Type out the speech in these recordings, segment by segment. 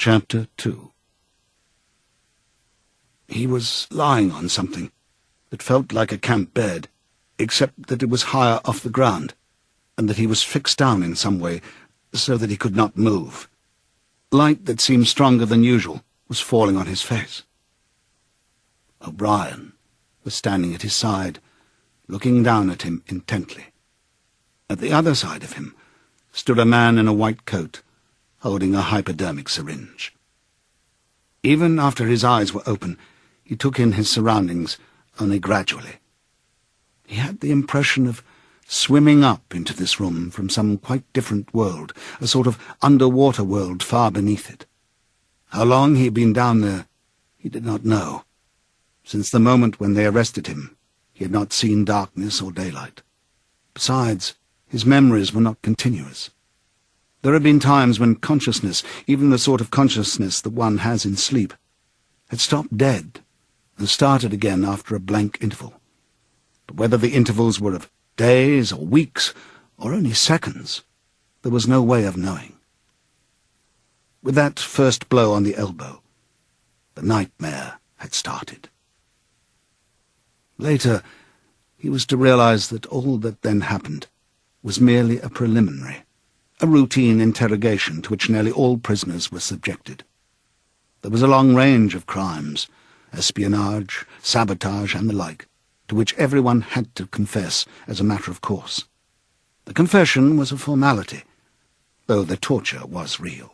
Chapter 2. He was lying on something that felt like a camp bed, except that it was higher off the ground, and that he was fixed down in some way so that he could not move. Light that seemed stronger than usual was falling on his face. O'Brien was standing at his side, looking down at him intently. At the other side of him stood a man in a white coat, holding a hypodermic syringe. Even after his eyes were open, he took in his surroundings only gradually. He had the impression of swimming up into this room from some quite different world, a sort of underwater world far beneath it. How long he had been down there, he did not know. Since the moment when they arrested him, he had not seen darkness or daylight. Besides, his memories were not continuous. There had been times when consciousness, even the sort of consciousness that one has in sleep, had stopped dead and started again after a blank interval. But whether the intervals were of days or weeks or only seconds, there was no way of knowing. With that first blow on the elbow, the nightmare had started. Later, he was to realize that all that then happened was merely a preliminary, a routine interrogation to which nearly all prisoners were subjected. There was a long range of crimes, espionage, sabotage, and the like, to which everyone had to confess as a matter of course. The confession was a formality, though the torture was real.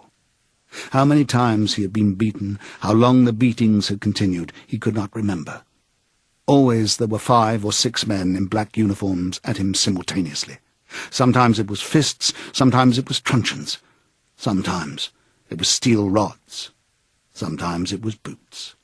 How many times he had been beaten, how long the beatings had continued, he could not remember. Always there were 5 or 6 men in black uniforms at him simultaneously. Sometimes it was fists, sometimes it was truncheons. Sometimes it was steel rods. Sometimes it was boots.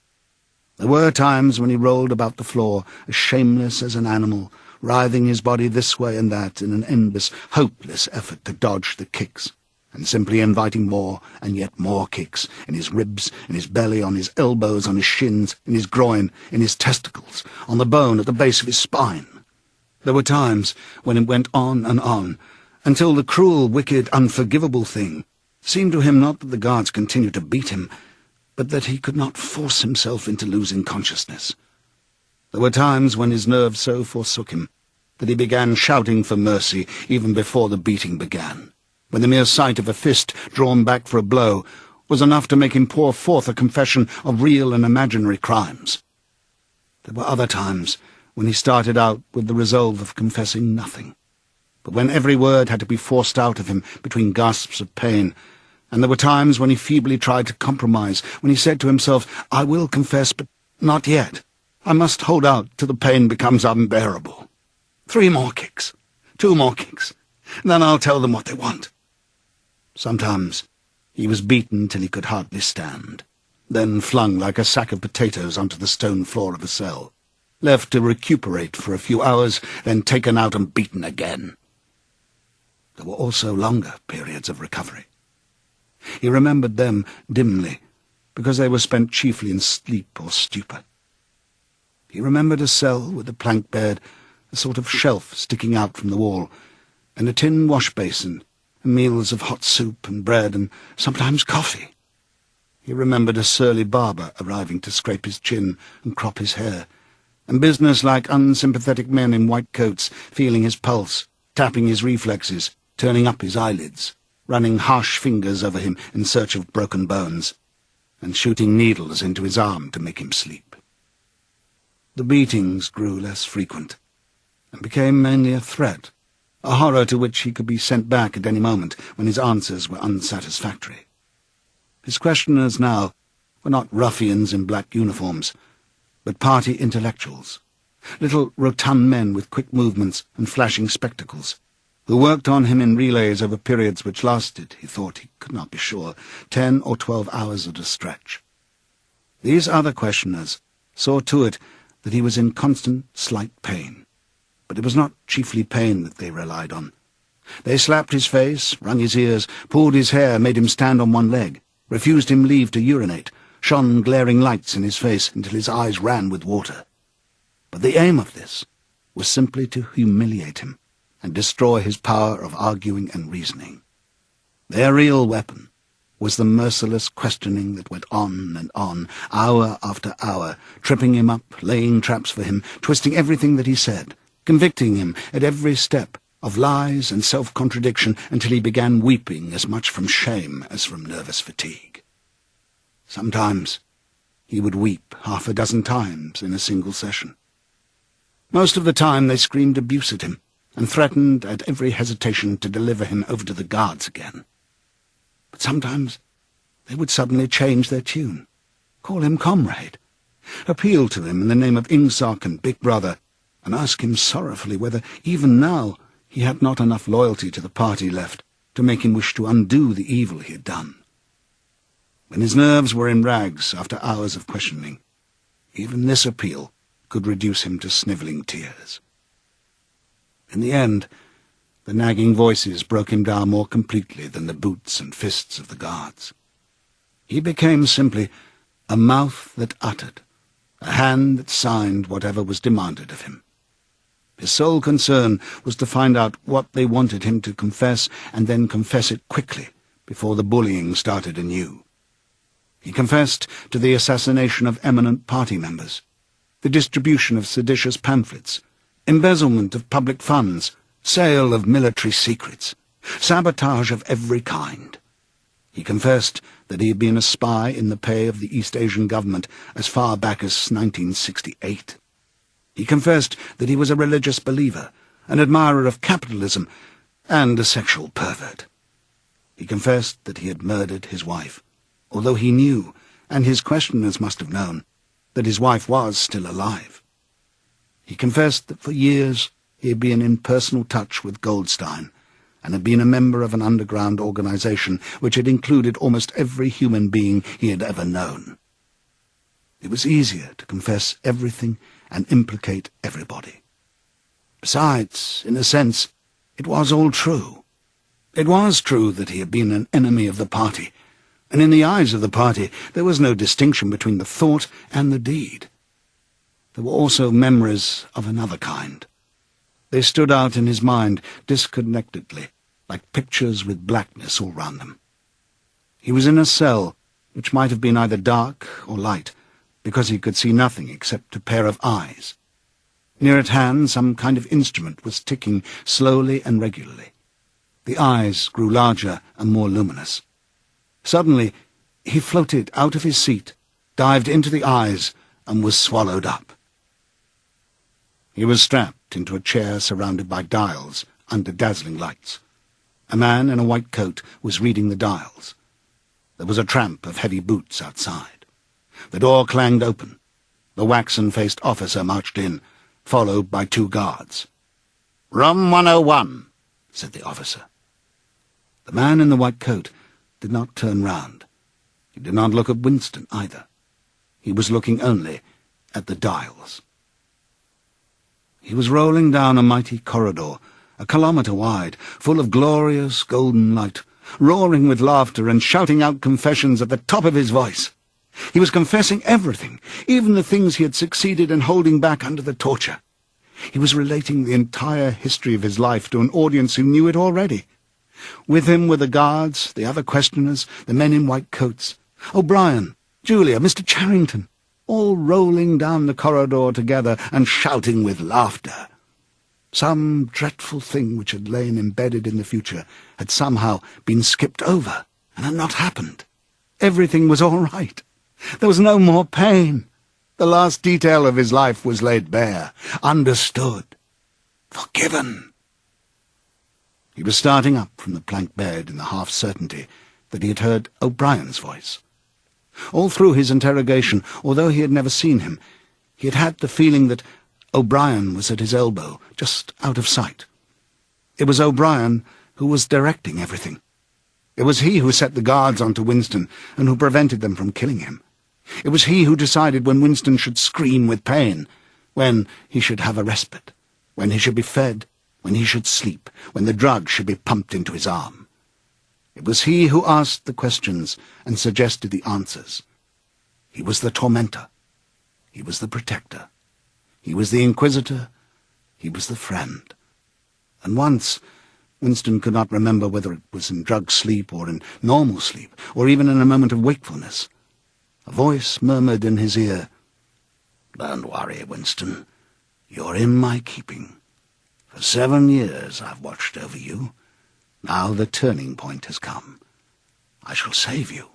There were times when he rolled about the floor, as shameless as an animal, writhing his body this way and that in an endless, hopeless effort to dodge the kicks, and simply inviting more and yet more kicks, in his ribs, in his belly, on his elbows, on his shins, in his groin, in his testicles, on the bone at the base of his spine. There were times when it went on, until the cruel, wicked, unforgivable thing seemed to him not that the guards continued to beat him, but that he could not force himself into losing consciousness. There were times when his nerves so forsook him that he began shouting for mercy even before the beating began, when the mere sight of a fist drawn back for a blow was enough to make him pour forth a confession of real and imaginary crimes. There were other times when he started out with the resolve of confessing nothing, but when every word had to be forced out of him between gasps of pain, and there were times when he feebly tried to compromise, when he said to himself, "I will confess, but not yet. I must hold out till the pain becomes unbearable. 3 more kicks, 2 more kicks, and then I'll tell them what they want." Sometimes he was beaten till he could hardly stand, then flung like a sack of potatoes onto the stone floor of a cell, left to recuperate for a few hours, then taken out and beaten again. There were also longer periods of recovery. He remembered them dimly, because they were spent chiefly in sleep or stupor. He remembered a cell with a plank bed, a sort of shelf sticking out from the wall, and a tin wash-basin, and meals of hot soup and bread, and sometimes coffee. He remembered a surly barber arriving to scrape his chin and crop his hair, and business-like, unsympathetic men in white coats feeling his pulse, tapping his reflexes, turning up his eyelids, running harsh fingers over him in search of broken bones, and shooting needles into his arm to make him sleep. The beatings grew less frequent, and became mainly a threat, a horror to which he could be sent back at any moment when his answers were unsatisfactory. His questioners now were not ruffians in black uniforms, but party intellectuals, little rotund men with quick movements and flashing spectacles, who worked on him in relays over periods which lasted, he thought, he could not be sure, 10 or 12 hours at a stretch. These other questioners saw to it that he was in constant slight pain, but it was not chiefly pain that they relied on. They slapped his face, wrung his ears, pulled his hair, made him stand on one leg, refused him leave to urinate, shone glaring lights in his face until his eyes ran with water. But the aim of this was simply to humiliate him and destroy his power of arguing and reasoning. Their real weapon was the merciless questioning that went on and on, hour after hour, tripping him up, laying traps for him, twisting everything that he said, convicting him at every step of lies and self-contradiction until he began weeping as much from shame as from nervous fatigue. Sometimes he would weep 6 times in a single session. Most of the time they screamed abuse at him and threatened at every hesitation to deliver him over to the guards again. But sometimes they would suddenly change their tune, call him comrade, appeal to him in the name of Ingsoc and Big Brother, and ask him sorrowfully whether even now he had not enough loyalty to the party left to make him wish to undo the evil he had done. When his nerves were in rags after hours of questioning, even this appeal could reduce him to snivelling tears. In the end, the nagging voices broke him down more completely than the boots and fists of the guards. He became simply a mouth that uttered, a hand that signed whatever was demanded of him. His sole concern was to find out what they wanted him to confess and then confess it quickly before the bullying started anew. He confessed to the assassination of eminent party members, the distribution of seditious pamphlets, embezzlement of public funds, sale of military secrets, sabotage of every kind. He confessed that he had been a spy in the pay of the East Asian government as far back as 1968. He confessed that he was a religious believer, an admirer of capitalism, and a sexual pervert. He confessed that he had murdered his wife, although he knew, and his questioners must have known, that his wife was still alive. He confessed that for years he had been in personal touch with Goldstein, and had been a member of an underground organization which had included almost every human being he had ever known. It was easier to confess everything and implicate everybody. Besides, in a sense, it was all true. It was true that he had been an enemy of the party, and in the eyes of the party there was no distinction between the thought and the deed. There were also memories of another kind. They stood out in his mind disconnectedly, like pictures with blackness all round them. He was in a cell which might have been either dark or light, because he could see nothing except a pair of eyes. Near at hand some kind of instrument was ticking slowly and regularly. The eyes grew larger and more luminous. Suddenly he floated out of his seat, dived into the eyes, and was swallowed up. He was strapped into a chair surrounded by dials under dazzling lights. A man in a white coat was reading the dials. There was a tramp of heavy boots outside. The door clanged open. The waxen-faced officer marched in, followed by 2 guards. "Room 101, said the officer. The man in the white coat did not turn round. He did not look at Winston either. He was looking only at the dials. He was rolling down a mighty corridor, a kilometre wide, full of glorious golden light, roaring with laughter and shouting out confessions at the top of his voice. He was confessing everything, even the things he had succeeded in holding back under the torture. He was relating the entire history of his life to an audience who knew it already. With him were the guards, the other questioners, the men in white coats, O'Brien, Julia, Mr. Charrington, all rolling down the corridor together and shouting with laughter. Some dreadful thing which had lain embedded in the future had somehow been skipped over and had not happened. Everything was all right. There was no more pain. The last detail of his life was laid bare, understood, forgiven. He was starting up from the plank bed in the half-certainty that he had heard O'Brien's voice. All through his interrogation, although he had never seen him, he had had the feeling that O'Brien was at his elbow, just out of sight. It was O'Brien who was directing everything. It was he who set the guards onto Winston and who prevented them from killing him. It was he who decided when Winston should scream with pain, when he should have a respite, when he should be fed, when he should sleep, when the drug should be pumped into his arm. It was he who asked the questions and suggested the answers. He was the tormentor. He was the protector. He was the inquisitor. He was the friend. And once, Winston could not remember whether it was in drug sleep or in normal sleep, or even in a moment of wakefulness. A voice murmured in his ear, "Don't worry, Winston. You're in my keeping. For 7 years I've watched over you. Now the turning point has come. I shall save you.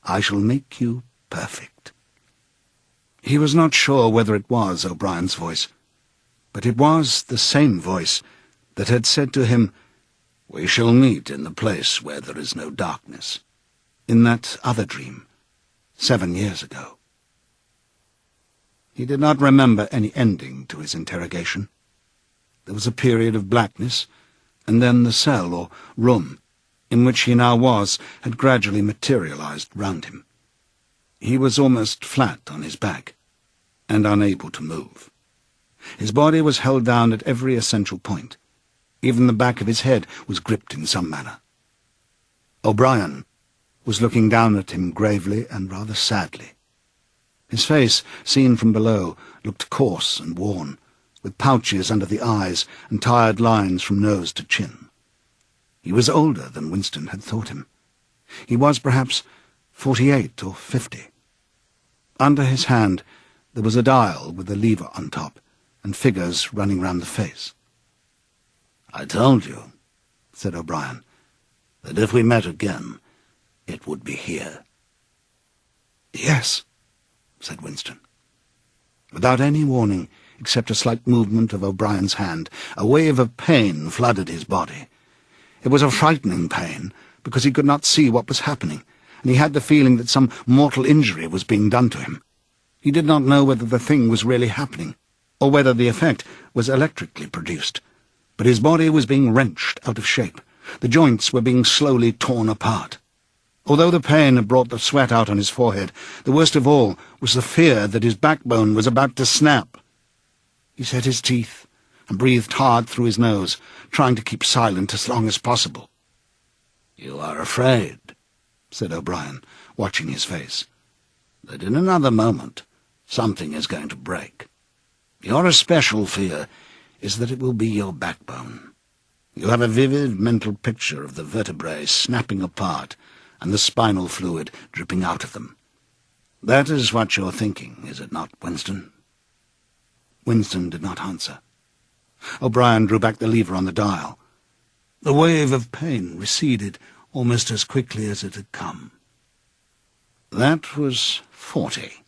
I shall make you perfect." He was not sure whether it was O'Brien's voice, but it was the same voice that had said to him, "We shall meet in the place where there is no darkness," in that other dream, 7 years ago. He did not remember any ending to his interrogation. There was a period of blackness, and then the cell or room in which he now was had gradually materialized round him. He was almost flat on his back, and unable to move. His body was held down at every essential point. Even the back of his head was gripped in some manner. O'Brien was looking down at him gravely and rather sadly. His face, seen from below, looked coarse and worn, with pouches under the eyes and tired lines from nose to chin. He was older than Winston had thought him. He was perhaps 48 or 50. Under his hand there was a dial with a lever on top, and figures running round the face. "I told you," said O'Brien, "that if we met again, it would be here." "Yes," said Winston. Without any warning, except a slight movement of O'Brien's hand, a wave of pain flooded his body. It was a frightening pain, because he could not see what was happening, and he had the feeling that some mortal injury was being done to him. He did not know whether the thing was really happening, or whether the effect was electrically produced, but his body was being wrenched out of shape. The joints were being slowly torn apart. Although the pain had brought the sweat out on his forehead, the worst of all was the fear that his backbone was about to snap. He set his teeth and breathed hard through his nose, trying to keep silent as long as possible. "You are afraid," said O'Brien, watching his face, "that in another moment something is going to break. Your especial fear is that it will be your backbone. You have a vivid mental picture of the vertebrae snapping apart and the spinal fluid dripping out of them. That is what you're thinking, is it not, Winston?" Winston did not answer. O'Brien drew back the lever on the dial. The wave of pain receded almost as quickly as it had come. "That was 40,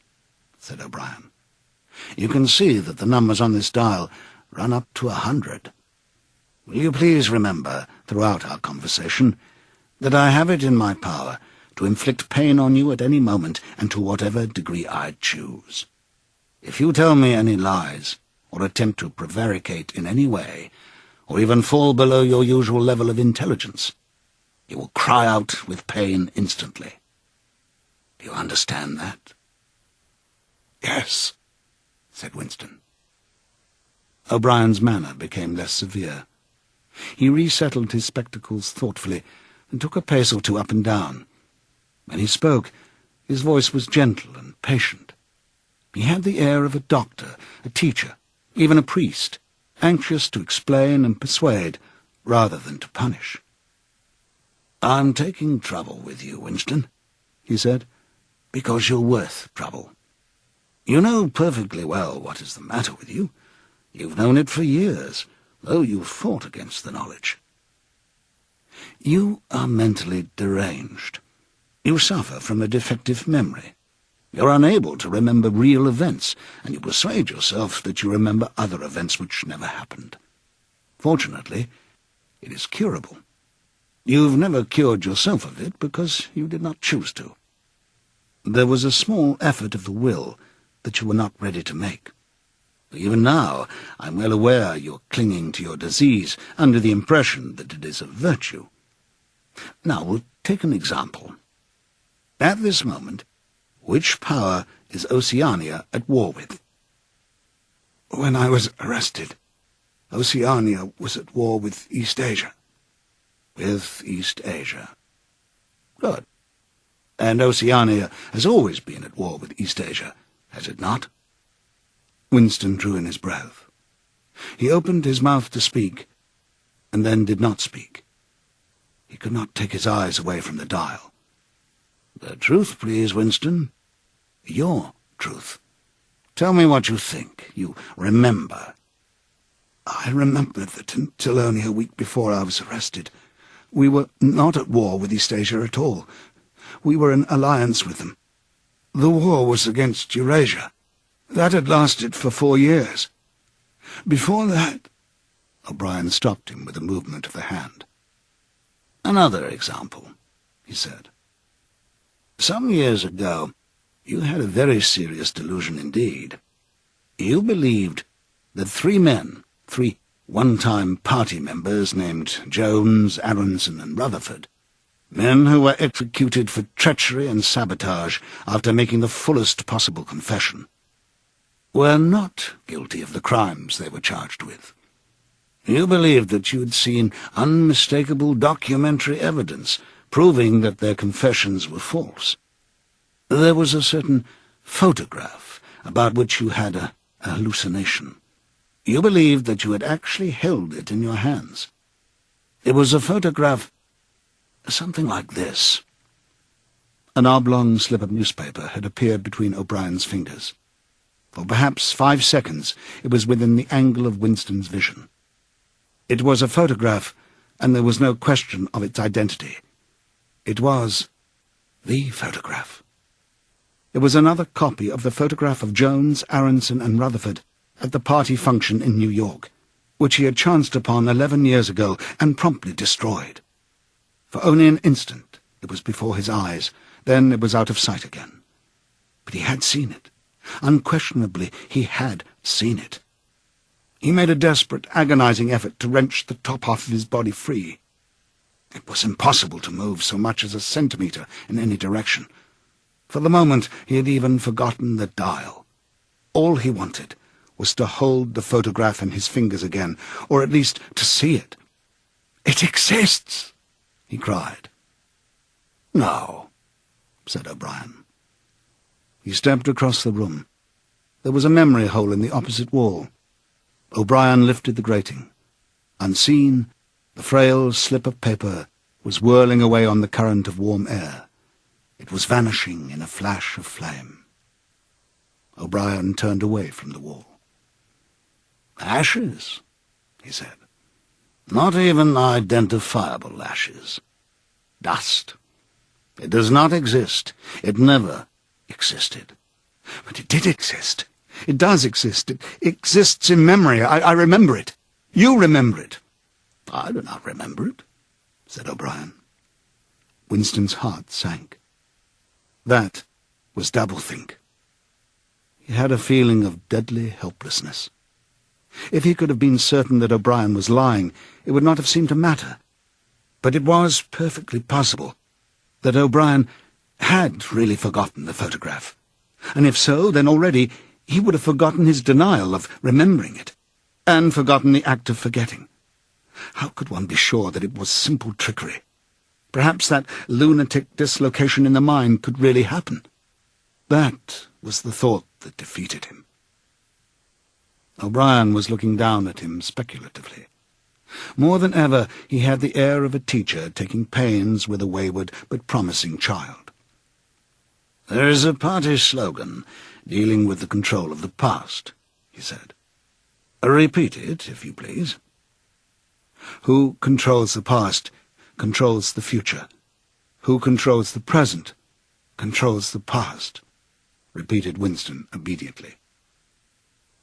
said O'Brien. "You can see that the numbers on this dial run up to 100. Will you please remember, throughout our conversation, that I have it in my power to inflict pain on you at any moment and to whatever degree I choose. If you tell me any lies, or attempt to prevaricate in any way, or even fall below your usual level of intelligence, you will cry out with pain instantly. Do you understand that?" "Yes," said Winston. O'Brien's manner became less severe. He resettled his spectacles thoughtfully and took a pace or two up and down. When he spoke, his voice was gentle and patient. He had the air of a doctor, a teacher, even a priest, anxious to explain and persuade rather than to punish. "I'm taking trouble with you, Winston," he said, "because you're worth trouble. You know perfectly well what is the matter with you. You've known it for years, though you've fought against the knowledge. You are mentally deranged. You suffer from a defective memory. You're unable to remember real events, and you persuade yourself that you remember other events which never happened. Fortunately, it is curable. You've never cured yourself of it because you did not choose to. There was a small effort of the will that you were not ready to make. Even now, I'm well aware you're clinging to your disease under the impression that it is a virtue. Now, we'll take an example. At this moment, which power is Oceania at war with?" "When I was arrested, Oceania was at war with East Asia." "With East Asia. Good. And Oceania has always been at war with East Asia, has it not?" Winston drew in his breath. He opened his mouth to speak, and then did not speak. He could not take his eyes away from the dial. "The truth, please, Winston. Your truth. Tell me what you think, you remember." "I remember that until only a week before I was arrested, we were not at war with Eastasia at all. We were in alliance with them. The war was against Eurasia. That had lasted for 4 years. Before that—" O'Brien stopped him with a movement of the hand. "Another example," he said. "Some years ago, you had a very serious delusion indeed. You believed that 3 men, 3 one-time party members named Jones, Aronson, and Rutherford, men who were executed for treachery and sabotage after making the fullest possible confession, were not guilty of the crimes they were charged with. You believed that you had seen unmistakable documentary evidence proving that their confessions were false. There was a certain photograph about which you had a hallucination. You believed that you had actually held it in your hands. It was a photograph, something like this." An oblong slip of newspaper had appeared between O'Brien's fingers. For perhaps 5 seconds it was within the angle of Winston's vision. It was a photograph, and there was no question of its identity. It was the photograph. It was another copy of the photograph of Jones, Aronson, and Rutherford at the party function in New York, which he had chanced upon 11 years ago and promptly destroyed. For only an instant it was before his eyes, then it was out of sight again. But he had seen it. Unquestionably, he had seen it. He made a desperate, agonizing effort to wrench the top half of his body free. It was impossible to move so much as a centimetre in any direction. For the moment he had even forgotten the dial. All he wanted was to hold the photograph in his fingers again, or at least to see it. "It exists!" he cried. "No," said O'Brien. He stepped across the room. There was a memory hole in the opposite wall. O'Brien lifted the grating. Unseen, the frail slip of paper was whirling away on the current of warm air. It was vanishing in a flash of flame. O'Brien turned away from the wall. "Ashes," he said. "Not even identifiable ashes. Dust. It does not exist. It never existed." "But it did exist. It does exist. It exists in memory. I remember it. You remember it." "I do not remember it," said O'Brien. Winston's heart sank. That was doublethink. He had a feeling of deadly helplessness. If he could have been certain that O'Brien was lying, it would not have seemed to matter. But it was perfectly possible that O'Brien had really forgotten the photograph. And if so, then already he would have forgotten his denial of remembering it, and forgotten the act of forgetting. How could one be sure that it was simple trickery? Perhaps that lunatic dislocation in the mind could really happen. That was the thought that defeated him. O'Brien was looking down at him speculatively. More than ever, he had the air of a teacher taking pains with a wayward but promising child. "There is a party slogan dealing with the control of the past," he said. "Repeat it, if you please." "Who controls the past controls the future. Who controls the present controls the past," repeated Winston obediently.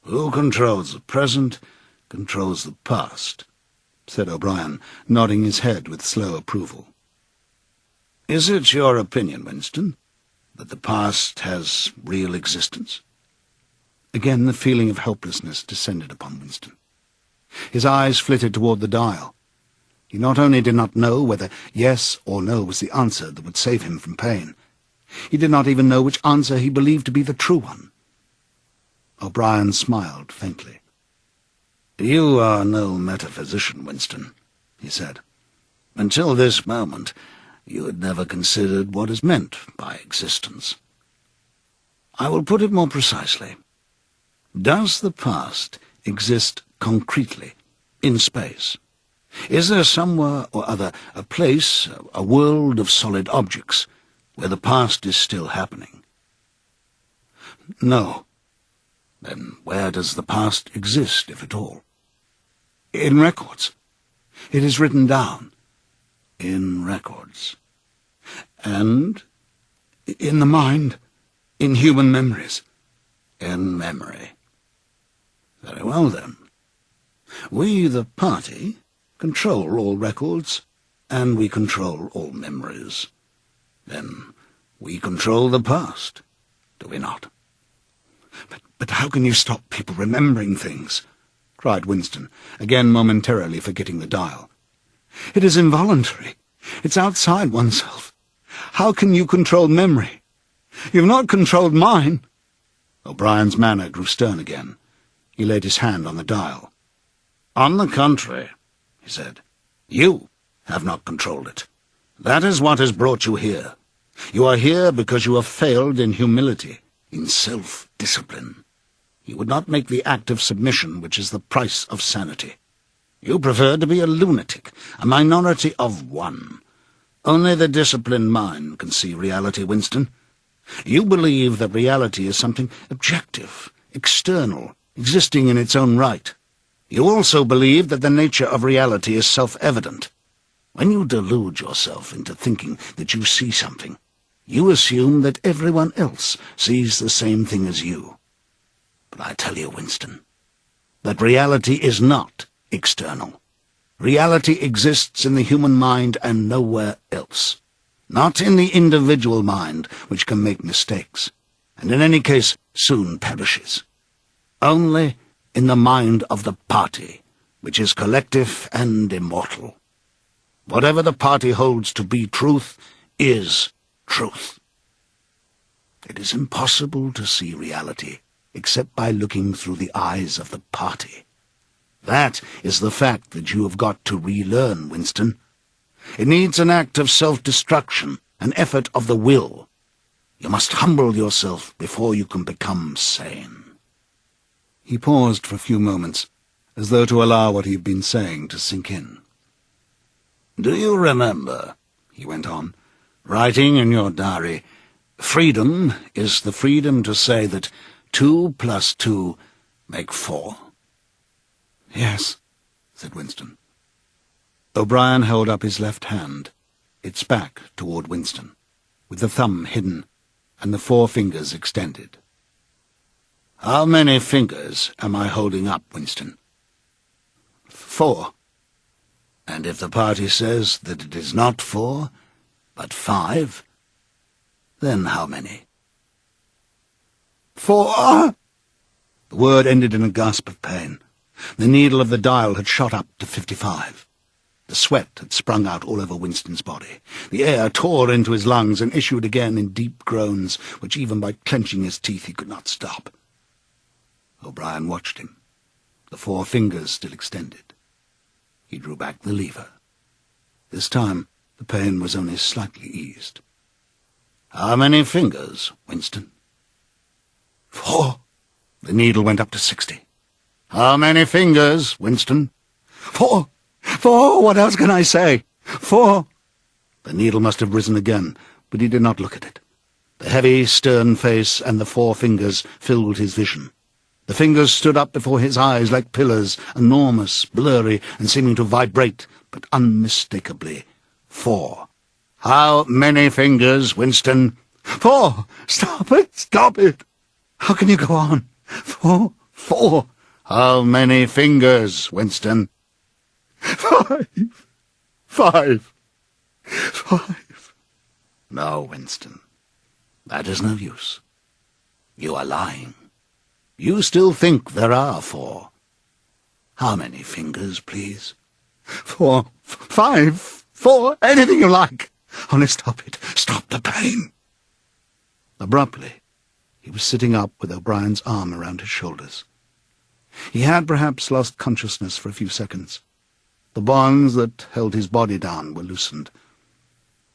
"Who controls the present controls the past," said O'Brien, nodding his head with slow approval. "Is it your opinion, Winston, that the past has real existence?" Again the feeling of helplessness descended upon Winston. His eyes flitted toward the dial. He not only did not know whether yes or no was the answer that would save him from pain, he did not even know which answer he believed to be the true one. O'Brien smiled faintly. "You are no metaphysician, Winston," he said. "Until this moment, you had never considered what is meant by existence. I will put it more precisely. Does the past exist concretely, in space? Is there somewhere or other a place, a world of solid objects, where the past is still happening? No. Then where does the past exist, if at all? In records. It is written down. In records. And in the mind, in human memories. In memory. Very well, then. We, the party, control all records, and we control all memories. Then we control the past, do we not? But how can you stop people remembering things? Cried Winston, again momentarily forgetting the dial. It is involuntary. It's outside oneself. How can you control memory? You've not controlled mine. O'Brien's manner grew stern again. He laid his hand on the dial. On the contrary, he said, you have not controlled it. That is what has brought you here. You are here because you have failed in humility, in self-discipline. You would not make the act of submission which is the price of sanity. You prefer to be a lunatic, a minority of one. Only the disciplined mind can see reality, Winston. You believe that reality is something objective, external, existing in its own right. You also believe that the nature of reality is self-evident. When you delude yourself into thinking that you see something, you assume that everyone else sees the same thing as you. But I tell you, Winston, that reality is not external. Reality exists in the human mind and nowhere else. Not in the individual mind, which can make mistakes, and in any case soon perishes. Only in the mind of the party, which is collective and immortal. Whatever the party holds to be truth is truth. It is impossible to see reality except by looking through the eyes of the party. That is the fact that you have got to relearn, Winston. It needs an act of self-destruction, an effort of the will. You must humble yourself before you can become sane. He paused for a few moments, as though to allow what he had been saying to sink in. Do you remember, he went on, writing in your diary, freedom is the freedom to say that 2 + 2 make 4? Yes, said Winston. O'Brien held up his left hand, its back toward Winston, with the thumb hidden and the 4 fingers extended. How many fingers am I holding up, Winston? 4. And if the party says that it is not 4, but 5, then how many? 4! The word ended in a gasp of pain. The needle of the dial had shot up to 55. The sweat had sprung out all over Winston's body. The air tore into his lungs and issued again in deep groans, which even by clenching his teeth he could not stop. O'Brien watched him, the 4 fingers still extended. He drew back the lever. This time the pain was only slightly eased. How many fingers, Winston? 4. The needle went up to 60. How many fingers, Winston? 4. 4! What else can I say? 4! The needle must have risen again, but he did not look at it. The heavy, stern face and the 4 fingers filled his vision. The fingers stood up before his eyes like pillars, enormous, blurry, and seeming to vibrate, but unmistakably. 4. How many fingers, Winston? 4! Stop it! Stop it! How can you go on? 4! 4! How many fingers, Winston? 5! 5! 5! No, Winston. That is no use. You are lying. You still think there are 4. How many fingers, please? 4, 5, 4, anything you like. Only stop it. Stop the pain. Abruptly, he was sitting up with O'Brien's arm around his shoulders. He had perhaps lost consciousness for a few seconds. The bonds that held his body down were loosened.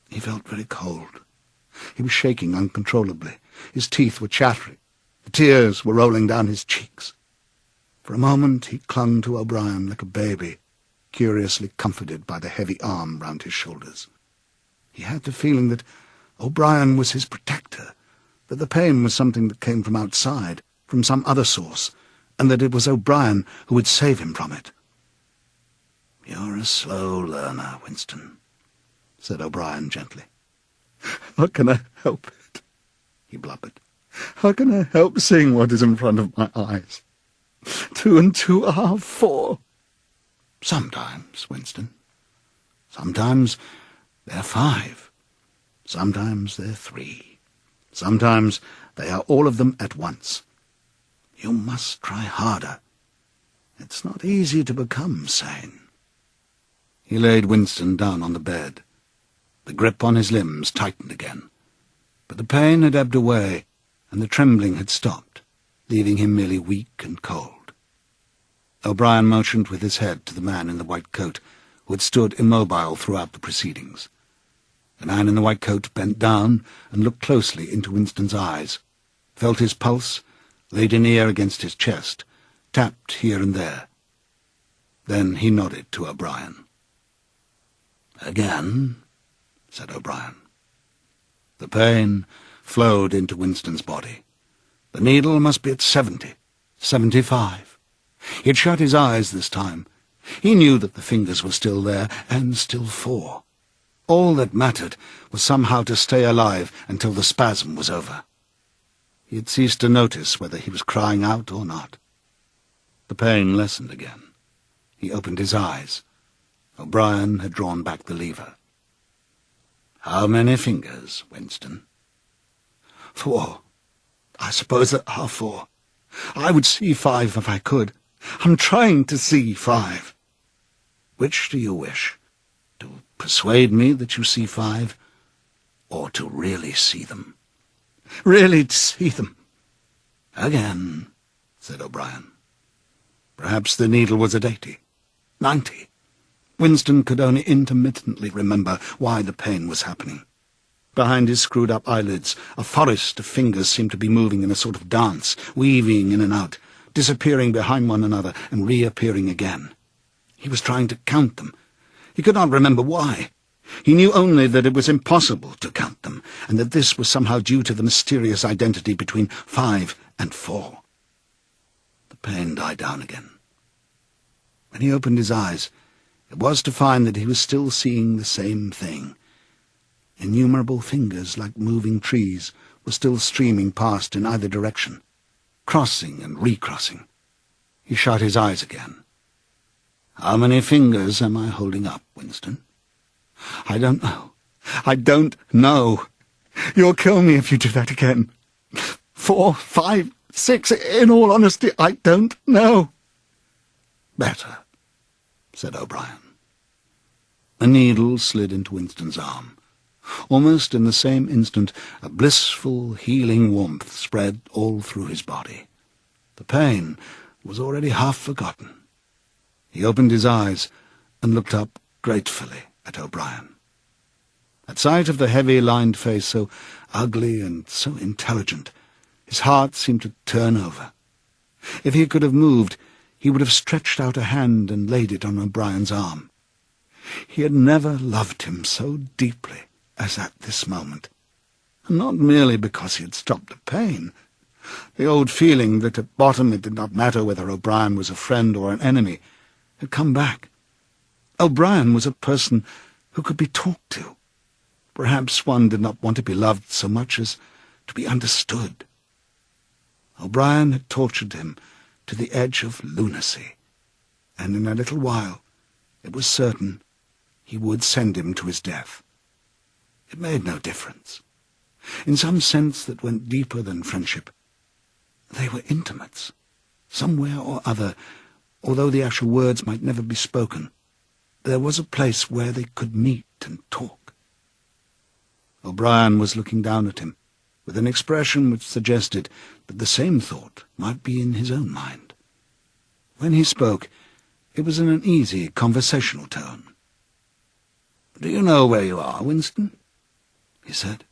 He felt very cold. He was shaking uncontrollably. His teeth were chattering. The tears were rolling down his cheeks. For a moment he clung to O'Brien like a baby, curiously comforted by the heavy arm round his shoulders. He had the feeling that O'Brien was his protector, that the pain was something that came from outside, from some other source, and that it was O'Brien who would save him from it. "You're a slow learner, Winston," said O'Brien gently. "How can I help it?" he blubbered. "How can I help seeing what is in front of my eyes? 2 and 2 are 4. Sometimes, Winston. Sometimes they're 5. Sometimes they're 3. Sometimes they are all of them at once. You must try harder. It's not easy to become sane." He laid Winston down on the bed. The grip on his limbs tightened again, but the pain had ebbed away, and the trembling had stopped, leaving him merely weak and cold. O'Brien motioned with his head to the man in the white coat, who had stood immobile throughout the proceedings. The man in the white coat bent down and looked closely into Winston's eyes, felt his pulse, laid an ear against his chest, tapped here and there. Then he nodded to O'Brien. "Again," said O'Brien. The pain flowed into Winston's body. The needle must be at 70, 75. He had shut his eyes this time. He knew that the fingers were still there, and still 4. All that mattered was somehow to stay alive until the spasm was over. He had ceased to notice whether he was crying out or not. The pain lessened again. He opened his eyes. O'Brien had drawn back the lever. "How many fingers, Winston?" 4. I suppose there are 4. I would see 5 if I could. I'm trying to see 5. "Which do you wish? To persuade me that you see 5, or to really see them?" "Really to see them." "Again," said O'Brien. Perhaps the needle was at 80, 90. Winston could only intermittently remember why the pain was happening. Behind his screwed-up eyelids, a forest of fingers seemed to be moving in a sort of dance, weaving in and out, disappearing behind one another and reappearing again. He was trying to count them. He could not remember why. He knew only that it was impossible to count them, and that this was somehow due to the mysterious identity between 5 and 4. The pain died down again. When he opened his eyes, it was to find that he was still seeing the same thing. Innumerable fingers, like moving trees, were still streaming past in either direction, crossing and recrossing. He shut his eyes again. "How many fingers am I holding up, Winston?" "I don't know. I don't know. You'll kill me if you do that again. 4, 5, 6, in all honesty, I don't know." "Better," said O'Brien. A needle slid into Winston's arm. Almost in the same instant, a blissful, healing warmth spread all through his body. The pain was already half forgotten. He opened his eyes and looked up gratefully at O'Brien. At sight of the heavy, lined face, so ugly and so intelligent, his heart seemed to turn over. If he could have moved, he would have stretched out a hand and laid it on O'Brien's arm. He had never loved him so deeply as at this moment, and not merely because he had stopped the pain. The old feeling that at bottom it did not matter whether O'Brien was a friend or an enemy had come back. O'Brien was a person who could be talked to. Perhaps one did not want to be loved so much as to be understood. O'Brien had tortured him to the edge of lunacy, and in a little while it was certain he would send him to his death. It made no difference. In some sense that went deeper than friendship, they were intimates. Somewhere or other, although the actual words might never be spoken, there was a place where they could meet and talk. O'Brien was looking down at him, with an expression which suggested that the same thought might be in his own mind. When he spoke, it was in an easy, conversational tone. "Do you know where you are, Winston?" he said.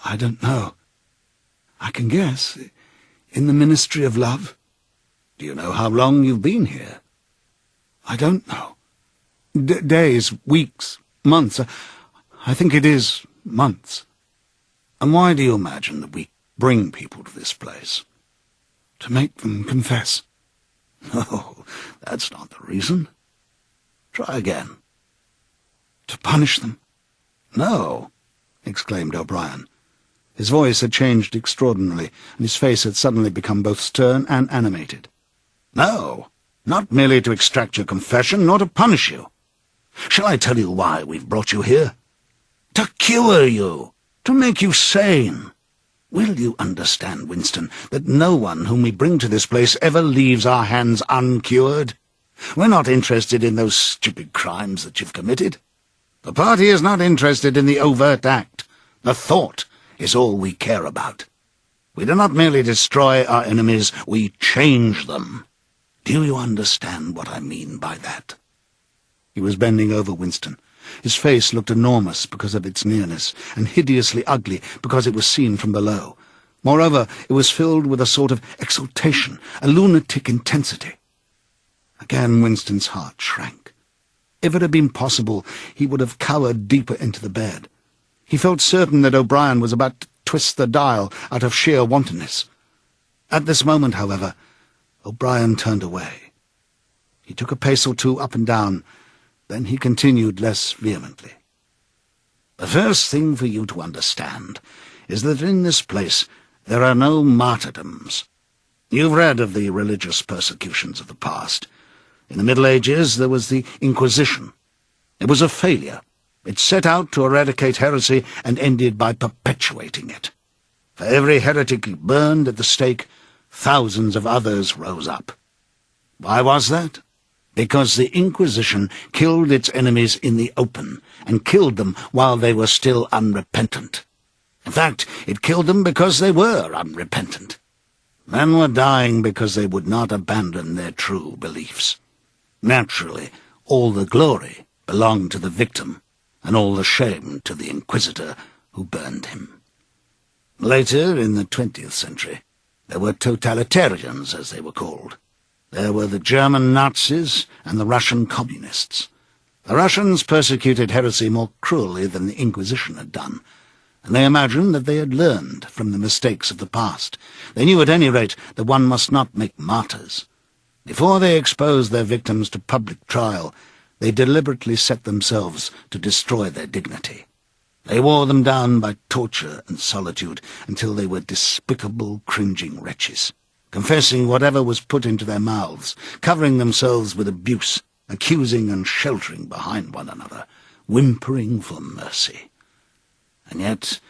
"I don't know. I can guess. In the Ministry of Love." "Do you know how long you've been here?" I don't know. Days, weeks, months. I think it is months. And why do you imagine that we bring people to this place? To make them confess. No, that's not the reason. Try again. To punish them. No, exclaimed O'Brien. His voice had changed extraordinarily, and his face had suddenly become both stern and animated. No, not merely to extract your confession, nor to punish you. Shall I tell you why we've brought you here? To cure you, to make you sane. Will you understand, Winston, that no one whom we bring to this place ever leaves our hands uncured? We're not interested in those stupid crimes that you've committed. The party is not interested in the overt act. The thought is all we care about. We do not merely destroy our enemies, we change them. Do you understand what I mean by that? He was bending over Winston. His face looked enormous because of its nearness, and hideously ugly because it was seen from below. Moreover, it was filled with a sort of exultation, a lunatic intensity. Again Winston's heart shrank. If it had been possible, he would have cowered deeper into the bed. He felt certain that O'Brien was about to twist the dial out of sheer wantonness. At this moment, however, O'Brien turned away. He took a pace or two up and down, then he continued less vehemently. The first thing for you to understand is that in this place there are no martyrdoms. You've read of the religious persecutions of the past. In the Middle Ages there was the Inquisition. It was a failure. It set out to eradicate heresy and ended by perpetuating it. For every heretic burned at the stake, thousands of others rose up. Why was that? Because the Inquisition killed its enemies in the open, and killed them while they were still unrepentant. In fact, it killed them because they were unrepentant. Men were dying because they would not abandon their true beliefs. Naturally, all the glory belonged to the victim, and all the shame to the inquisitor who burned him. Later, in the 20th century, there were totalitarians, as they were called. There were the German Nazis and the Russian communists. The Russians persecuted heresy more cruelly than the Inquisition had done, and they imagined that they had learned from the mistakes of the past. They knew at any rate that one must not make martyrs. Before they exposed their victims to public trial, they deliberately set themselves to destroy their dignity. They wore them down by torture and solitude until they were despicable, cringing wretches, confessing whatever was put into their mouths, covering themselves with abuse, accusing and sheltering behind one another, whimpering for mercy. And yet,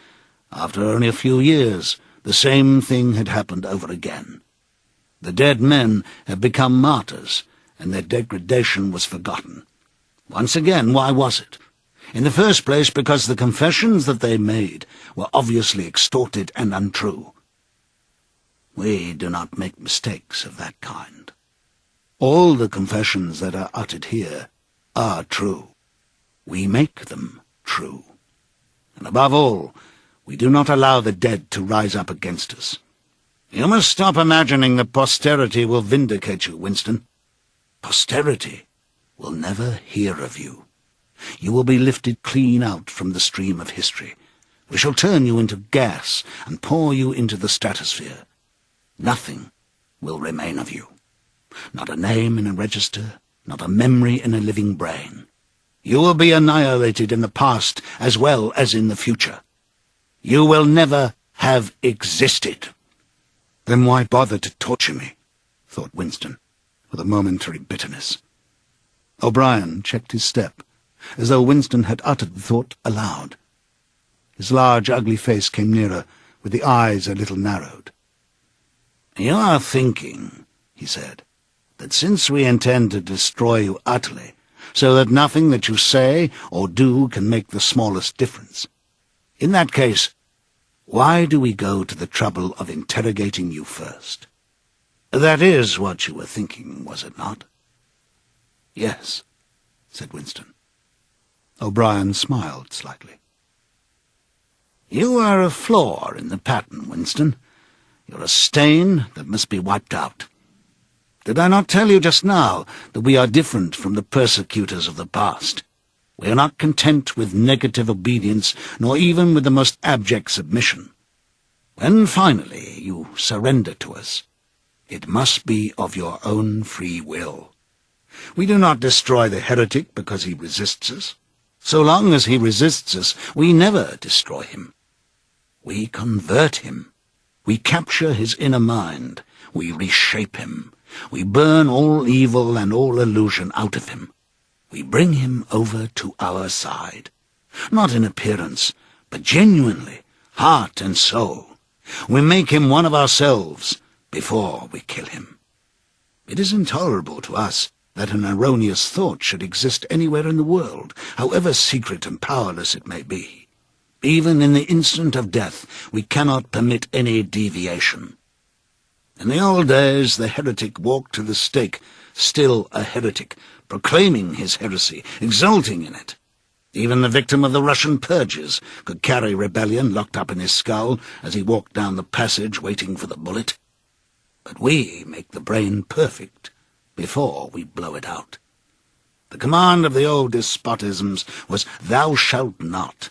after only a few years, the same thing had happened over again. The dead men had become martyrs, and their degradation was forgotten. Once again, why was it? In the first place, because the confessions that they made were obviously extorted and untrue. We do not make mistakes of that kind. All the confessions that are uttered here are true. We make them true. And above all, we do not allow the dead to rise up against us. You must stop imagining that posterity will vindicate you, Winston. Posterity will never hear of you. You will be lifted clean out from the stream of history. We shall turn you into gas and pour you into the stratosphere. Nothing will remain of you. Not a name in a register, not a memory in a living brain. You will be annihilated in the past as well as in the future. You will never have existed. Then why bother to torture me? Thought Winston, with a momentary bitterness. O'Brien checked his step, as though Winston had uttered the thought aloud. His large, ugly face came nearer, with the eyes a little narrowed. "You are thinking," he said, "that since we intend to destroy you utterly, so that nothing that you say or do can make the smallest difference. In that case, why do we go to the trouble of interrogating you first? That is what you were thinking, was it not?" "Yes," said Winston. O'Brien smiled slightly. "You are a flaw in the pattern, Winston. You're a stain that must be wiped out. Did I not tell you just now that we are different from the persecutors of the past? We are not content with negative obedience, nor even with the most abject submission. When finally you surrender to us, it must be of your own free will. We do not destroy the heretic because he resists us. So long as he resists us, we never destroy him. We convert him. We capture his inner mind. We reshape him. We burn all evil and all illusion out of him. We bring him over to our side. Not in appearance, but genuinely, heart and soul. We make him one of ourselves before we kill him. It is intolerable to us that an erroneous thought should exist anywhere in the world, however secret and powerless it may be. Even in the instant of death, we cannot permit any deviation. In the old days, the heretic walked to the stake, still a heretic, proclaiming his heresy, exulting in it. Even the victim of the Russian purges could carry rebellion locked up in his skull as he walked down the passage waiting for the bullet. But we make the brain perfect before we blow it out. The command of the old despotisms was, "Thou shalt not."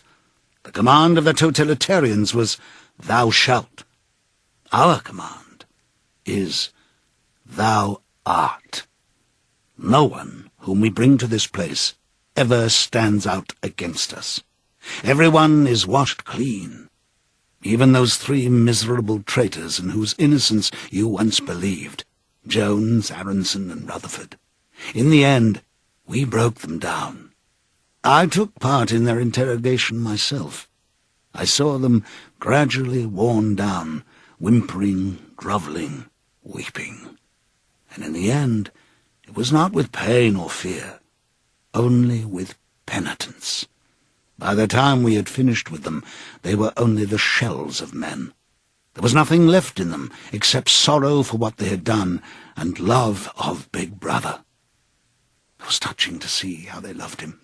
The command of the totalitarians was, "Thou shalt." Our command is, "Thou art." No one whom we bring to this place ever stands out against us. Everyone is washed clean. Even those 3 miserable traitors in whose innocence you once believed, Jones, Aronson, and Rutherford. In the end, we broke them down. I took part in their interrogation myself. I saw them gradually worn down, whimpering, grovelling, weeping. And in the end, it was not with pain or fear, only with penitence. By the time we had finished with them, they were only the shells of men. There was nothing left in them except sorrow for what they had done and love of Big Brother. It was touching to see how they loved him.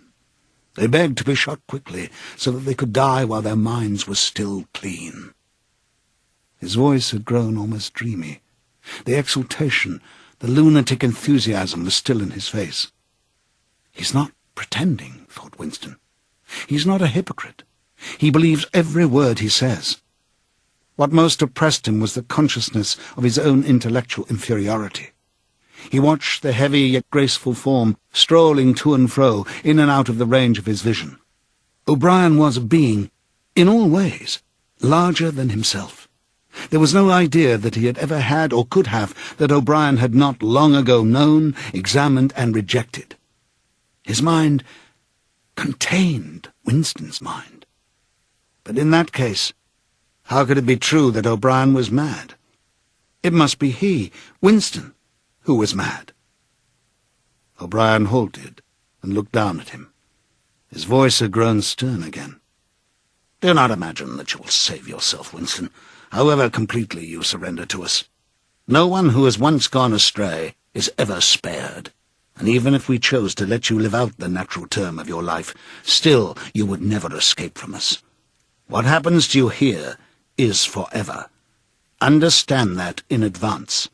They begged to be shot quickly so that they could die while their minds were still clean. His voice had grown almost dreamy. The exultation, the lunatic enthusiasm was still in his face. He's not pretending, thought Winston. He's not a hypocrite. He believes every word he says. What most oppressed him was the consciousness of his own intellectual inferiority. He watched the heavy yet graceful form strolling to and fro, in and out of the range of his vision. O'Brien was a being, in all ways, larger than himself. There was no idea that he had ever had or could have that O'Brien had not long ago known, examined, and rejected. His mind contained Winston's mind. But in that case, how could it be true that O'Brien was mad? It must be he, Winston, who was mad. O'Brien halted and looked down at him. His voice had grown stern again. "Do not imagine that you will save yourself, Winston, however completely you surrender to us. No one who has once gone astray is ever spared, and even if we chose to let you live out the natural term of your life, still you would never escape from us. What happens to you here is forever. Understand that in advance.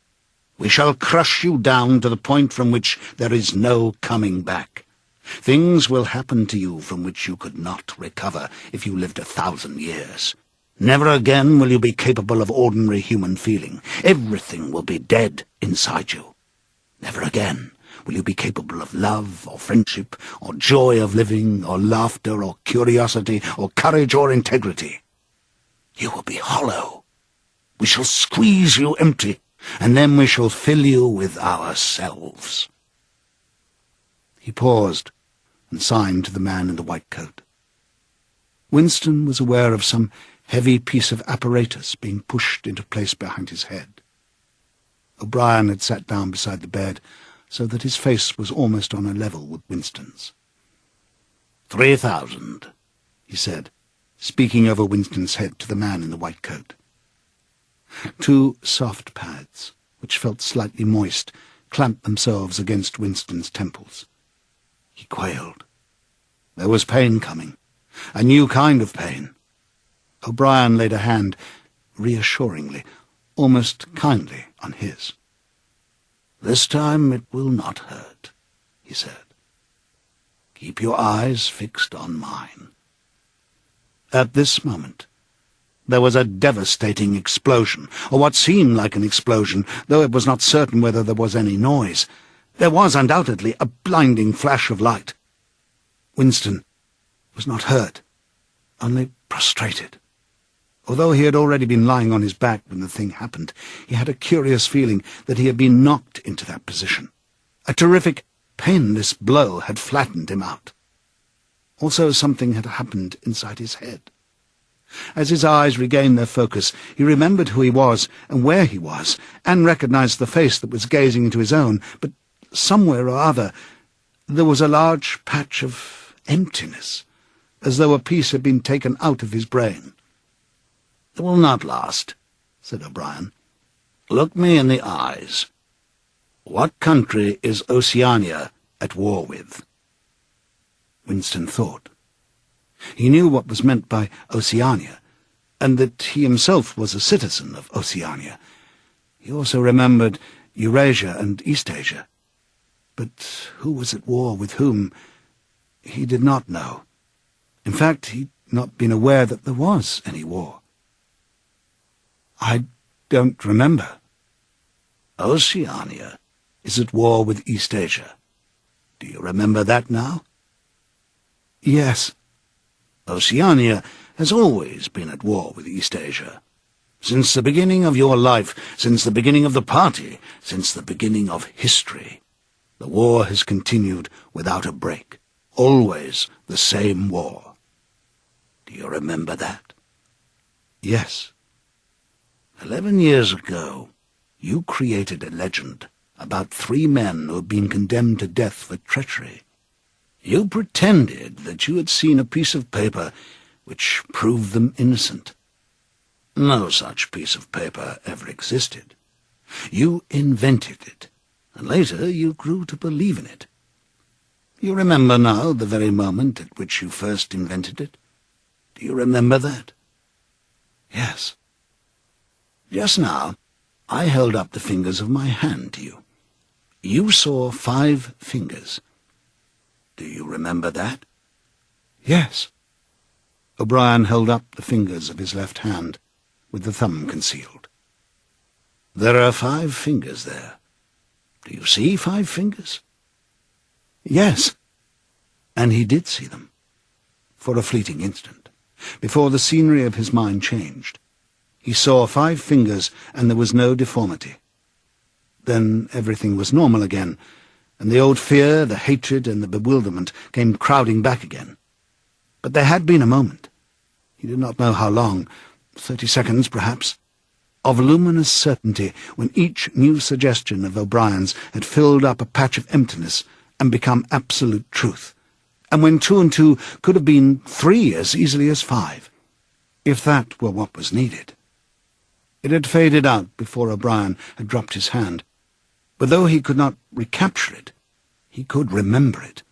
We shall crush you down to the point from which there is no coming back. Things will happen to you from which you could not recover if you lived 1,000 years. Never again will you be capable of ordinary human feeling. Everything will be dead inside you. Never again will you be capable of love or friendship or joy of living or laughter or curiosity or courage or integrity. You will be hollow. We shall squeeze you empty, and then we shall fill you with ourselves." He paused and signed to the man in the white coat. Winston was aware of some heavy piece of apparatus being pushed into place behind his head. O'Brien had sat down beside the bed so that his face was almost on a level with Winston's. 3,000, he said, speaking over Winston's head to the man in the white coat. 2 soft pads, which felt slightly moist, clamped themselves against Winston's temples. He quailed. There was pain coming, a new kind of pain. O'Brien laid a hand, reassuringly, almost kindly, on his. "This time it will not hurt," he said. "Keep your eyes fixed on mine." At this moment, there was a devastating explosion, or what seemed like an explosion, though it was not certain whether there was any noise. There was undoubtedly a blinding flash of light. Winston was not hurt, only prostrated. Although he had already been lying on his back when the thing happened, he had a curious feeling that he had been knocked into that position. A terrific, painless blow had flattened him out. Also, something had happened inside his head. As his eyes regained their focus, he remembered who he was and where he was, and recognized the face that was gazing into his own, but somewhere or other there was a large patch of emptiness, as though a piece had been taken out of his brain. "It will not last," said O'Brien. "Look me in the eyes. What country is Oceania at war with?" Winston thought. He knew what was meant by Oceania, and that he himself was a citizen of Oceania. He also remembered Eurasia and Eastasia. But who was at war with whom, he did not know. In fact, he had not been aware that there was any war. "I don't remember." "Oceania is at war with Eastasia. Do you remember that now?" "Yes." "Oceania has always been at war with Eastasia. Since the beginning of your life, since the beginning of the party, since the beginning of history, the war has continued without a break. Always the same war. Do you remember that?" "Yes." 11 years ago, you created a legend about 3 men who had been condemned to death for treachery. You pretended that you had seen a piece of paper which proved them innocent. No such piece of paper ever existed. You invented it, and later you grew to believe in it. You remember now the very moment at which you first invented it? Do you remember that?" "Yes." "Just now, I held up the fingers of my hand to you. You saw 5 fingers. Do you remember that?" "Yes." O'Brien held up the fingers of his left hand, with the thumb concealed. "There are 5 fingers there. Do you see 5 fingers?" "Yes." And he did see them, for a fleeting instant, before the scenery of his mind changed. He saw 5 fingers, and there was no deformity. Then everything was normal again, and the old fear, the hatred, and the bewilderment came crowding back again. But there had been a moment, he did not know how long, 30 seconds perhaps, of luminous certainty when each new suggestion of O'Brien's had filled up a patch of emptiness and become absolute truth, and when 2 and 2 could have been 3 as easily as 5, if that were what was needed. It had faded out before O'Brien had dropped his hand, but though he could not recapture it, he could remember it,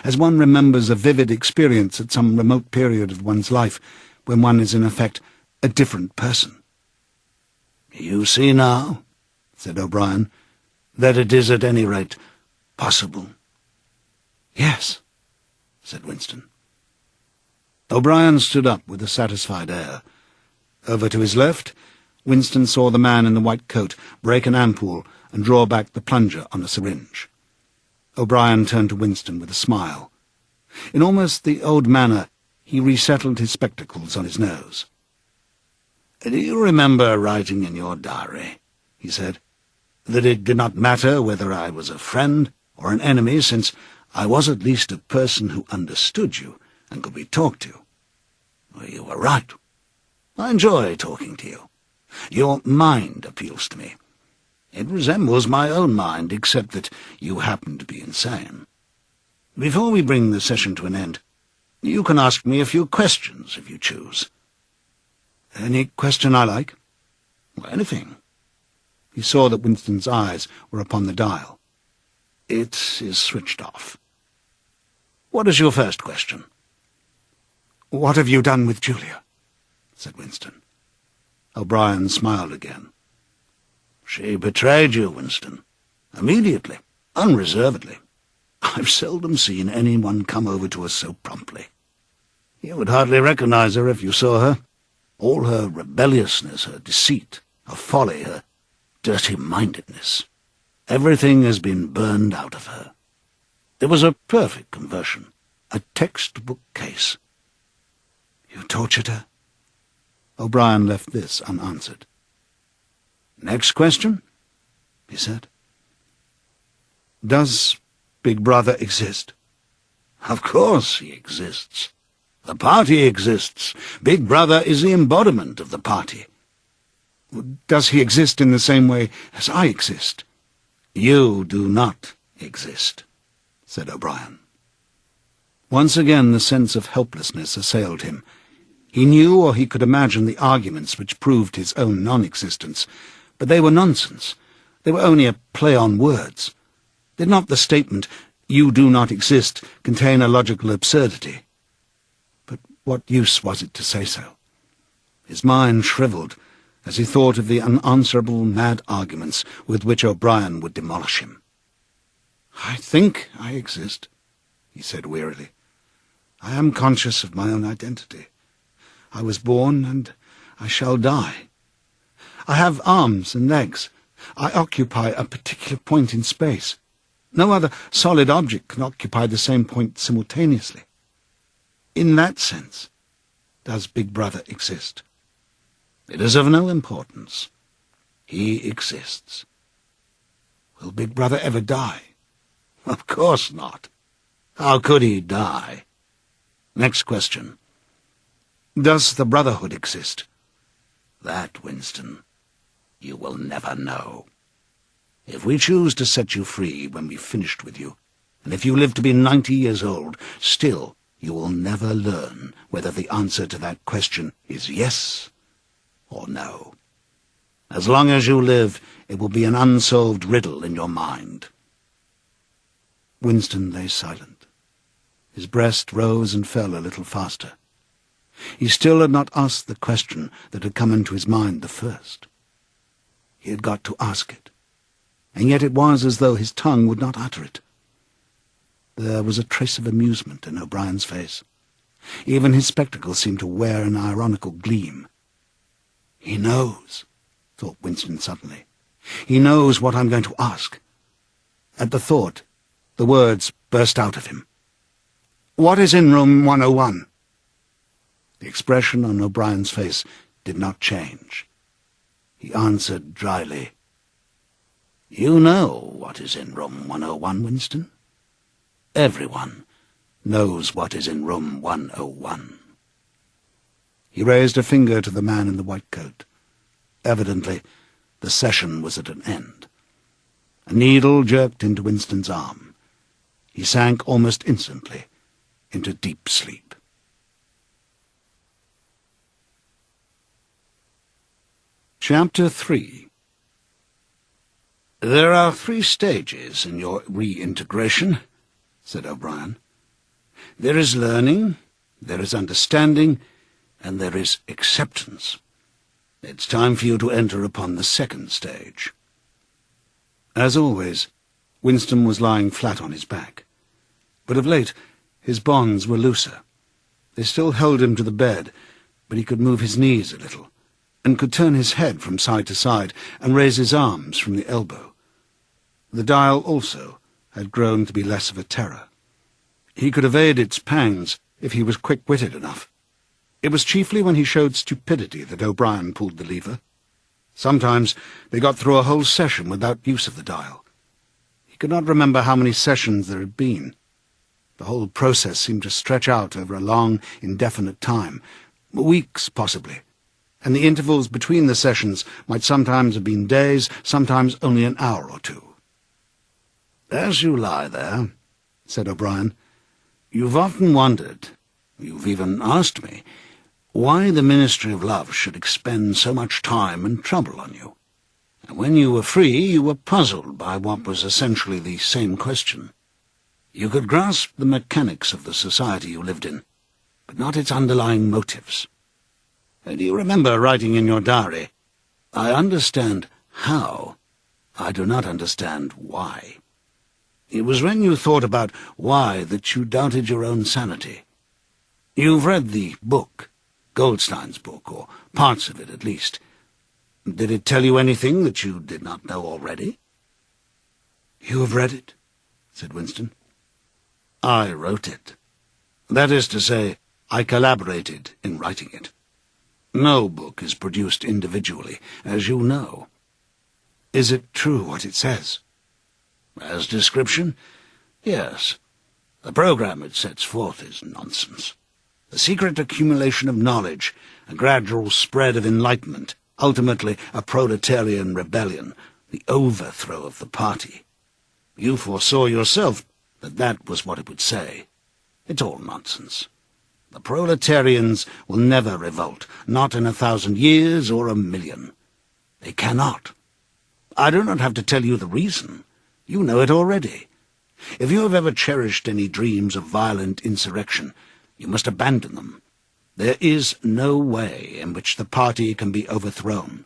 as one remembers a vivid experience at some remote period of one's life when one is in effect a different person. "You see now," said O'Brien, "that it is at any rate possible." "Yes," said Winston. O'Brien stood up with a satisfied air. Over to his left, Winston saw the man in the white coat break an ampoule and draw back the plunger on a syringe. O'Brien turned to Winston with a smile. In almost the old manner, he resettled his spectacles on his nose. "Do you remember writing in your diary," he said, "that it did not matter whether I was a friend or an enemy, since I was at least a person who understood you and could be talked to? Well, you were right. I enjoy talking to you. Your mind appeals to me. It resembles my own mind, except that you happen to be insane. Before we bring the session to an end, you can ask me a few questions if you choose." "Any question I like?" "Anything." He saw that Winston's eyes were upon the dial. "It is switched off. What is your first question?" "What have you done with Julia?" said Winston. O'Brien smiled again. "She betrayed you, Winston. Immediately, unreservedly. I've seldom seen anyone come over to us so promptly. You would hardly recognize her if you saw her. All her rebelliousness, her deceit, her folly, her dirty-mindedness. Everything has been burned out of her. It was a perfect conversion, a textbook case. You tortured her? O'Brien left this unanswered. Next question, he said. Does Big Brother exist? Of course he exists. The party exists. Big Brother is the embodiment of the party. Does he exist in the same way as I exist? You do not exist, said O'Brien. Once again the sense of helplessness assailed him. He knew, or he could imagine, the arguments which proved his own non-existence, but they were nonsense. They were only a play on words. Did not the statement, "You do not exist," contain a logical absurdity? But what use was it to say so? His mind shriveled as he thought of the unanswerable mad arguments with which O'Brien would demolish him. "I think I exist," he said wearily. "I am conscious of my own identity. I was born, and I shall die. I have arms and legs. I occupy a particular point in space. No other solid object can occupy the same point simultaneously. In that sense, does Big Brother exist?" "It is of no importance. He exists." "Will Big Brother ever die?" "Of course not. How could he die? Next question. Does the Brotherhood exist?" "That, Winston, you will never know. If we choose to set you free when we've finished with you, and if you live to be 90 years old, still you will never learn whether the answer to that question is yes or no. As long as you live, it will be an unsolved riddle in your mind." Winston lay silent. His breast rose and fell a little faster. He still had not asked the question that had come into his mind the first. He had got to ask it, and yet it was as though his tongue would not utter it. There was a trace of amusement in O'Brien's face. Even his spectacles seemed to wear an ironical gleam. "He knows," thought Winston suddenly. "He knows what I'm going to ask." At the thought, the words burst out of him. "What is in room 101? The expression on O'Brien's face did not change. He answered dryly, "You know what is in room 101, Winston. Everyone knows what is in room 101. He raised a finger to the man in the white coat. Evidently, the session was at an end. A needle jerked into Winston's arm. He sank almost instantly into deep sleep. Chapter 3. "There are 3 stages in your reintegration," said O'Brien. "There is learning, there is understanding, and there is acceptance. It's time for you to enter upon the 2nd stage." As always, Winston was lying flat on his back. But of late, his bonds were looser. They still held him to the bed, but he could move his knees a little, and could turn his head from side to side and raise his arms from the elbow. The dial also had grown to be less of a terror. He could evade its pangs if he was quick-witted enough. It was chiefly when he showed stupidity that O'Brien pulled the lever. Sometimes they got through a whole session without use of the dial. He could not remember how many sessions there had been. The whole process seemed to stretch out over a long, indefinite time, weeks possibly, and the intervals between the sessions might sometimes have been days, sometimes only an hour or 2. "As you lie there," said O'Brien, "you've often wondered, you've even asked me, why the Ministry of Love should expend so much time and trouble on you. And when you were free, you were puzzled by what was essentially the same question. You could grasp the mechanics of the society you lived in, but not its underlying motives. Do you remember writing in your diary, 'I understand how, I do not understand why. It was when you thought about why that you doubted your own sanity. You've read the book, Goldstein's book, or parts of it at least. Did it tell you anything that you did not know already?" "You have read it?" said Winston. "I wrote it. That is to say, I collaborated in writing it. No book is produced individually, as you know." "Is it true what it says?" "As description, yes. The program it sets forth is nonsense. The secret accumulation of knowledge, a gradual spread of enlightenment, ultimately a proletarian rebellion, the overthrow of the party. You foresaw yourself that that was what it would say. It's all nonsense. The proletarians will never revolt, not in 1,000 years or 1,000,000. They cannot. I do not have to tell you the reason. You know it already. If you have ever cherished any dreams of violent insurrection, you must abandon them. There is no way in which the party can be overthrown.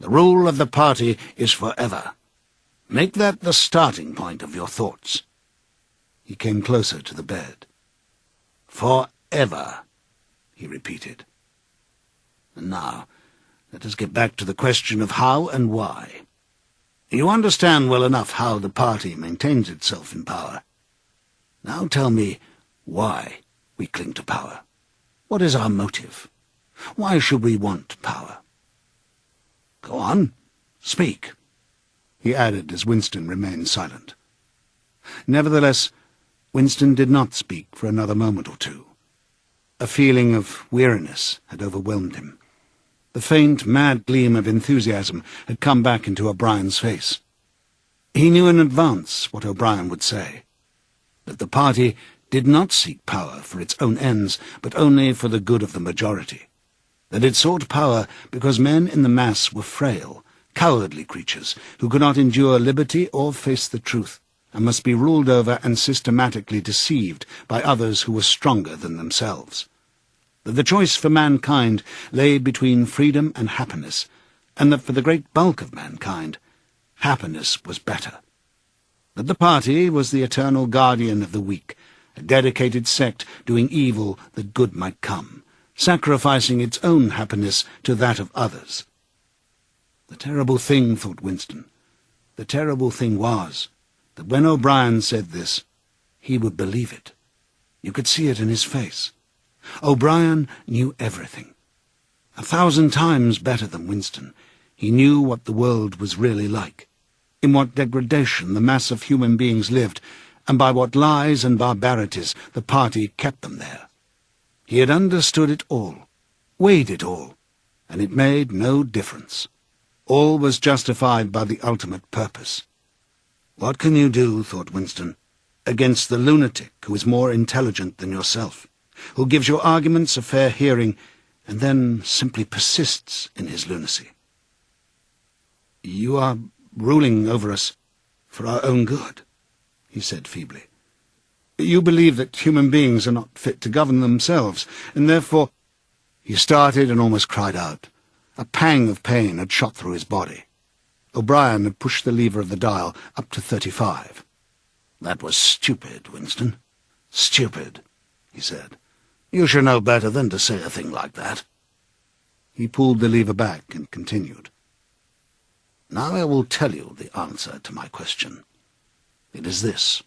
The rule of the party is forever. Make that the starting point of your thoughts." He came closer to the bed. "Forever," he repeated. "And now, let us get back to the question of how and why. You understand well enough how the party maintains itself in power. Now tell me why we cling to power. What is our motive? Why should we want power? Go on, speak," he added as Winston remained silent. Nevertheless, Winston did not speak for another moment or two. A feeling of weariness had overwhelmed him. The faint, mad gleam of enthusiasm had come back into O'Brien's face. He knew in advance what O'Brien would say, that the party did not seek power for its own ends, but only for the good of the majority, that it sought power because men in the mass were frail, cowardly creatures who could not endure liberty or face the truth, and must be ruled over and systematically deceived by others who were stronger than themselves. That the choice for mankind lay between freedom and happiness, and that for the great bulk of mankind, happiness was better. That the party was the eternal guardian of the weak, a dedicated sect doing evil that good might come, sacrificing its own happiness to that of others. The terrible thing, thought Winston, the terrible thing was that when O'Brien said this, he would believe it. You could see it in his face. O'Brien knew everything. 1,000 times better than Winston, he knew what the world was really like, in what degradation the mass of human beings lived, and by what lies and barbarities the party kept them there. He had understood it all, weighed it all, and it made no difference. All was justified by the ultimate purpose. What can you do, thought Winston, against the lunatic who is more intelligent than yourself, who gives your arguments a fair hearing, and then simply persists in his lunacy? "You are ruling over us for our own good," he said feebly. "You believe that human beings are not fit to govern themselves, and therefore—" He started and almost cried out. A pang of pain had shot through his body. O'Brien had pushed the lever of the dial up to 35. "That was stupid, Winston. Stupid," he said. "You should know better than to say a thing like that." He pulled the lever back and continued. "Now I will tell you the answer to my question. It is this.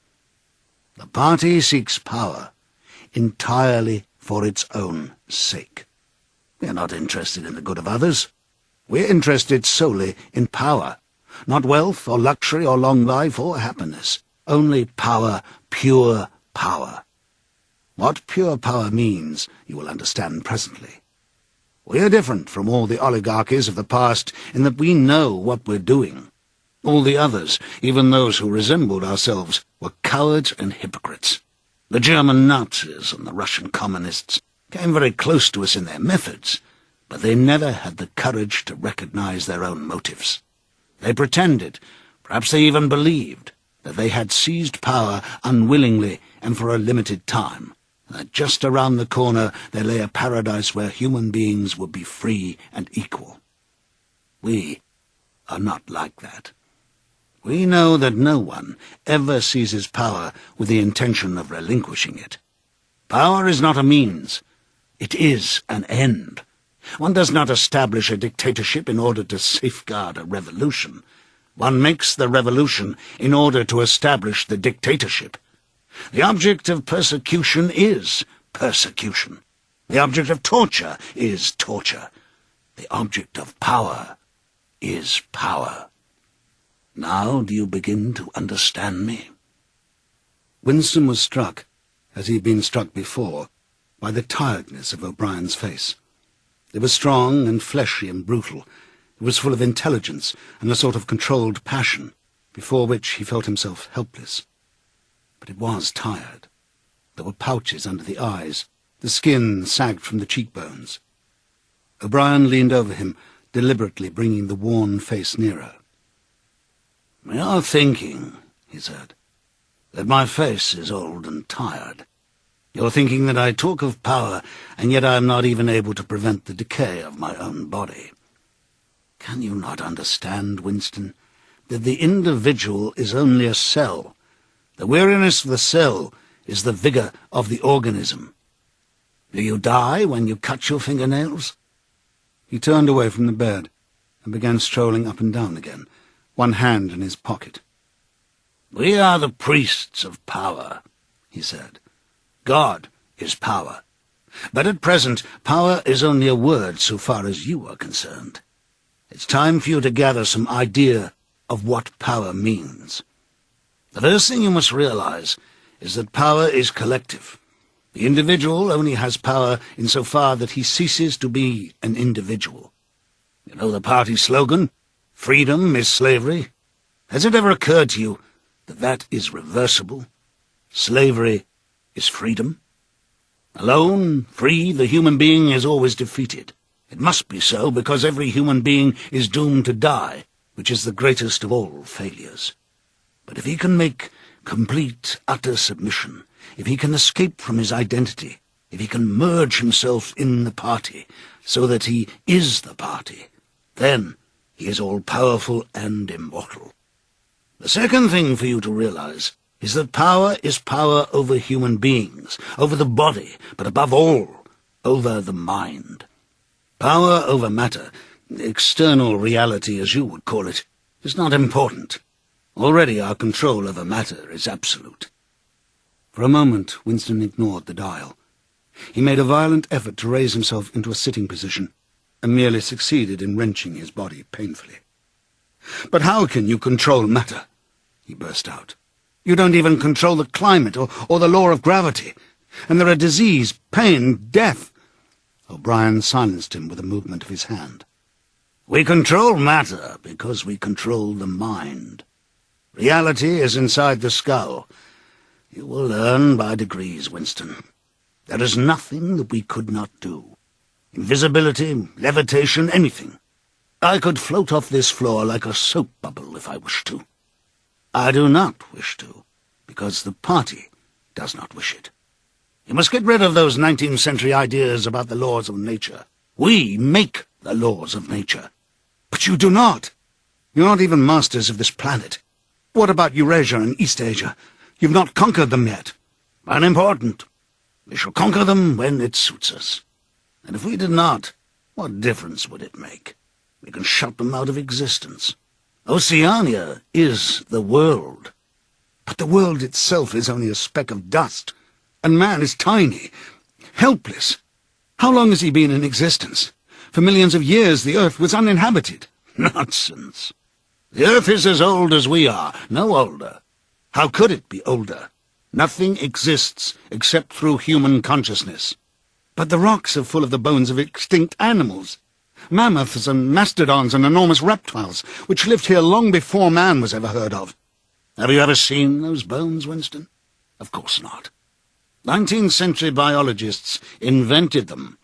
The party seeks power entirely for its own sake. We are not interested in the good of others. We are interested solely in power, not wealth or luxury or long life or happiness, only power, pure power. What pure power means you will understand presently. We are different from all the oligarchies of the past in that we know what we're doing. All the others, even those who resembled ourselves, were cowards and hypocrites. The German Nazis and the Russian communists came very close to us in their methods, but they never had the courage to recognize their own motives. They pretended, perhaps they even believed, that they had seized power unwillingly and for a limited time, and that just around the corner there lay a paradise where human beings would be free and equal. We are not like that. We know that no one ever seizes power with the intention of relinquishing it. Power is not a means. It is an end. One does not establish a dictatorship in order to safeguard a revolution. One makes the revolution in order to establish the dictatorship. The object of persecution is persecution. The object of torture is torture. The object of power is power. Now do you begin to understand me?" Winston was struck, as he had been struck before, by the tiredness of O'Brien's face. It was strong and fleshy and brutal. It was full of intelligence and a sort of controlled passion, before which he felt himself helpless. But it was tired. There were pouches under the eyes. The skin sagged from the cheekbones. O'Brien leaned over him, deliberately bringing the worn face nearer. "You're thinking," he said, "that my face is old and tired. You're thinking that I talk of power, and yet I am not even able to prevent the decay of my own body. Can you not understand, Winston, that the individual is only a cell? The weariness of the cell is the vigor of the organism. Do you die when you cut your fingernails?" He turned away from the bed and began strolling up and down again, one hand in his pocket. "We are the priests of power," he said. "God is power. But at present, power is only a word so far as you are concerned. It's time for you to gather some idea of what power means. The first thing you must realize is that power is collective. The individual only has power insofar that he ceases to be an individual. You know the party slogan, "Freedom is slavery"? Has it ever occurred to you that that is reversible? Slavery is freedom. Alone, free, the human being is always defeated. It must be so, because every human being is doomed to die, which is the greatest of all failures. But if he can make complete, utter submission, if he can escape from his identity, if he can merge himself in the party, so that he is the party, then he is all-powerful and immortal. The second thing for you to realize is that power is power over human beings, over the body, but above all, over the mind. Power over matter, external reality as you would call it, is not important. Already our control over matter is absolute. For a moment Winston ignored the dial. He made a violent effort to raise himself into a sitting position, and merely succeeded in wrenching his body painfully. "But how can you control matter?" he burst out. "You don't even control the climate or the law of gravity. And there are disease, pain, death." O'Brien silenced him with a movement of his hand. "We control matter because we control the mind. Reality is inside the skull. You will learn by degrees, Winston. There is nothing that we could not do. Invisibility, levitation, anything. I could float off this floor like a soap bubble if I wished to. I do not wish to, because the party does not wish it. You must get rid of those 19th century ideas about the laws of nature. We make the laws of nature." "But you do not. You're not even masters of this planet. What about Eurasia and East Asia? You've not conquered them yet." "Unimportant. We shall conquer them when it suits us. And if we did not, what difference would it make? We can shut them out of existence. Oceania is the world." "But the world itself is only a speck of dust, and man is tiny, helpless. How long has he been in existence? For millions of years the earth was uninhabited." "Nonsense. The earth is as old as we are, no older. How could it be older? Nothing exists except through human consciousness." "But the rocks are full of the bones of extinct animals. Mammoths and mastodons and enormous reptiles, which lived here long before man was ever heard of." Have you ever seen those bones, Winston? Of course not. 19th century biologists invented them.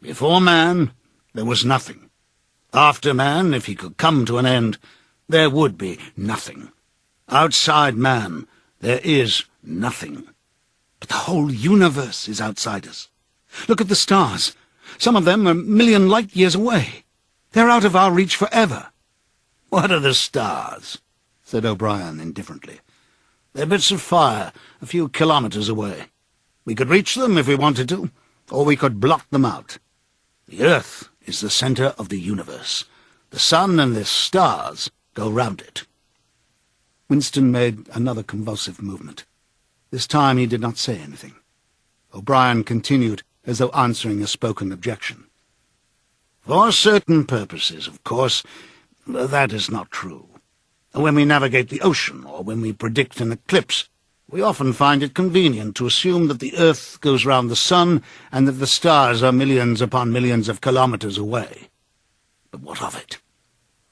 Before man, there was nothing. After man, if he could come to an end, there would be nothing. Outside man, there is nothing. But the whole universe is outside us. Look at the stars. Some of them are a million light-years away. They're out of our reach forever. What are the stars? said O'Brien indifferently. "They're bits of fire a few kilometers away. We could reach them if we wanted to, or we could block them out. The Earth is the center of the universe. The sun and the stars go round it." Winston made another convulsive movement. This time he did not say anything. O'Brien continued, as though answering a spoken objection. "For certain purposes, of course, that is not true. When we navigate the ocean, or when we predict an eclipse, we often find it convenient to assume that the Earth goes round the sun and that the stars are millions upon millions of kilometers away. But what of it?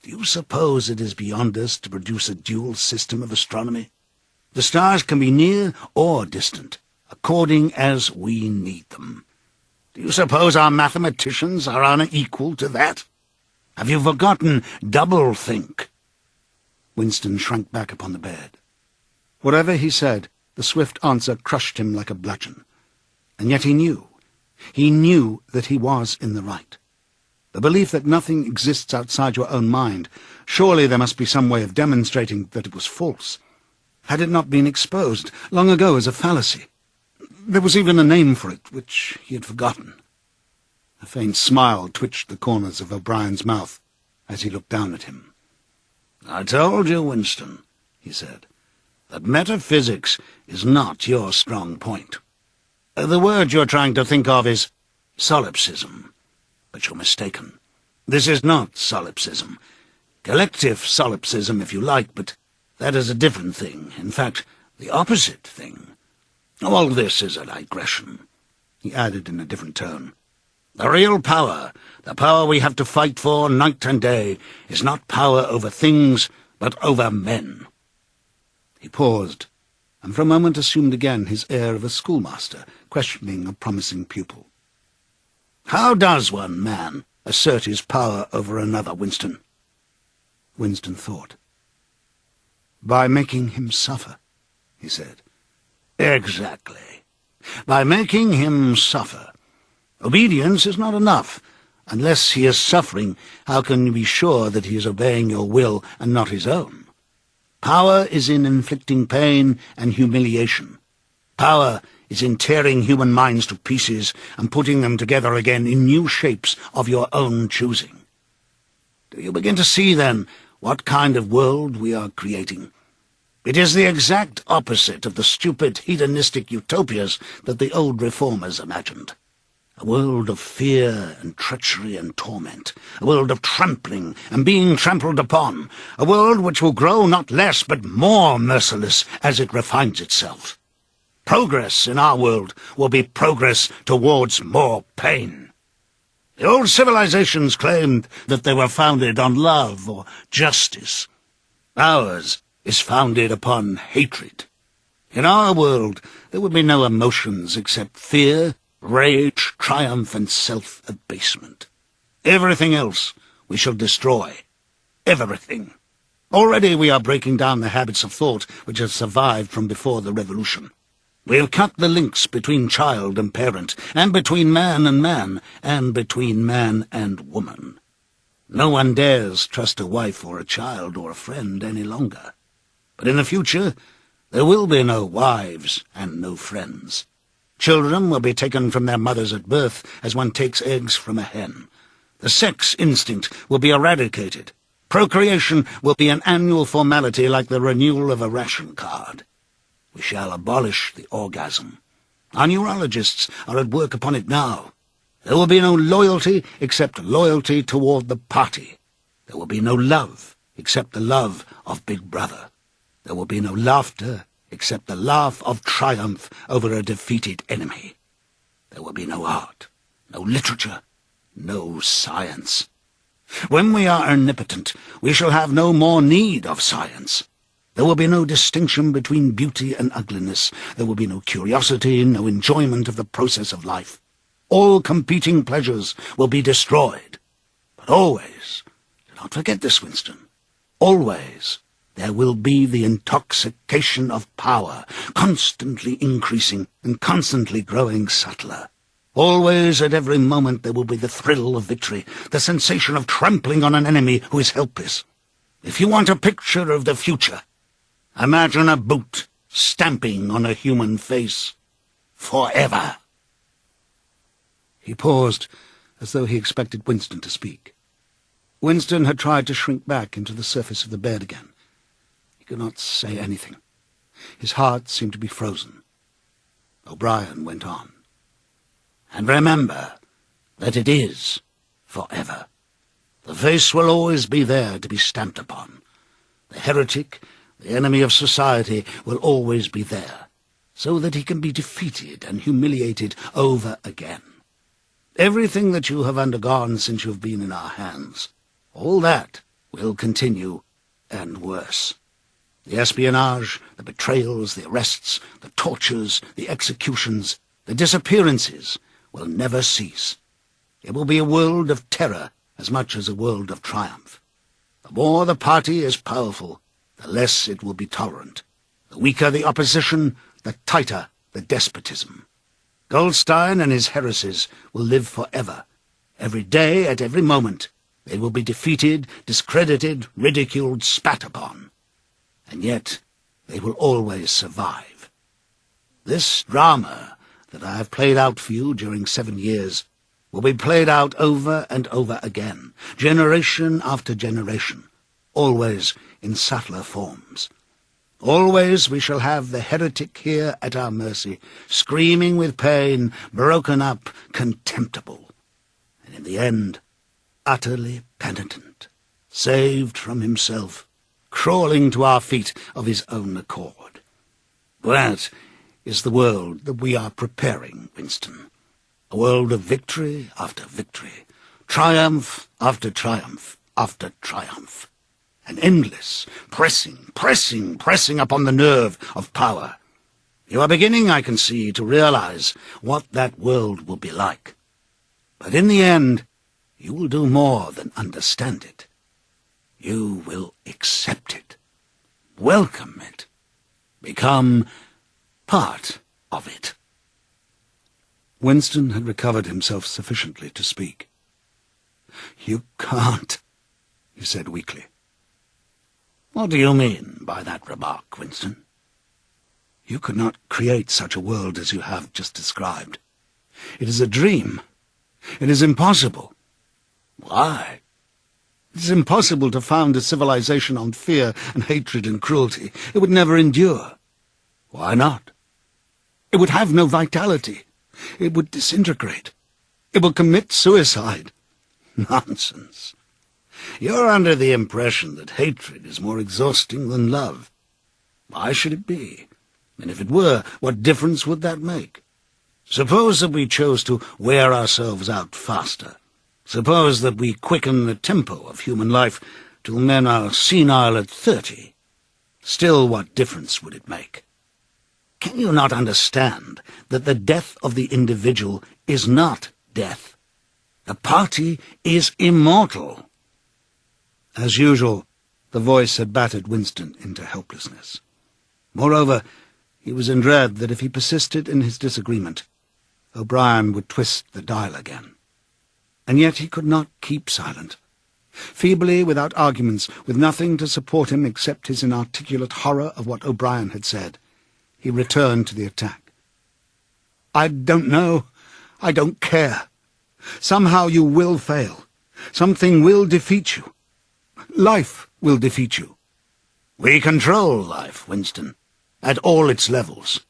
Do you suppose it is beyond us to produce a dual system of astronomy? The stars can be near or distant, according as we need them. Do you suppose our mathematicians are unequal to that? Have you forgotten double-think?" Winston shrank back upon the bed. Whatever he said, the swift answer crushed him like a bludgeon. And yet he knew that he was in the right. The belief that nothing exists outside your own mind, surely there must be some way of demonstrating that it was false. Had it not been exposed long ago as a fallacy? There was even a name for it, which he had forgotten. A faint smile twitched the corners of O'Brien's mouth as he looked down at him. "I told you, Winston," he said, "that metaphysics is not your strong point. The word you're trying to think of is solipsism. But you're mistaken. This is not solipsism. Collective solipsism, if you like, but that is a different thing. In fact, the opposite thing. All this is a digression," he added in a different tone. "The real power, the power we have to fight for night and day, is not power over things, but over men." He paused, and for a moment assumed again his air of a schoolmaster, questioning a promising pupil. "How does one man assert his power over another, Winston?" Winston thought. "By making him suffer," he said. "Exactly. By making him suffer. Obedience is not enough. Unless he is suffering, how can you be sure that he is obeying your will and not his own? Power is in inflicting pain and humiliation. Power is in tearing human minds to pieces and putting them together again in new shapes of your own choosing. Do you begin to see, then, what kind of world we are creating? It is the exact opposite of the stupid hedonistic utopias that the old reformers imagined. A world of fear and treachery and torment, a world of trampling and being trampled upon, a world which will grow not less but more merciless as it refines itself. Progress in our world will be progress towards more pain. The old civilizations claimed that they were founded on love or justice. Ours is founded upon hatred. In our world there would be no emotions except fear, rage, triumph, and self-abasement. Everything else we shall destroy. Everything. Already we are breaking down the habits of thought which have survived from before the Revolution. We have cut the links between child and parent, and between man, and between man and woman. No one dares trust a wife or a child or a friend any longer. But in the future there will be no wives and no friends. Children will be taken from their mothers at birth as one takes eggs from a hen. The sex instinct will be eradicated. Procreation will be an annual formality like the renewal of a ration card. We shall abolish the orgasm. Our neurologists are at work upon it now. There will be no loyalty except loyalty toward the party. There will be no love except the love of Big Brother. There will be no laughter except the laugh of triumph over a defeated enemy. There will be no art, no literature, no science. When we are omnipotent, we shall have no more need of science. There will be no distinction between beauty and ugliness. There will be no curiosity, no enjoyment of the process of life. All competing pleasures will be destroyed. But always, do not forget this, Winston, always there will be the intoxication of power, constantly increasing and constantly growing subtler. Always, at every moment, there will be the thrill of victory, the sensation of trampling on an enemy who is helpless. If you want a picture of the future, Imagine a boot stamping on a human face. Forever. He paused, as though he expected Winston to speak. Winston had tried to shrink back into the surface of the bed again. He could not say anything. His heart seemed to be frozen. O'Brien went on. And remember that it is forever. The face will always be there to be stamped upon. The heretic, the enemy of society, will always be there, so that he can be defeated and humiliated over again. Everything that you have undergone since you have been in our hands, all that will continue, and worse. The espionage, the betrayals, the arrests, the tortures, the executions, the disappearances will never cease. It will be a world of terror as much as a world of triumph. The more the party is powerful, the less it will be tolerant. The weaker the opposition, the tighter the despotism. Goldstein and his heresies will live forever. Every day, at every moment, they will be defeated, discredited, ridiculed, spat upon. And yet they will always survive. This drama that I have played out for you during 7 years will be played out over and over again, generation after generation, always in subtler forms. Always we shall have the heretic here at our mercy, screaming with pain, broken up, contemptible, and in the end, utterly penitent, saved from himself, crawling to our feet of his own accord. That is the world that we are preparing, Winston. A world of victory after victory, triumph after triumph after triumph. An endless pressing upon the nerve of power. You are beginning, I can see, to realize what that world will be like. But in the end, you will do more than understand it. You will accept it, welcome it, become part of it. Winston had recovered himself sufficiently to speak. "You can't," he said weakly. What do you mean by that remark, Winston? You could not create such a world as you have just described. It is a dream. It is impossible. Why? It is impossible to found a civilization on fear and hatred and cruelty. It would never endure. Why not? It would have no vitality. It would disintegrate. It will commit suicide. Nonsense. You're under the impression that hatred is more exhausting than love. Why should it be? And if it were, what difference would that make? Suppose that we chose to wear ourselves out faster. Suppose that we quicken the tempo of human life till men are senile at 30. Still, what difference would it make? Can you not understand that the death of the individual is not death? The party is immortal. As usual, the voice had battered Winston into helplessness. Moreover, he was in dread that if he persisted in his disagreement, O'Brien would twist the dial again. And yet he could not keep silent. Feebly, without arguments, with nothing to support him except his inarticulate horror of what O'Brien had said, he returned to the attack. "I don't know. I don't care. Somehow you will fail. Something will defeat you. Life will defeat you." We control life, Winston, at all its levels.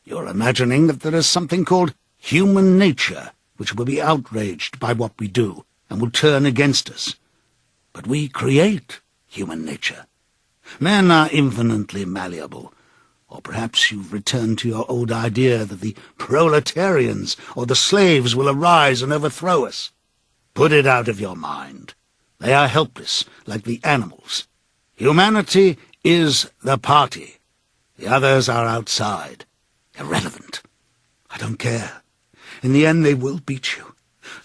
You're imagining that there is something called human nature which will be outraged by what we do and will turn against us. But we create human nature. Men are infinitely malleable. Or perhaps you've returned to your old idea that the proletarians or the slaves will arise and overthrow us. Put it out of your mind. They are helpless, like the animals. Humanity is the party. The others are outside, irrelevant. I don't care. In the end they will beat you.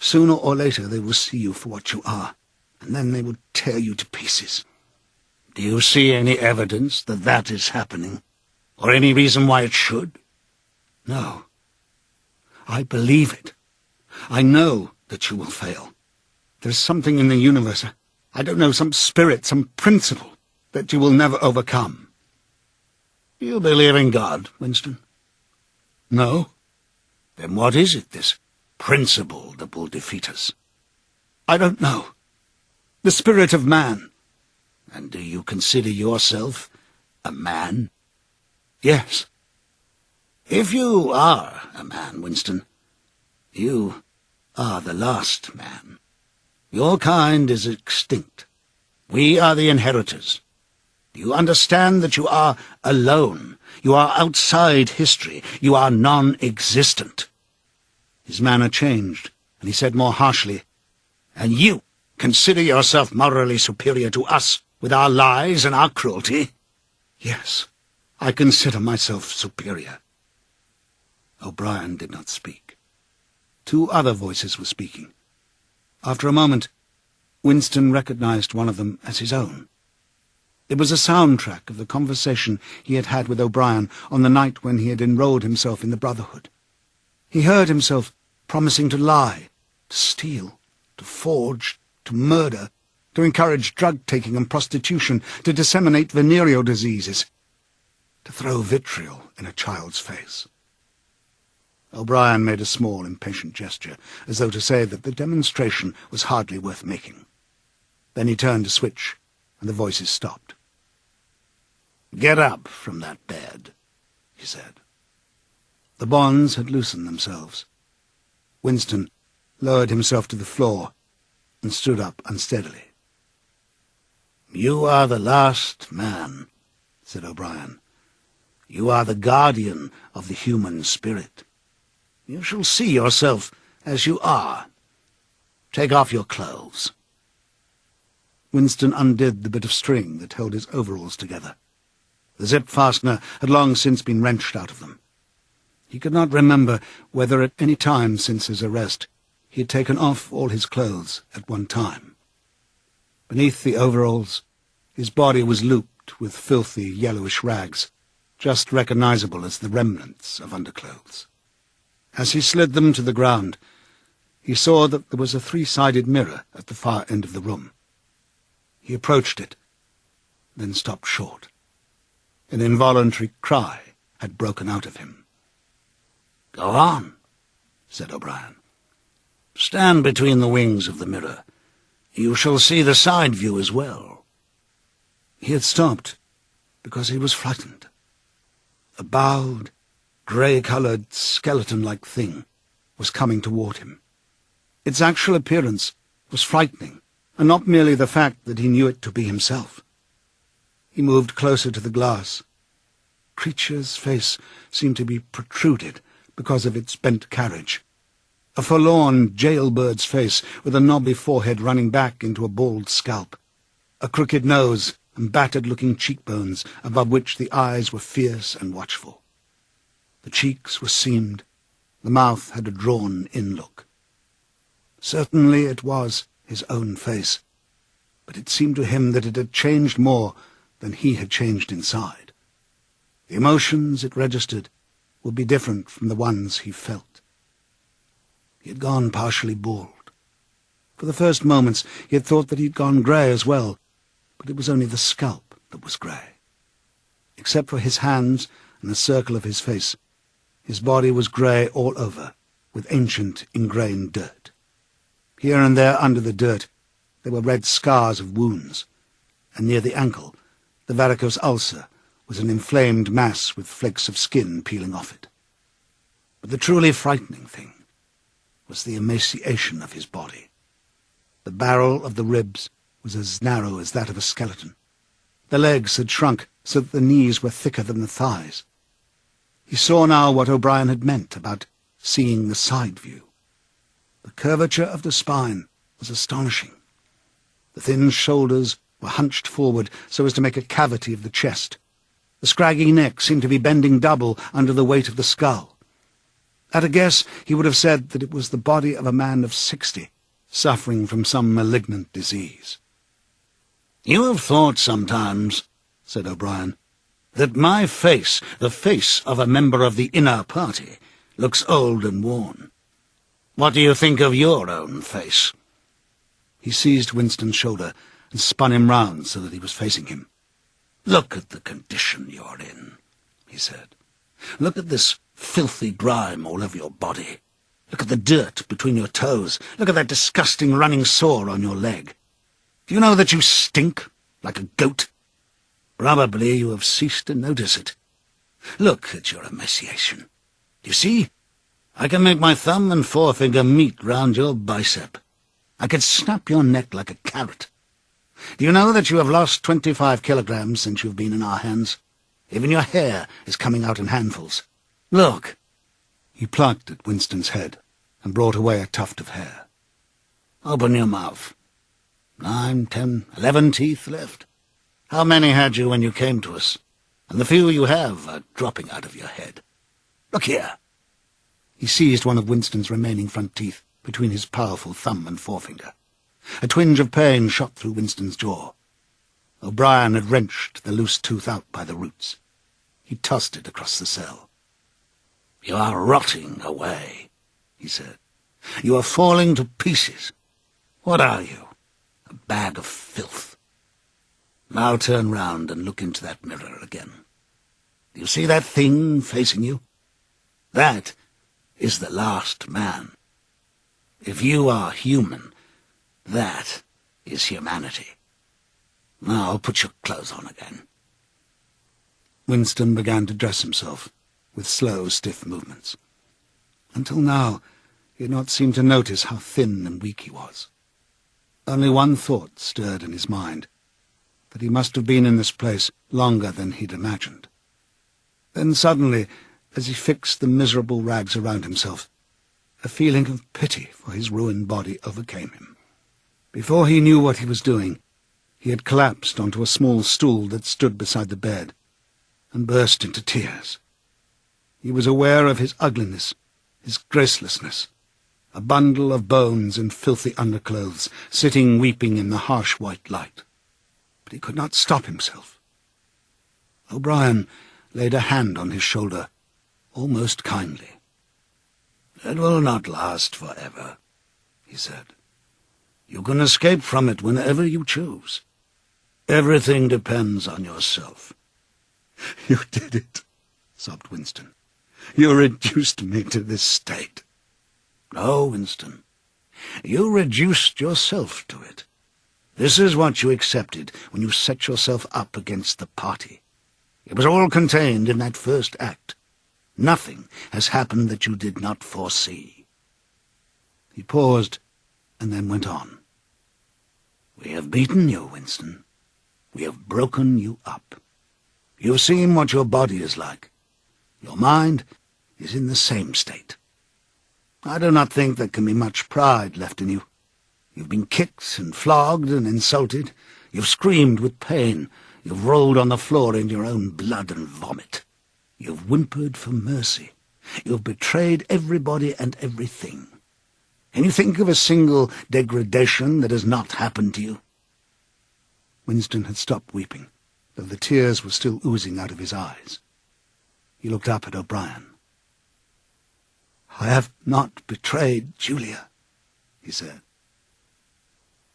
Sooner or later they will see you for what you are, and then they will tear you to pieces. Do you see any evidence that that is happening? Or any reason why it should? No. I believe it. I know that you will fail. There's something in the universe, I don't know, some spirit, some principle, that you will never overcome. Do you believe in God, Winston? No? Then what is it, this principle that will defeat us? I don't know. The spirit of man. And do you consider yourself a man? Yes. If you are a man, Winston, you are the last man. Your kind is extinct. We are the inheritors. Do you understand that you are alone? You are outside history. You are non-existent. His manner changed, and he said more harshly, And you consider yourself morally superior to us with our lies and our cruelty? Yes, I consider myself superior. O'Brien did not speak. Two other voices were speaking. After a moment, Winston recognized one of them as his own. It was a soundtrack of the conversation he had had with O'Brien on the night when he had enrolled himself in the Brotherhood. He heard himself promising to lie, to steal, to forge, to murder, to encourage drug-taking and prostitution, to disseminate venereal diseases, to throw vitriol in a child's face. O'Brien made a small, impatient gesture, as though to say that the demonstration was hardly worth making. Then he turned to switch, and the voices stopped. "Get up from that bed," he said. The bonds had loosened themselves. Winston lowered himself to the floor and stood up unsteadily. "You are the last man," said O'Brien. "You are the guardian of the human spirit. You shall see yourself as you are. Take off your clothes." Winston undid the bit of string that held his overalls together. The zip fastener had long since been wrenched out of them. He could not remember whether at any time since his arrest he had taken off all his clothes at one time. Beneath the overalls, his body was looped with filthy yellowish rags, just recognizable as the remnants of underclothes. As he slid them to the ground, he saw that there was a three-sided mirror at the far end of the room. He approached it, then stopped short. An involuntary cry had broken out of him. "Go on," said O'Brien. "Stand between the wings of the mirror. You shall see the side view as well." He had stopped because he was frightened. A bowed, grey-coloured, skeleton-like thing was coming toward him. Its actual appearance was frightening, and not merely the fact that he knew it to be himself. He moved closer to the glass. Creature's face seemed to be protruded because of its bent carriage. A forlorn jailbird's face with a knobby forehead running back into a bald scalp, a crooked nose and battered-looking cheekbones above which the eyes were fierce and watchful. The cheeks were seamed, the mouth had a drawn-in look. Certainly it was his own face, but it seemed to him that it had changed more than he had changed inside. The emotions it registered would be different from the ones he felt. He had gone partially bald. For the first moments he had thought that he had gone grey as well, but it was only the scalp that was grey. Except for his hands and the circle of his face, his body was grey all over, with ancient ingrained dirt. Here and there under the dirt there were red scars of wounds, and near the ankle the varicose ulcer was an inflamed mass with flakes of skin peeling off it. But the truly frightening thing was the emaciation of his body. The barrel of the ribs was as narrow as that of a skeleton. The legs had shrunk so that the knees were thicker than the thighs. He saw now what O'Brien had meant about seeing the side view. The curvature of the spine was astonishing. The thin shoulders were hunched forward so as to make a cavity of the chest. The scraggy neck seemed to be bending double under the weight of the skull. At a guess, he would have said that it was the body of a man of 60, suffering from some malignant disease. "You have thought sometimes," said O'Brien, "that my face, the face of a member of the inner party, looks old and worn. What do you think of your own face?" He seized Winston's shoulder and spun him round so that he was facing him. "Look at the condition you're in. he said. "Look at this filthy grime all over your body. Look at the dirt between your toes. Look at that disgusting running sore on your leg. Do you know that you stink like a goat? Probably you have ceased to notice it. Look at your emaciation. Do you see? I can make my thumb and forefinger meet round your bicep. I could snap your neck like a carrot. Do you know that you have lost 25 kilograms since you've been in our hands? Even your hair is coming out in handfuls. Look!" He plucked at Winston's head and brought away a tuft of hair. "Open your mouth. 9, 10, 11 teeth left. How many had you when you came to us? And the few you have are dropping out of your head. Look here." He seized one of Winston's remaining front teeth between his powerful thumb and forefinger. A twinge of pain shot through Winston's jaw. O'Brien had wrenched the loose tooth out by the roots. He tossed it across the cell. "You are rotting away," he said. "You are falling to pieces. What are you? A bag of filth. Now turn round and look into that mirror again. Do you see that thing facing you? That is the last man. If you are human, that is humanity. Now put your clothes on again." Winston began to dress himself with slow, stiff movements. Until now, he had not seemed to notice how thin and weak he was. Only one thought stirred in his mind, that he must have been in this place longer than he'd imagined. Then suddenly, as he fixed the miserable rags around himself, a feeling of pity for his ruined body overcame him. Before he knew what he was doing, he had collapsed onto a small stool that stood beside the bed and burst into tears. He was aware of his ugliness, his gracelessness, a bundle of bones and filthy underclothes, sitting weeping in the harsh white light. But he could not stop himself. O'Brien laid a hand on his shoulder, almost kindly. "It will not last forever," he said. "You can escape from it whenever you choose. Everything depends on yourself." "You did it," sobbed Winston. "You reduced me to this state." "No, Winston. You reduced yourself to it. This is what you accepted when you set yourself up against the party. It was all contained in that first act. Nothing has happened that you did not foresee." He paused and then went on. "We have beaten you, Winston. We have broken you up. You've seen what your body is like. Your mind is in the same state. I do not think there can be much pride left in you. You've been kicked and flogged and insulted. You've screamed with pain. You've rolled on the floor in your own blood and vomit. You've whimpered for mercy. You've betrayed everybody and everything. Can you think of a single degradation that has not happened to you?" Winston had stopped weeping, though the tears were still oozing out of his eyes. He looked up at O'Brien. "I have not betrayed Julia," he said.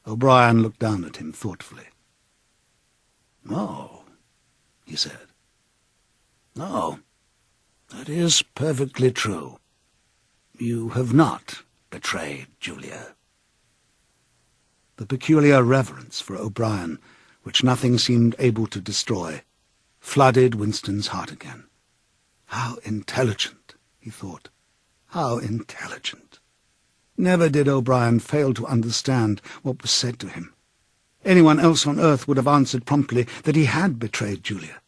O'Brien looked down at him thoughtfully. "No," he said. "No, that is perfectly true. You have not betrayed Julia." The peculiar reverence for O'Brien, which nothing seemed able to destroy, flooded Winston's heart again. How intelligent, he thought. How intelligent. Never did O'Brien fail to understand what was said to him. Anyone else on earth would have answered promptly that he had betrayed Julia.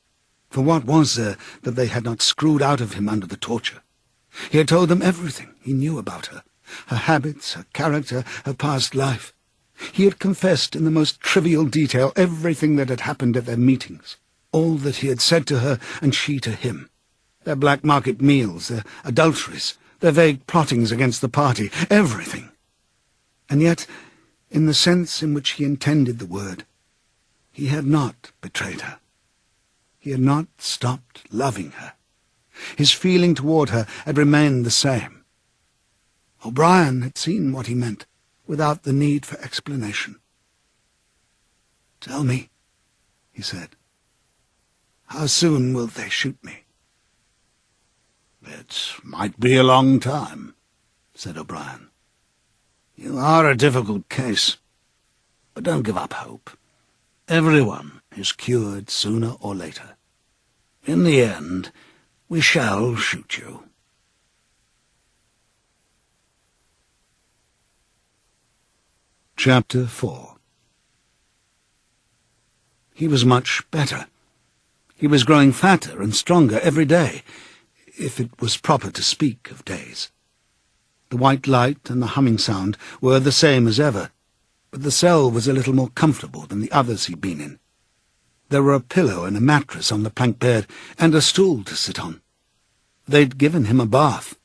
For what was there that they had not screwed out of him under the torture? He had told them everything he knew about her, her habits, her character, her past life. He had confessed in the most trivial detail everything that had happened at their meetings, all that he had said to her and she to him, their black market meals, their adulteries, their vague plottings against the party, everything. And yet, in the sense in which he intended the word, he had not betrayed her. He had not stopped loving her. His feeling toward her had remained the same. O'Brien had seen what he meant, without the need for explanation. "Tell me," he said, "how soon will they shoot me?" "It might be a long time," said O'Brien. "You are a difficult case, but don't give up hope. Everyone is cured sooner or later. In the end, we shall shoot you." Chapter 4. He was much better. He was growing fatter and stronger every day, if it was proper to speak of days. The white light and the humming sound were the same as ever, but the cell was a little more comfortable than the others he'd been in. There were a pillow and a mattress on the plank bed, and a stool to sit on. They'd given him a bath,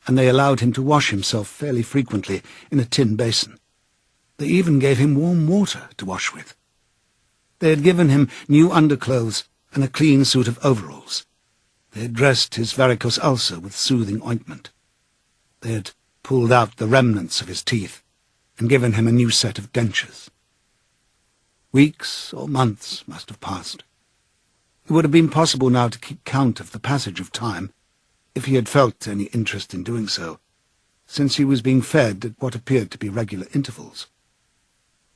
and they allowed him to wash himself fairly frequently in a tin basin. They even gave him warm water to wash with. They had given him new underclothes and a clean suit of overalls. They had dressed his varicose ulcer with soothing ointment. They had pulled out the remnants of his teeth and given him a new set of dentures. Weeks or months must have passed. It would have been possible now to keep count of the passage of time, if he had felt any interest in doing so, since he was being fed at what appeared to be regular intervals.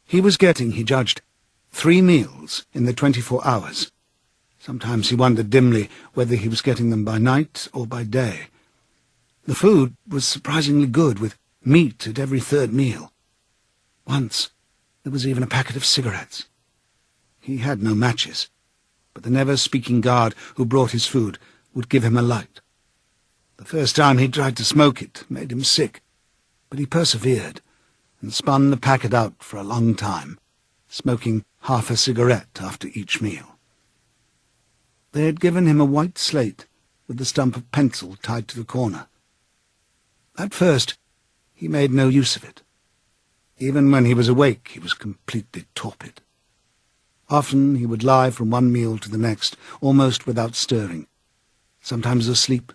He was getting, he judged, 3 meals in the 24 hours. Sometimes he wondered dimly whether he was getting them by night or by day. The food was surprisingly good, with meat at every 3rd meal. Once there was even a packet of cigarettes. He had no matches, but the never-speaking guard who brought his food would give him a light. The first time he tried to smoke it made him sick, but he persevered and spun the packet out for a long time, smoking half a cigarette after each meal. They had given him a white slate with the stump of pencil tied to the corner. At first, he made no use of it. Even when he was awake, he was completely torpid. Often he would lie from one meal to the next, almost without stirring, sometimes asleep,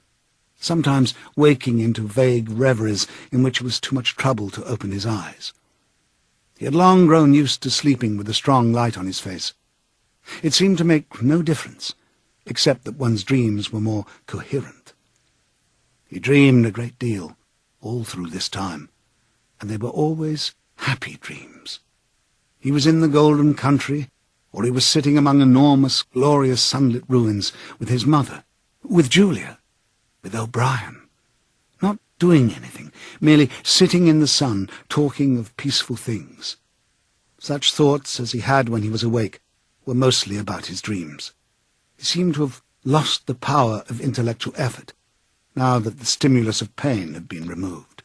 sometimes waking into vague reveries in which it was too much trouble to open his eyes. He had long grown used to sleeping with a strong light on his face. It seemed to make no difference, except that one's dreams were more coherent. He dreamed a great deal, all through this time, and they were always happy dreams. He was in the Golden Country, or he was sitting among enormous, glorious sunlit ruins with his mother, with Julia, with O'Brien, not doing anything, merely sitting in the sun, talking of peaceful things. Such thoughts as he had when he was awake were mostly about his dreams. He seemed to have lost the power of intellectual effort, now that the stimulus of pain had been removed.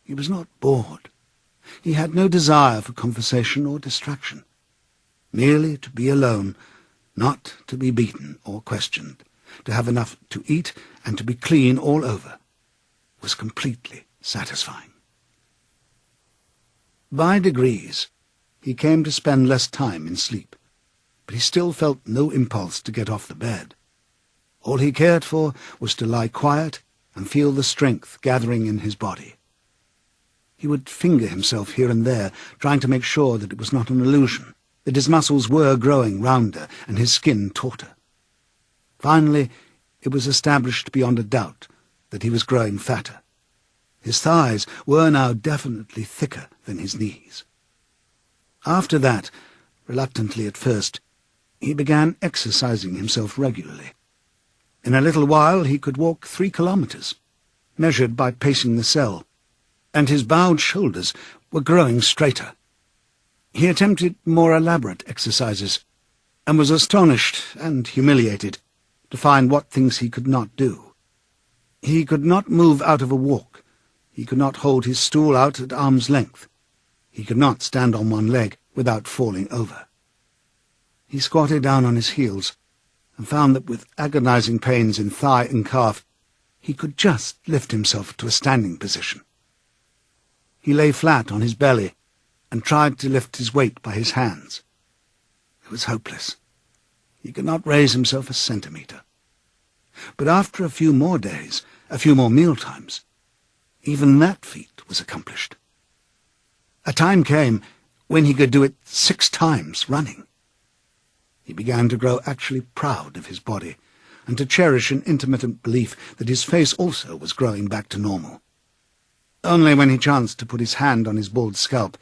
He was not bored. He had no desire for conversation or distraction. Merely to be alone, not to be beaten or questioned, to have enough to eat and to be clean all over, was completely satisfying. By degrees, he came to spend less time in sleep, but he still felt no impulse to get off the bed. All he cared for was to lie quiet and feel the strength gathering in his body. He would finger himself here and there, trying to make sure that it was not an illusion, that his muscles were growing rounder and his skin tauter. Finally, it was established beyond a doubt that he was growing fatter. His thighs were now definitely thicker than his knees. After that, reluctantly at first, he began exercising himself regularly. In a little while he could walk 3 kilometers, measured by pacing the cell, and his bowed shoulders were growing straighter. He attempted more elaborate exercises, and was astonished and humiliated to find what things he could not do. He could not move out of a walk. He could not hold his stool out at arm's length. He could not stand on one leg without falling over. He squatted down on his heels and found that with agonizing pains in thigh and calf, he could just lift himself to a standing position. He lay flat on his belly and tried to lift his weight by his hands. It was hopeless. He could not raise himself a centimetre. But after a few more days, a few more mealtimes, even that feat was accomplished. A time came when he could do it 6 times running. He began to grow actually proud of his body, and to cherish an intermittent belief that his face also was growing back to normal. Only when he chanced to put his hand on his bald scalp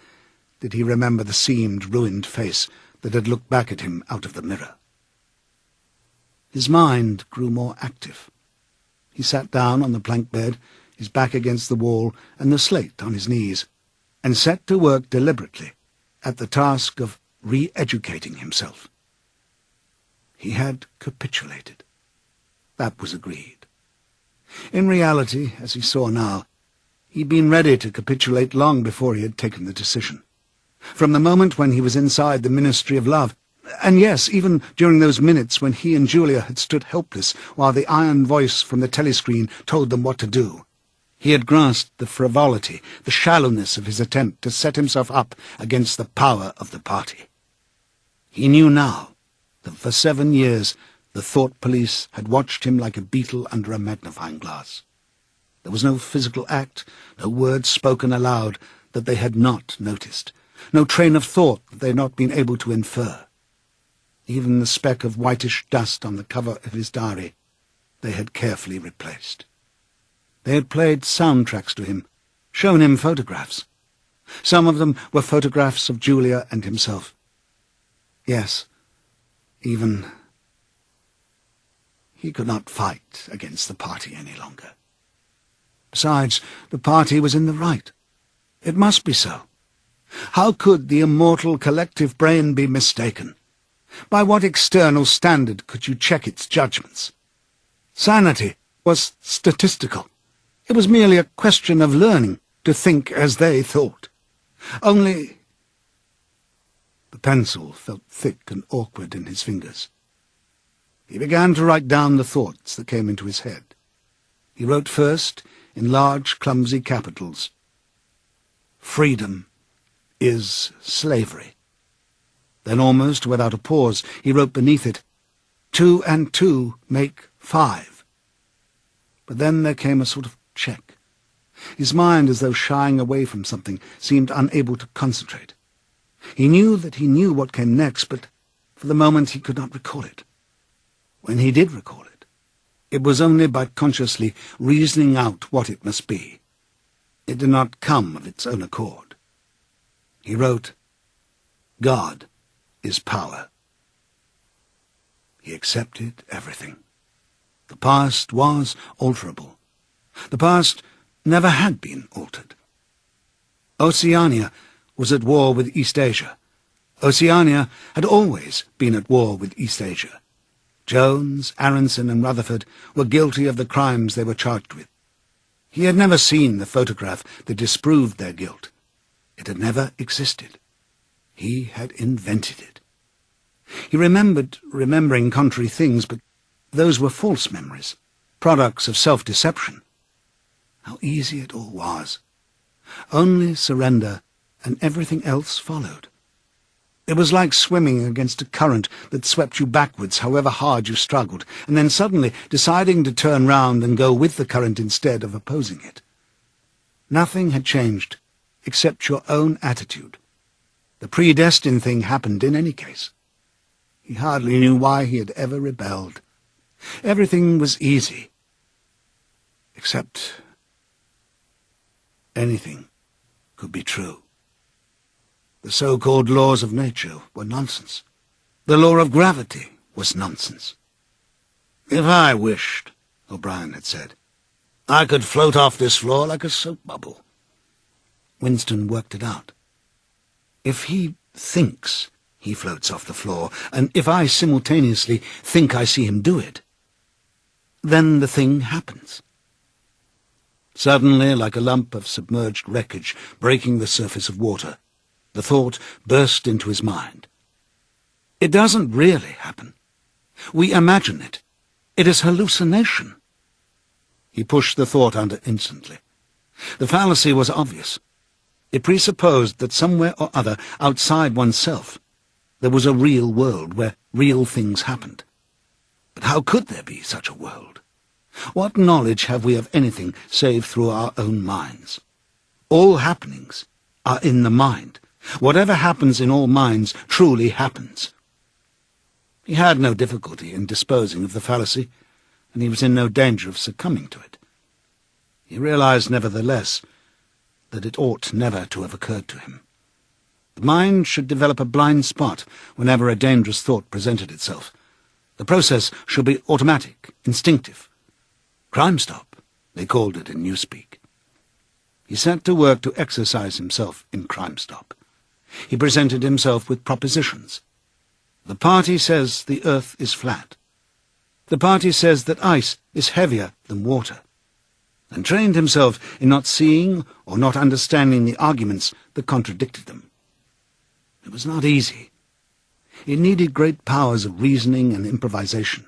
did he remember the seamed, ruined face that had looked back at him out of the mirror. His mind grew more active. He sat down on the plank bed, his back against the wall and the slate on his knees, and set to work deliberately at the task of re-educating himself. He had capitulated. That was agreed. In reality, as he saw now, he'd been ready to capitulate long before he had taken the decision. From the moment when he was inside the Ministry of Love, and yes, even during those minutes when he and Julia had stood helpless while the iron voice from the telescreen told them what to do, he had grasped the frivolity, the shallowness of his attempt to set himself up against the power of the party. He knew now that for 7 years the thought police had watched him like a beetle under a magnifying glass. There was no physical act, no word spoken aloud that they had not noticed, no train of thought that they had not been able to infer. Even the speck of whitish dust on the cover of his diary they had carefully replaced. They had played soundtracks to him, shown him photographs. Some of them were photographs of Julia and himself. Yes, even he could not fight against the party any longer. Besides, the party was in the right. It must be so. How could the immortal collective brain be mistaken? By what external standard could you check its judgments? Sanity was statistical. It was merely a question of learning to think as they thought. Only... The pencil felt thick and awkward in his fingers. He began to write down the thoughts that came into his head. He wrote first, in large, clumsy capitals, "Freedom is slavery." Then, almost without a pause, he wrote beneath it, "2 and 2 make 5." But then there came a sort of check. His mind, as though shying away from something, seemed unable to concentrate. He knew that he knew what came next, but for the moment he could not recall it. When he did recall it, it was only by consciously reasoning out what it must be. It did not come of its own accord. He wrote, "God is power." He accepted everything. The past was alterable. The past never had been altered. Oceania was at war with East Asia. Oceania had always been at war with East Asia. Jones, Aronson, and Rutherford were guilty of the crimes they were charged with. He had never seen the photograph that disproved their guilt. It had never existed. He had invented it. He remembered remembering contrary things, but those were false memories, products of self-deception. How easy it all was. Only surrender, and everything else followed. It was like swimming against a current that swept you backwards however hard you struggled, and then suddenly deciding to turn round and go with the current instead of opposing it. Nothing had changed except your own attitude. The predestined thing happened in any case. He hardly knew why he had ever rebelled. Everything was easy. Except anything could be true. The so-called laws of nature were nonsense. The law of gravity was nonsense. "If I wished," O'Brien had said, "I could float off this floor like a soap bubble." Winston worked it out. If he thinks he floats off the floor, and if I simultaneously think I see him do it, then the thing happens. Suddenly, like a lump of submerged wreckage breaking the surface of water, the thought burst into his mind. It doesn't really happen. We imagine it. It is hallucination. He pushed the thought under instantly. The fallacy was obvious. It presupposed that somewhere or other outside oneself there was a real world where real things happened. But how could there be such a world? What knowledge have we of anything save through our own minds? All happenings are in the mind. Whatever happens in all minds truly happens. He had no difficulty in disposing of the fallacy. and he was in no danger of succumbing to it. He realized, nevertheless, that it ought never to have occurred to him. The mind should develop a blind spot whenever a dangerous thought presented itself. The process should be automatic, instinctive. Crime stop, they called it in Newspeak. He set to work to exercise himself in Crime Stop. He presented himself with propositions. The party says the earth is flat. The party says that ice is heavier than water, and trained himself in not seeing or not understanding the arguments that contradicted them. It was not easy. It needed great powers of reasoning and improvisation.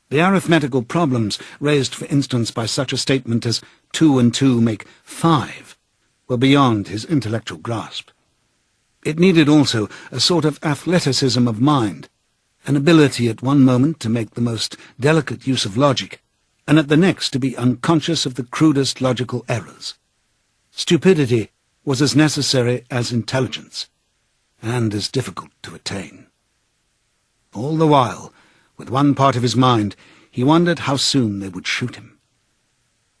The arithmetical problems raised, for instance, by such a statement as 2 and 2 make 5 were beyond his intellectual grasp. It needed also a sort of athleticism of mind, an ability at one moment to make the most delicate use of logic, and at the next to be unconscious of the crudest logical errors. Stupidity was as necessary as intelligence, and as difficult to attain. All the while, with one part of his mind, he wondered how soon they would shoot him.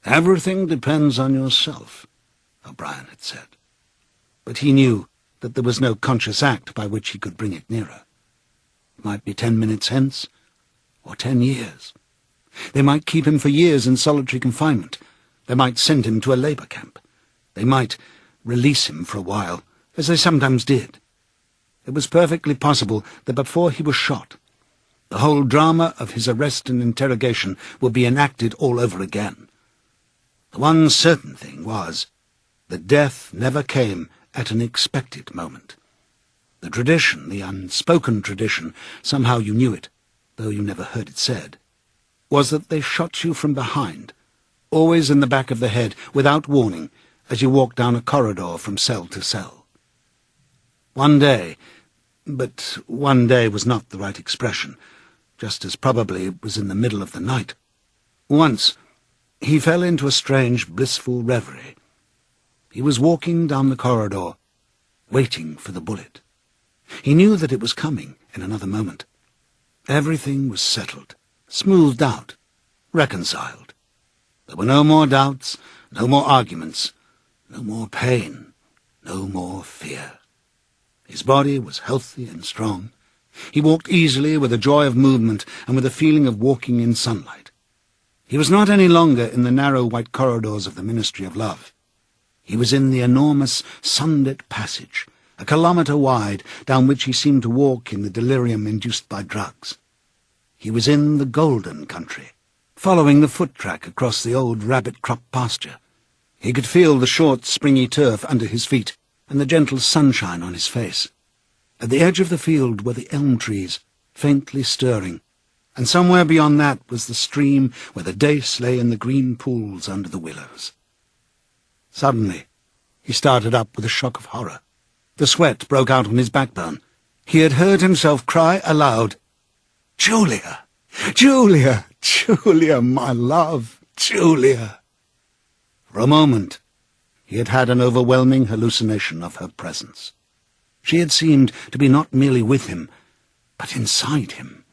"Everything depends on yourself," O'Brien had said. But he knew that there was no conscious act by which he could bring it nearer. It might be 10 minutes hence, or 10 years. They might keep him for years in solitary confinement. They might send him to a labour camp. They might release him for a while, as they sometimes did. It was perfectly possible that before he was shot, the whole drama of his arrest and interrogation would be enacted all over again. The one certain thing was that death never came at an expected moment. The tradition, the unspoken tradition, somehow you knew it, though you never heard it said, was that they shot you from behind, always in the back of the head, without warning, as you walked down a corridor from cell to cell. One day, but one day was not the right expression, just as probably it was in the middle of the night. Once, he fell into a strange, blissful reverie. He was walking down the corridor, waiting for the bullet. He knew that it was coming in another moment. Everything was settled, smoothed out, reconciled. There were no more doubts, no more arguments, no more pain, no more fear. His body was healthy and strong. He walked easily, with a joy of movement and with a feeling of walking in sunlight. He was not any longer in the narrow white corridors of the Ministry of Love. He was in the enormous sunlit passage, a kilometre wide, down which he seemed to walk in the delirium induced by drugs. He was in the golden country, following the foot-track across the old rabbit-crop pasture. He could feel the short, springy turf under his feet and the gentle sunshine on his face. At the edge of the field were the elm trees, faintly stirring, and somewhere beyond that was the stream where the dace lay in the green pools under the willows. Suddenly, he started up with a shock of horror. The sweat broke out on his backbone. He had heard himself cry aloud, "Julia! Julia! Julia, my love! Julia!" For a moment, he had had an overwhelming hallucination of her presence. She had seemed to be not merely with him, but inside him.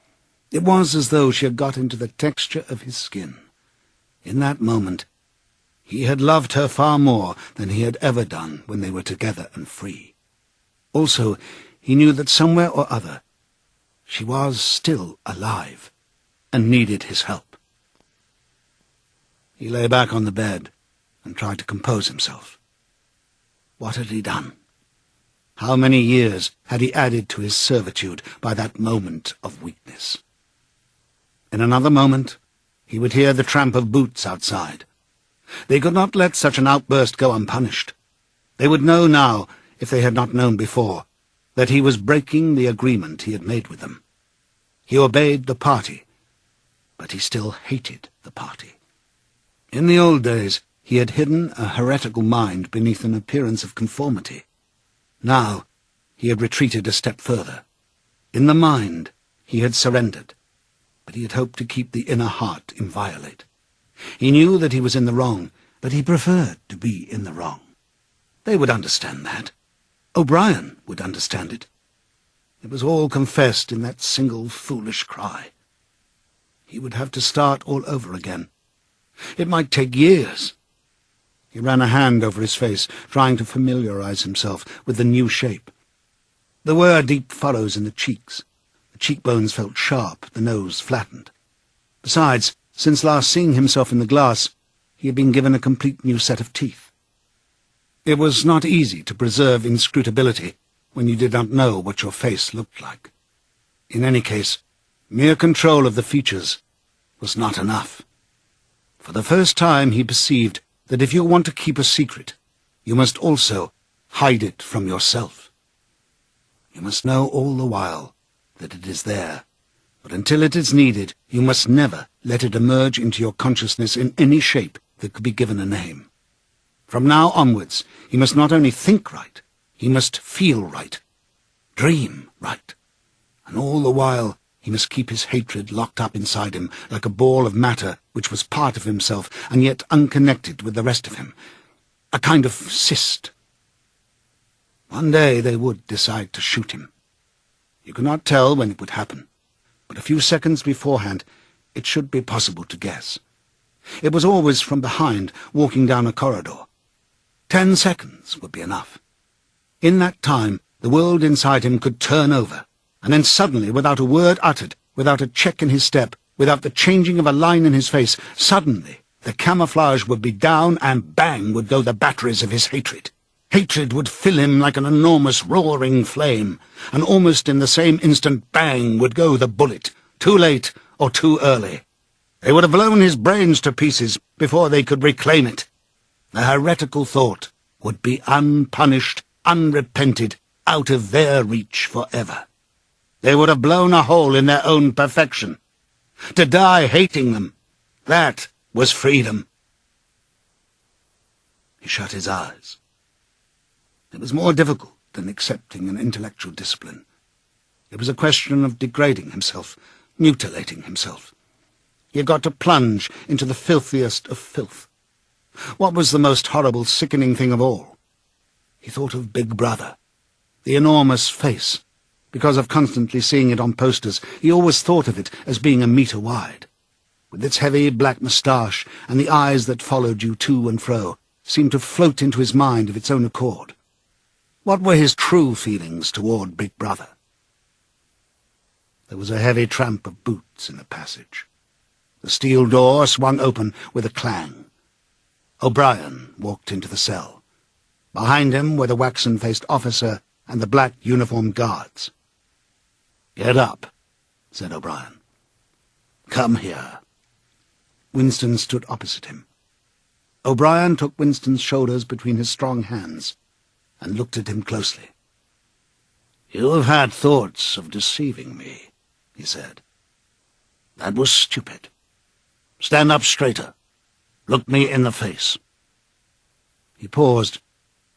It was as though she had got into the texture of his skin. In that moment, he had loved her far more than he had ever done when they were together and free. Also, he knew that somewhere or other, she was still alive and needed his help. He lay back on the bed and tried to compose himself. What had he done? How many years had he added to his servitude by that moment of weakness? In another moment, he would hear the tramp of boots outside. They could not let such an outburst go unpunished. They would know now, if they had not known before, that he was breaking the agreement he had made with them. He obeyed the party, but he still hated the party. In the old days, he had hidden a heretical mind beneath an appearance of conformity. Now, he had retreated a step further. In the mind, he had surrendered, but he had hoped to keep the inner heart inviolate. He knew that he was in the wrong, but he preferred to be in the wrong. They would understand that. O'Brien would understand it. It was all confessed in that single foolish cry. He would have to start all over again. It might take years. He ran a hand over his face, trying to familiarize himself with the new shape. There were deep furrows in the cheeks. The cheekbones felt sharp, the nose flattened. Besides, since last seeing himself in the glass, he had been given a complete new set of teeth. It was not easy to preserve inscrutability when you did not know what your face looked like. In any case, mere control of the features was not enough. For the first time he perceived that if you want to keep a secret, you must also hide it from yourself. You must know all the while that it is there, but until it is needed, you must never let it emerge into your consciousness in any shape that could be given a name. From now onwards, he must not only think right, he must feel right, dream right, and all the while he must keep his hatred locked up inside him like a ball of matter which was part of himself and yet unconnected with the rest of him, a kind of cyst. One day they would decide to shoot him. You could not tell when it would happen, but a few seconds beforehand it should be possible to guess. It was always from behind, walking down a corridor. 10 seconds would be enough. In that time, the world inside him could turn over, and then suddenly, without a word uttered, without a check in his step, without the changing of a line in his face, suddenly the camouflage would be down and bang would go the batteries of his hatred. Hatred would fill him like an enormous roaring flame, and almost in the same instant bang would go the bullet, too late or too early. They would have blown his brains to pieces before they could reclaim it. The heretical thought would be unpunished, unrepented, out of their reach forever. They would have blown a hole in their own perfection. To die hating them, that was freedom. He shut his eyes. It was more difficult than accepting an intellectual discipline. It was a question of degrading himself, mutilating himself. He had got to plunge into the filthiest of filth. What was the most horrible, sickening thing of all? He thought of Big Brother, the enormous face. Because of constantly seeing it on posters, he always thought of it as being a metre wide. With its heavy black moustache and the eyes that followed you to and fro, seemed to float into his mind of its own accord. What were his true feelings toward Big Brother? There was a heavy tramp of boots in the passage. The steel door swung open with a clang. O'Brien walked into the cell. Behind him were the waxen-faced officer and the black uniformed guards. "Get up," said O'Brien. "Come here." Winston stood opposite him. O'Brien took Winston's shoulders between his strong hands and looked at him closely. "You have had thoughts of deceiving me," he said. "That was stupid. Stand up straighter. Look me in the face." He paused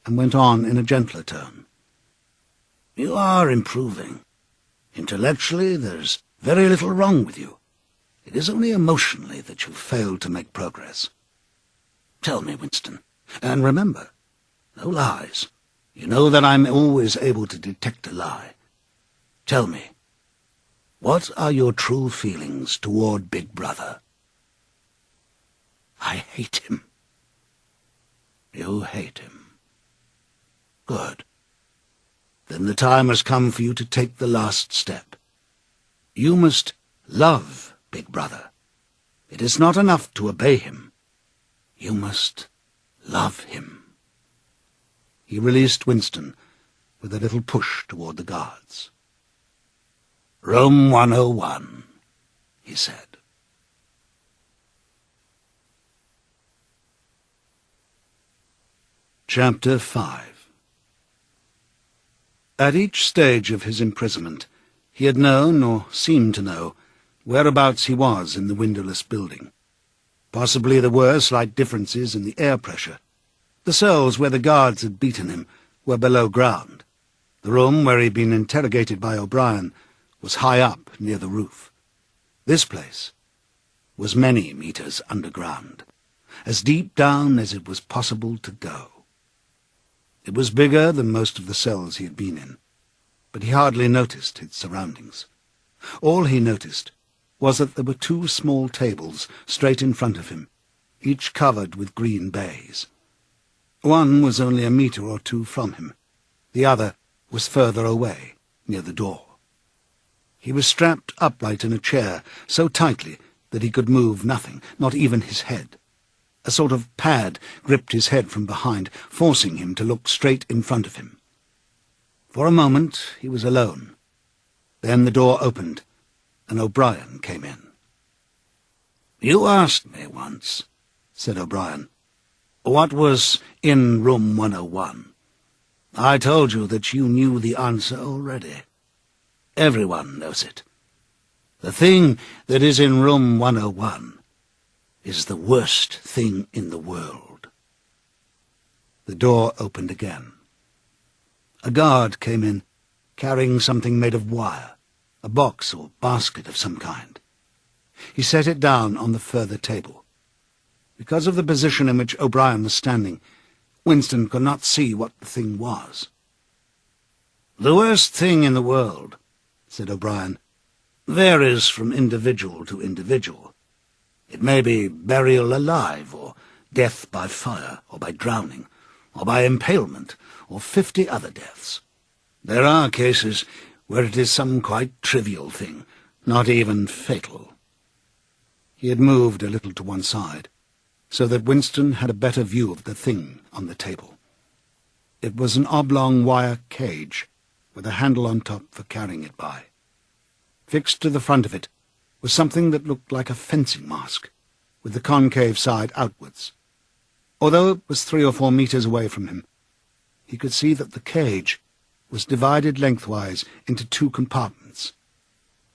and went on in a gentler tone. "You are improving. Intellectually, there's very little wrong with you. It is only emotionally that you've failed to make progress. Tell me, Winston, and remember, no lies. You know that I'm always able to detect a lie. Tell me, what are your true feelings toward Big Brother?" "I hate him." "You hate him. Good. Then the time has come for you to take the last step. You must love Big Brother. It is not enough to obey him. You must love him." He released Winston with a little push toward the guards. "Room 101, he said. Chapter 5. At each stage of his imprisonment, he had known, or seemed to know, whereabouts he was in the windowless building. Possibly there were slight differences in the air pressure. The cells where the guards had beaten him were below ground. The room where he had been interrogated by O'Brien was high up near the roof. This place was many meters underground, as deep down as it was possible to go. It was bigger than most of the cells he had been in, but he hardly noticed its surroundings. All he noticed was that there were two small tables straight in front of him, each covered with green baize. One was only a metre or two from him. The other was further away, near the door. He was strapped upright in a chair, so tightly that he could move nothing, not even his head. A sort of pad gripped his head from behind, forcing him to look straight in front of him. For a moment he was alone. Then the door opened, and O'Brien came in. "You asked me once," said O'Brien, "what was in room 101. I told you that you knew the answer already. Everyone knows it. The thing that is in room 101 is the worst thing in the world." The door opened again. A guard came in, carrying something made of wire, a box or basket of some kind. He set it down on the further table. Because of the position in which O'Brien was standing, Winston could not see what the thing was. "The worst thing in the world," said O'Brien, "varies from individual to individual. It may be burial alive, or death by fire, or by drowning, or by impalement, or 50 other deaths. There are cases where it is some quite trivial thing, not even fatal." He had moved a little to one side, so that Winston had a better view of the thing on the table. It was an oblong wire cage, with a handle on top for carrying it by. Fixed to the front of it was something that looked like a fencing mask, with the concave side outwards. Although it was 3 or 4 meters away from him, he could see that the cage was divided lengthwise into 2 compartments,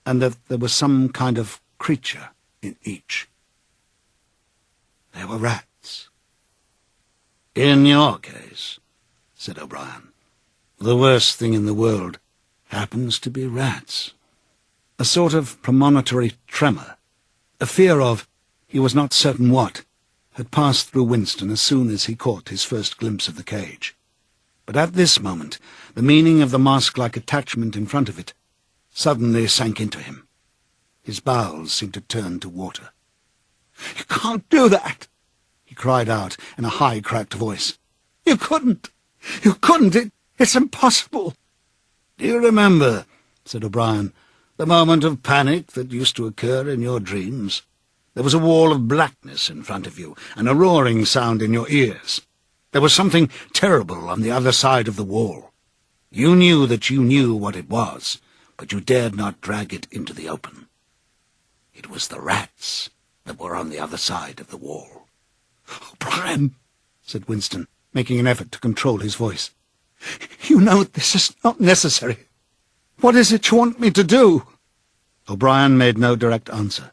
and that there was some kind of creature in each. They were rats. "In your case," said O'Brien, "the worst thing in the world happens to be rats." A sort of premonitory tremor, a fear of, he was not certain what, had passed through Winston as soon as he caught his first glimpse of the cage. But at this moment, the meaning of the mask-like attachment in front of it suddenly sank into him. His bowels seemed to turn to water. "You can't do that!" he cried out in a high, cracked voice. "You couldn't! You couldn't! It's impossible!" "Do you remember," said O'Brien, "the moment of panic that used to occur in your dreams? There was a wall of blackness in front of you, and a roaring sound in your ears. There was something terrible on the other side of the wall. You knew that you knew what it was, but you dared not drag it into the open. It was the rats that were on the other side of the wall." "O'Brien," said Winston, making an effort to control his voice, "you know this is not necessary. What is it you want me to do?" O'Brien made no direct answer.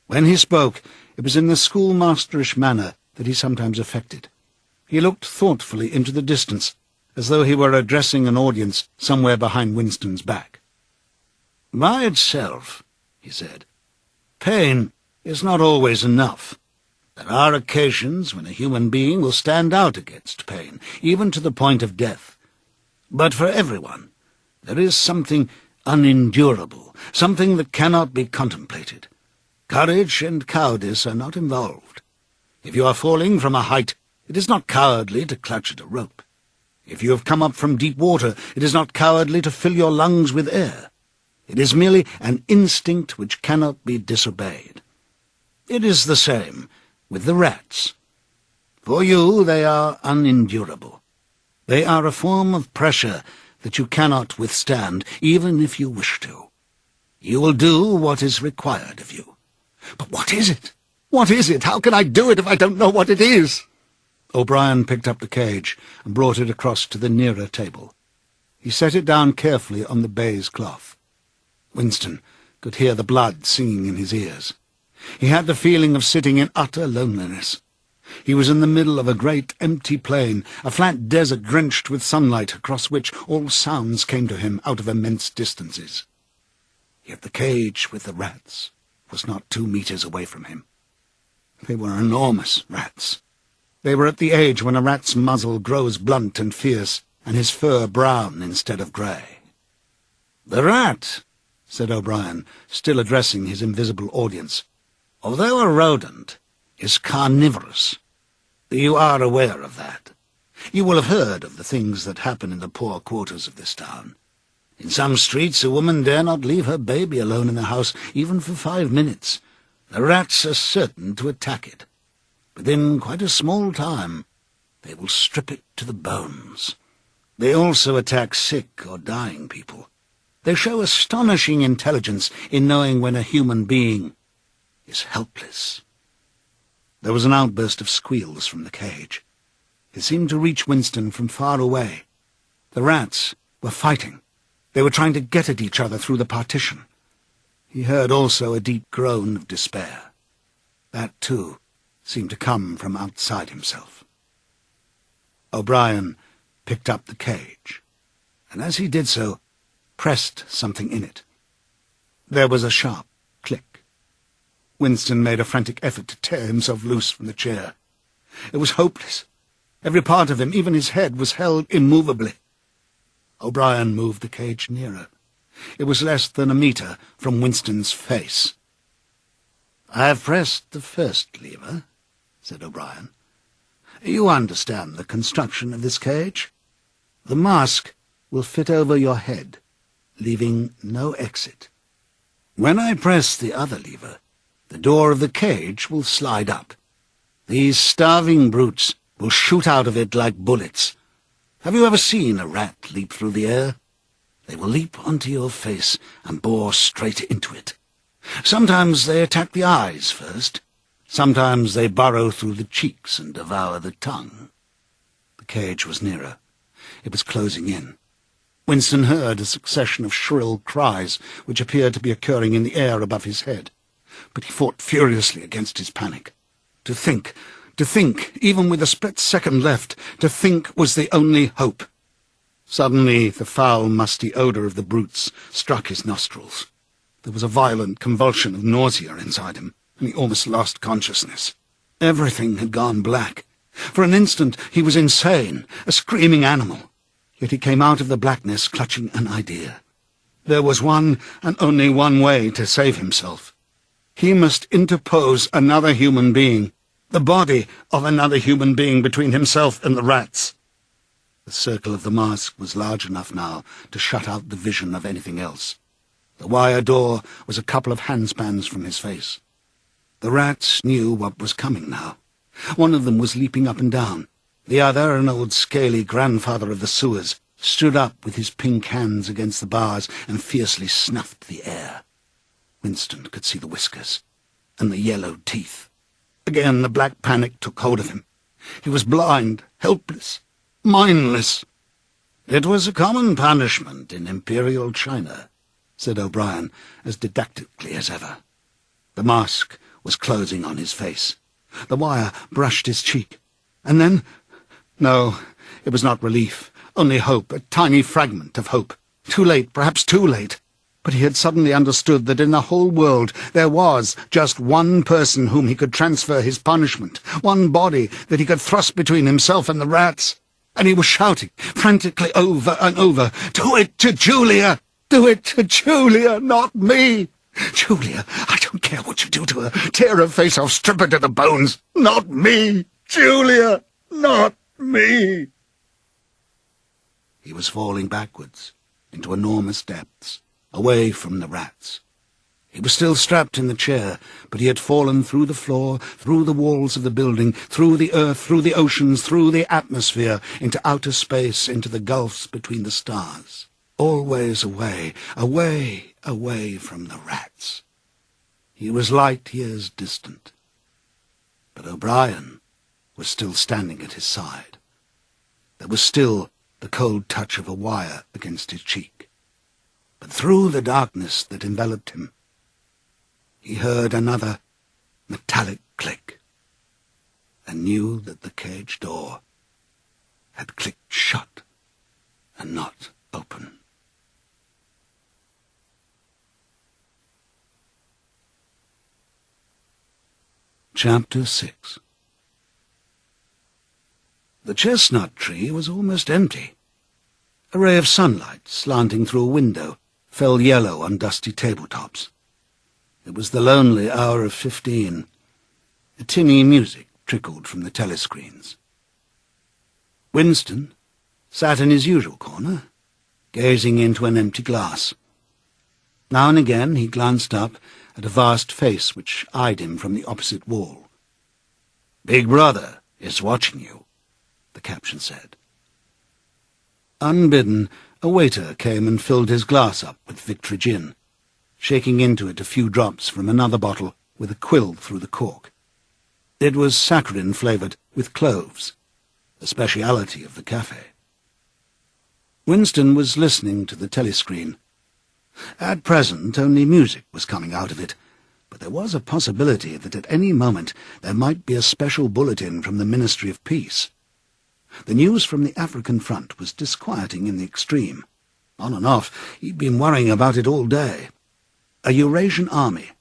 When he spoke, it was in the schoolmasterish manner that he sometimes affected. He looked thoughtfully into the distance, as though he were addressing an audience somewhere behind Winston's back. "By itself," he said, "pain is not always enough. There are occasions when a human being will stand out against pain, even to the point of death. But for everyone, there is something unendurable, something that cannot be contemplated. Courage and cowardice are not involved. If you are falling from a height, it is not cowardly to clutch at a rope. If you have come up from deep water, it is not cowardly to fill your lungs with air. It is merely an instinct which cannot be disobeyed. It is the same with the rats. For you, they are unendurable. They are a form of pressure that you cannot withstand, even if you wish to. You will do what is required of you." "But what is it? What is it? How can I do it if I don't know what it is?" O'Brien picked up the cage and brought it across to the nearer table. He set it down carefully on the baize cloth. Winston could hear the blood singing in his ears. He had the feeling of sitting in utter loneliness. He was in the middle of a great empty plain, a flat desert drenched with sunlight, across which all sounds came to him out of immense distances. Yet the cage with the rats was not 2 meters away from him. They were enormous rats. They were at the age when a rat's muzzle grows blunt and fierce, and his fur brown instead of grey. "The rat," said O'Brien, still addressing his invisible audience. "Although a rodent is carnivorous, you are aware of that. You will have heard of the things that happen in the poor quarters of this town. In some streets a woman dare not leave her baby alone in the house, even for 5 minutes. The rats are certain to attack it. Within quite a small time, they will strip it to the bones. They also attack sick or dying people. They show astonishing intelligence in knowing when a human being is helpless." There was an outburst of squeals from the cage. It seemed to reach Winston from far away. The rats were fighting. They were trying to get at each other through the partition. He heard also a deep groan of despair. That, too, seemed to come from outside himself. O'Brien picked up the cage, and as he did so, pressed something in it. There was a sharp click. Winston made a frantic effort to tear himself loose from the chair. It was hopeless. Every part of him, even his head, was held immovably. O'Brien moved the cage nearer. It was less than a metre from Winston's face. "I have pressed the first lever," said O'Brien. "You understand the construction of this cage? The mask will fit over your head, leaving no exit. When I press the other lever, the door of the cage will slide up. These starving brutes will shoot out of it like bullets. Have you ever seen a rat leap through the air? They will leap onto your face and bore straight into it. Sometimes they attack the eyes first. Sometimes they burrow through the cheeks and devour the tongue." The cage was nearer. It was closing in. Winston heard a succession of shrill cries which appeared to be occurring in the air above his head, but he fought furiously against his panic. To think, even with a split second left, to think was the only hope. Suddenly the foul, musty odour of the brutes struck his nostrils. There was a violent convulsion of nausea inside him, and he almost lost consciousness. Everything had gone black. For an instant he was insane, a screaming animal. Yet he came out of the blackness clutching an idea. There was one and only one way to save himself. He must interpose another human being, the body of another human being between himself and the rats. The circle of the mask was large enough now to shut out the vision of anything else. The wire door was a couple of handspans from his face. The rats knew what was coming now. One of them was leaping up and down. The other, an old scaly grandfather of the sewers, stood up with his pink hands against the bars and fiercely snuffed the air. Winston could see the whiskers and the yellow teeth. Again the black panic took hold of him. He was blind, helpless, mindless. "It was a common punishment in Imperial China," said O'Brien, as didactically as ever. The mask was closing on his face. The wire brushed his cheek. And then... No, it was not relief, only hope, a tiny fragment of hope. Too late, perhaps too late. But he had suddenly understood that in the whole world there was just one person whom he could transfer his punishment, one body that he could thrust between himself and the rats. And he was shouting, frantically over and over, "Do it to Julia! Do it to Julia, not me! Julia, I don't care what you do to her. Tear her face off, strip her to the bones. Not me! Julia, not me!" He was falling backwards into enormous depths, away from the rats. He was still strapped in the chair, but he had fallen through the floor, through the walls of the building, through the earth, through the oceans, through the atmosphere, into outer space, into the gulfs between the stars. Always away, away, away from the rats. He was light years distant. But O'Brien was still standing at his side. There was still the cold touch of a wire against his cheek. But through the darkness that enveloped him, he heard another metallic click, and knew that the cage door had clicked shut and not open. Chapter 6. The chestnut tree was almost empty. A ray of sunlight, slanting through a window, fell yellow on dusty tabletops. It was the lonely hour of 15. A tinny music trickled from the telescreens. Winston sat in his usual corner, gazing into an empty glass. Now and again he glanced up at a vast face which eyed him from the opposite wall. "Big Brother is watching you," the caption said. Unbidden, a waiter came and filled his glass up with Victory gin, shaking into it a few drops from another bottle with a quill through the cork. It was saccharine-flavoured with cloves, a speciality of the cafe. Winston was listening to the telescreen. At present, only music was coming out of it, but there was a possibility that at any moment there might be a special bulletin from the Ministry of Peace. The news from the African front was disquieting in the extreme. On and off, he'd been worrying about it all day. A Eurasian army.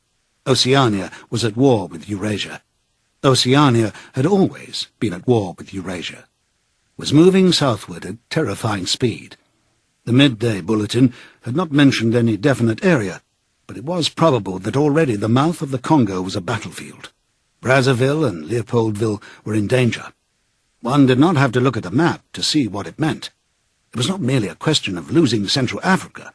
Oceania was at war with Eurasia. Oceania had always been at war with Eurasia. Was moving southward at terrifying speed. The midday bulletin had not mentioned any definite area, but it was probable that already the mouth of the Congo was a battlefield. Brazzaville and Leopoldville were in danger. One did not have to look at a map to see what it meant. It was not merely a question of losing Central Africa.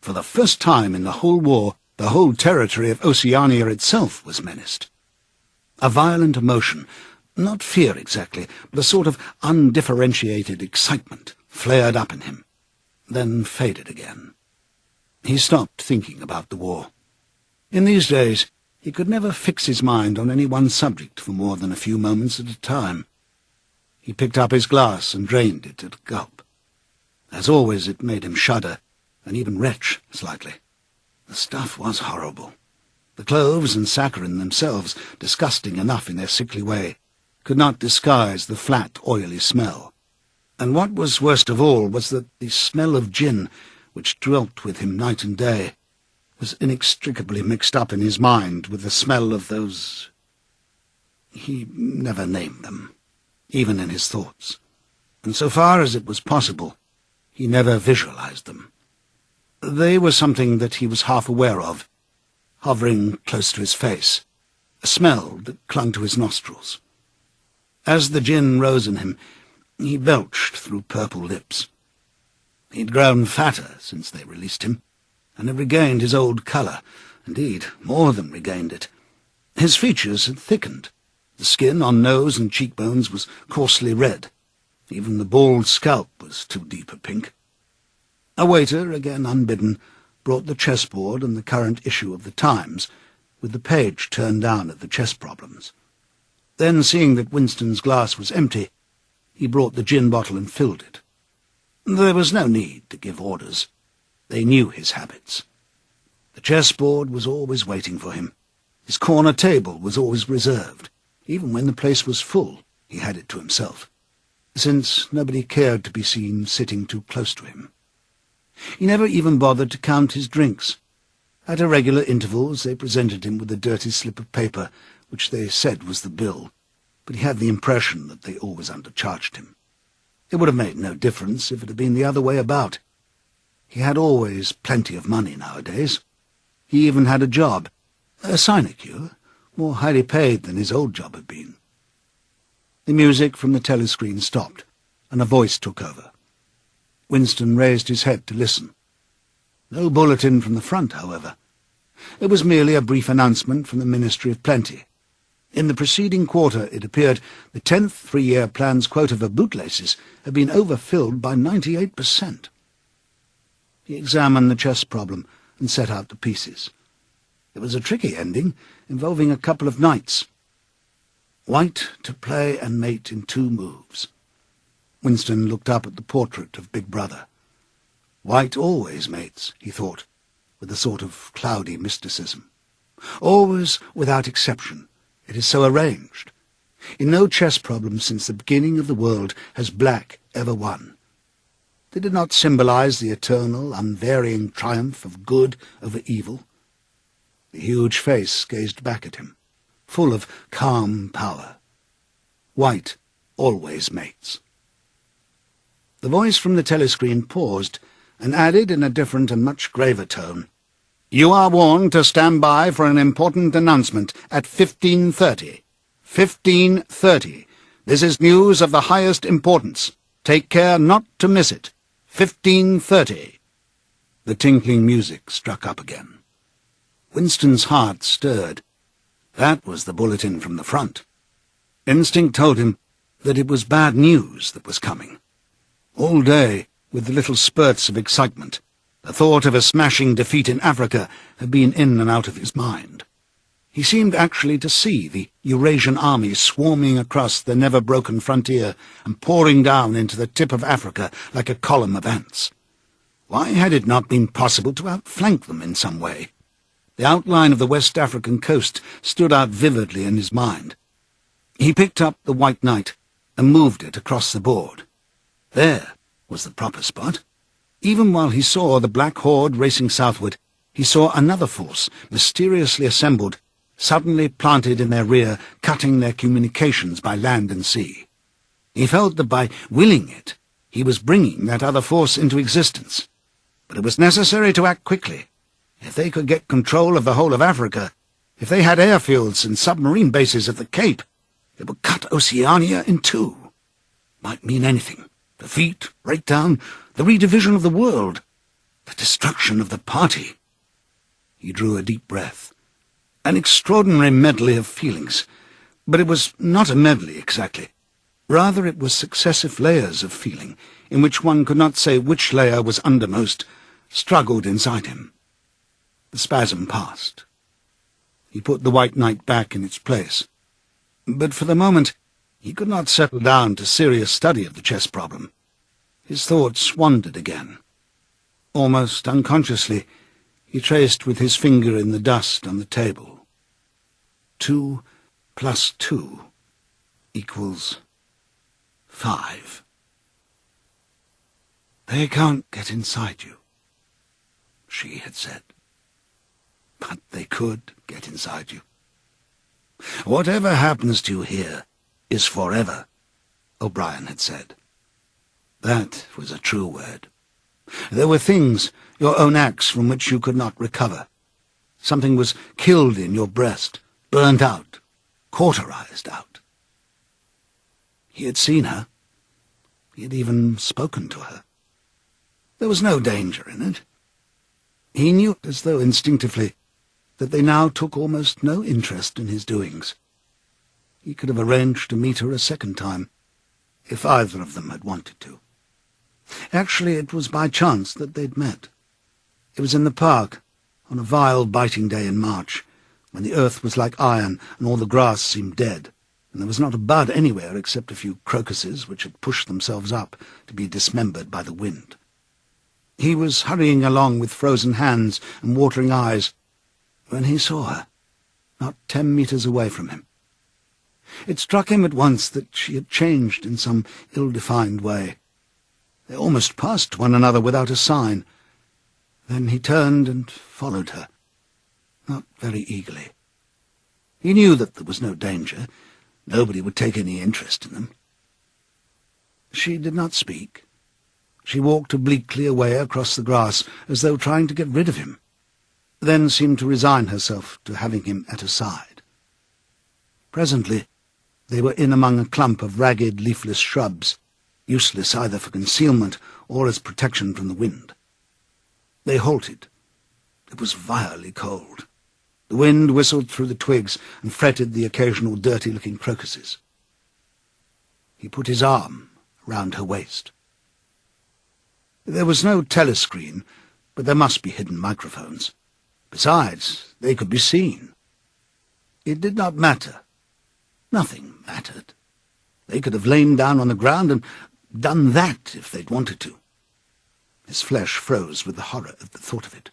For the first time in the whole war, the whole territory of Oceania itself was menaced. A violent emotion, not fear exactly, but a sort of undifferentiated excitement, flared up in him, then faded again. He stopped thinking about the war. In these days, he could never fix his mind on any one subject for more than a few moments at a time. He picked up his glass and drained it at a gulp. As always, it made him shudder, and even retch slightly. The stuff was horrible. The cloves and saccharin themselves, disgusting enough in their sickly way, could not disguise the flat, oily smell. And what was worst of all was that the smell of gin, which dwelt with him night and day, was inextricably mixed up in his mind with the smell of those... He never named them, even in his thoughts, and so far as it was possible, he never visualized them. They were something that he was half aware of, hovering close to his face, a smell that clung to his nostrils. As the gin rose in him, he belched through purple lips. He'd grown fatter since they released him, and had regained his old colour, indeed, more than regained it. His features had thickened. The skin on nose and cheekbones was coarsely red. Even the bald scalp was too deep a pink. A waiter, again unbidden, brought the chessboard and the current issue of the Times, with the page turned down at the chess problems. Then, seeing that Winston's glass was empty, he brought the gin bottle and filled it. There was no need to give orders. They knew his habits. The chessboard was always waiting for him. His corner table was always reserved. Even when the place was full, he had it to himself, since nobody cared to be seen sitting too close to him. He never even bothered to count his drinks. At irregular intervals they presented him with a dirty slip of paper, which they said was the bill, but he had the impression that they always undercharged him. It would have made no difference if it had been the other way about. He had always plenty of money nowadays. He even had a job, a sinecure, more highly paid than his old job had been. The music from the telescreen stopped, and a voice took over. Winston raised his head to listen. No bulletin from the front, however. It was merely a brief announcement from the Ministry of Plenty. In the preceding quarter, it appeared, the 10th three-year plan's quota for bootlaces had been overfilled by 98%. He examined the chess problem and set out the pieces. It was a tricky ending, involving a couple of knights. White to play and mate in 2 moves. Winston looked up at the portrait of Big Brother. White always mates, he thought, with a sort of cloudy mysticism. Always, without exception. It is so arranged. In no chess problem since the beginning of the world has black ever won. Did it not symbolize the eternal, unvarying triumph of good over evil? The huge face gazed back at him, full of calm power. White always mates. The voice from the telescreen paused and added in a different and much graver tone, "You are warned to stand by for an important announcement at 15:30. 15:30. This is news of the highest importance. Take care not to miss it. 15:30. The tinkling music struck up again. Winston's heart stirred. That was the bulletin from the front. Instinct told him that it was bad news that was coming. All day, with the little spurts of excitement, the thought of a smashing defeat in Africa had been in and out of his mind. He seemed actually to see the Eurasian army swarming across the never-broken frontier and pouring down into the tip of Africa like a column of ants. Why had it not been possible to outflank them in some way? The outline of the West African coast stood out vividly in his mind. He picked up the White Knight and moved it across the board. There was the proper spot. Even while he saw the black horde racing southward, he saw another force, mysteriously assembled, suddenly planted in their rear, cutting their communications by land and sea. He felt that by willing it, he was bringing that other force into existence. But it was necessary to act quickly. If they could get control of the whole of Africa, if they had airfields and submarine bases at the Cape, it would cut Oceania in two. Might mean anything. Defeat, breakdown, the redivision of the world, the destruction of the party. He drew a deep breath. An extraordinary medley of feelings, but it was not a medley exactly. Rather, it was successive layers of feeling, in which one could not say which layer was undermost, struggled inside him. The spasm passed. He put the White Knight back in its place. But for the moment, he could not settle down to serious study of the chess problem. His thoughts wandered again. Almost unconsciously, he traced with his finger in the dust on the table. 2 plus 2 equals 5. "They can't get inside you," she had said. But they could get inside you. "Whatever happens to you here is forever," O'Brien had said. That was a true word. There were things, your own acts, from which you could not recover. Something was killed in your breast, burnt out, cauterized out. He had seen her. He had even spoken to her. There was no danger in it. He knew, as though instinctively, that they now took almost no interest in his doings. He could have arranged to meet her a second time, if either of them had wanted to. Actually, it was by chance that they'd met. It was in the park, on a vile, biting day in March, when the earth was like iron and all the grass seemed dead, and there was not a bud anywhere except a few crocuses which had pushed themselves up to be dismembered by the wind. He was hurrying along with frozen hands and watering eyes when he saw her, not 10 meters away from him. It struck him at once that she had changed in some ill-defined way. They almost passed one another without a sign. Then he turned and followed her, not very eagerly. He knew that there was no danger. Nobody would take any interest in them. She did not speak. She walked obliquely away across the grass, as though trying to get rid of him, then seemed to resign herself to having him at her side. Presently, they were in among a clump of ragged, leafless shrubs, useless either for concealment or as protection from the wind. They halted. It was vilely cold. The wind whistled through the twigs and fretted the occasional dirty-looking crocuses. He put his arm round her waist. There was no telescreen, but there must be hidden microphones. Besides, they could be seen. It did not matter. Nothing mattered. They could have lain down on the ground and done that if they'd wanted to. His flesh froze with the horror of the thought of it.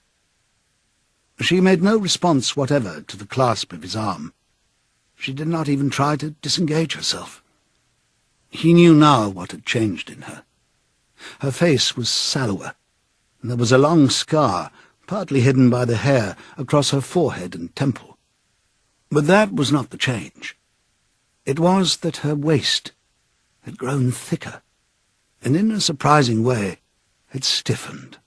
She made no response whatever to the clasp of his arm. She did not even try to disengage herself. He knew now what had changed in her. Her face was sallower, and there was a long scar, partly hidden by the hair, across her forehead and temple. But that was not the change. It was that her waist had grown thicker, and in a surprising way had stiffened.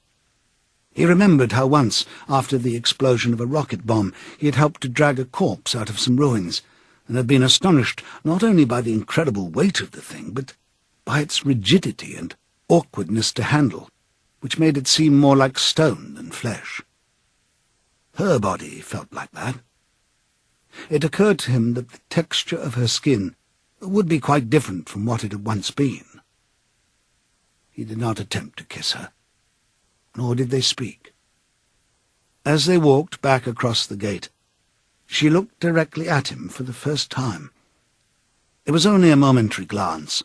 He remembered how once, after the explosion of a rocket bomb, he had helped to drag a corpse out of some ruins, and had been astonished not only by the incredible weight of the thing, but by its rigidity and awkwardness to handle, which made it seem more like stone than flesh. Her body felt like that. It occurred to him that the texture of her skin would be quite different from what it had once been. He did not attempt to kiss her, nor did they speak. As they walked back across the gate, she looked directly at him for the first time. It was only a momentary glance,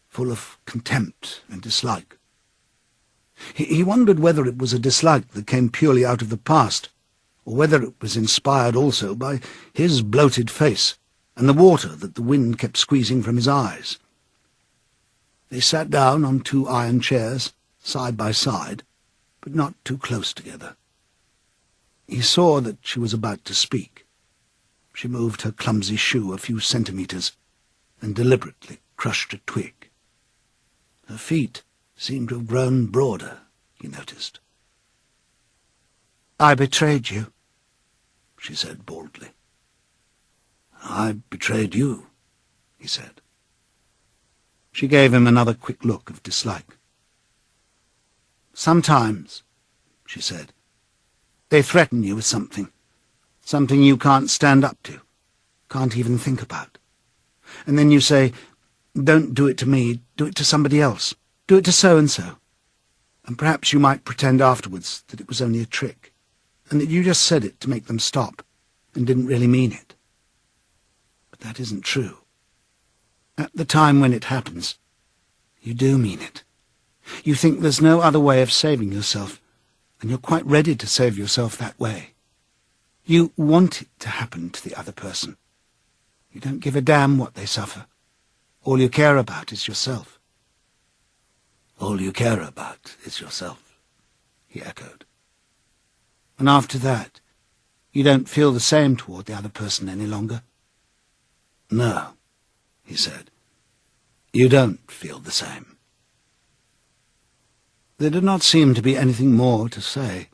full of contempt and dislike. He wondered whether it was a dislike that came purely out of the past, or whether it was inspired also by his bloated face and the water that the wind kept squeezing from his eyes. They sat down on 2 iron chairs, side by side, but not too close together. He saw that she was about to speak. She moved her clumsy shoe a few centimetres and deliberately crushed a twig. Her feet seemed to have grown broader, he noticed. "I betrayed you," she said boldly. "I betrayed you," he said. She gave him another quick look of dislike. "Sometimes," she said, "they threaten you with something you can't stand up to, can't even think about. And then you say, 'Don't do it to me, do it to somebody else, do it to so-and-so.' And perhaps you might pretend afterwards that it was only a trick, and that you just said it to make them stop, and didn't really mean it. But that isn't true. At the time when it happens, you do mean it. You think there's no other way of saving yourself, and you're quite ready to save yourself that way. You want it to happen to the other person. You don't give a damn what they suffer. All you care about is yourself." "All you care about is yourself," he echoed. "And after that, you don't feel the same toward the other person any longer?" "No," he said. "You don't feel the same." There did not seem to be anything more to say.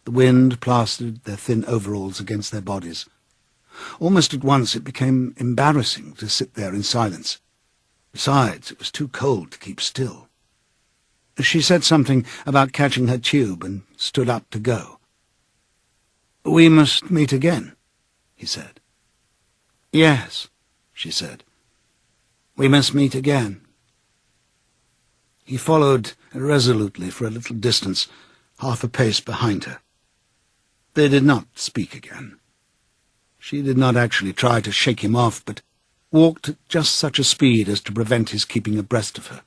The wind plastered their thin overalls against their bodies. Almost at once it became embarrassing to sit there in silence. Besides, it was too cold to keep still. She said something about catching her tube and stood up to go. "We must meet again," he said. "Yes," she said. "We must meet again." He followed irresolutely for a little distance, half a pace behind her. They did not speak again. She did not actually try to shake him off, but walked at just such a speed as to prevent his keeping abreast of her.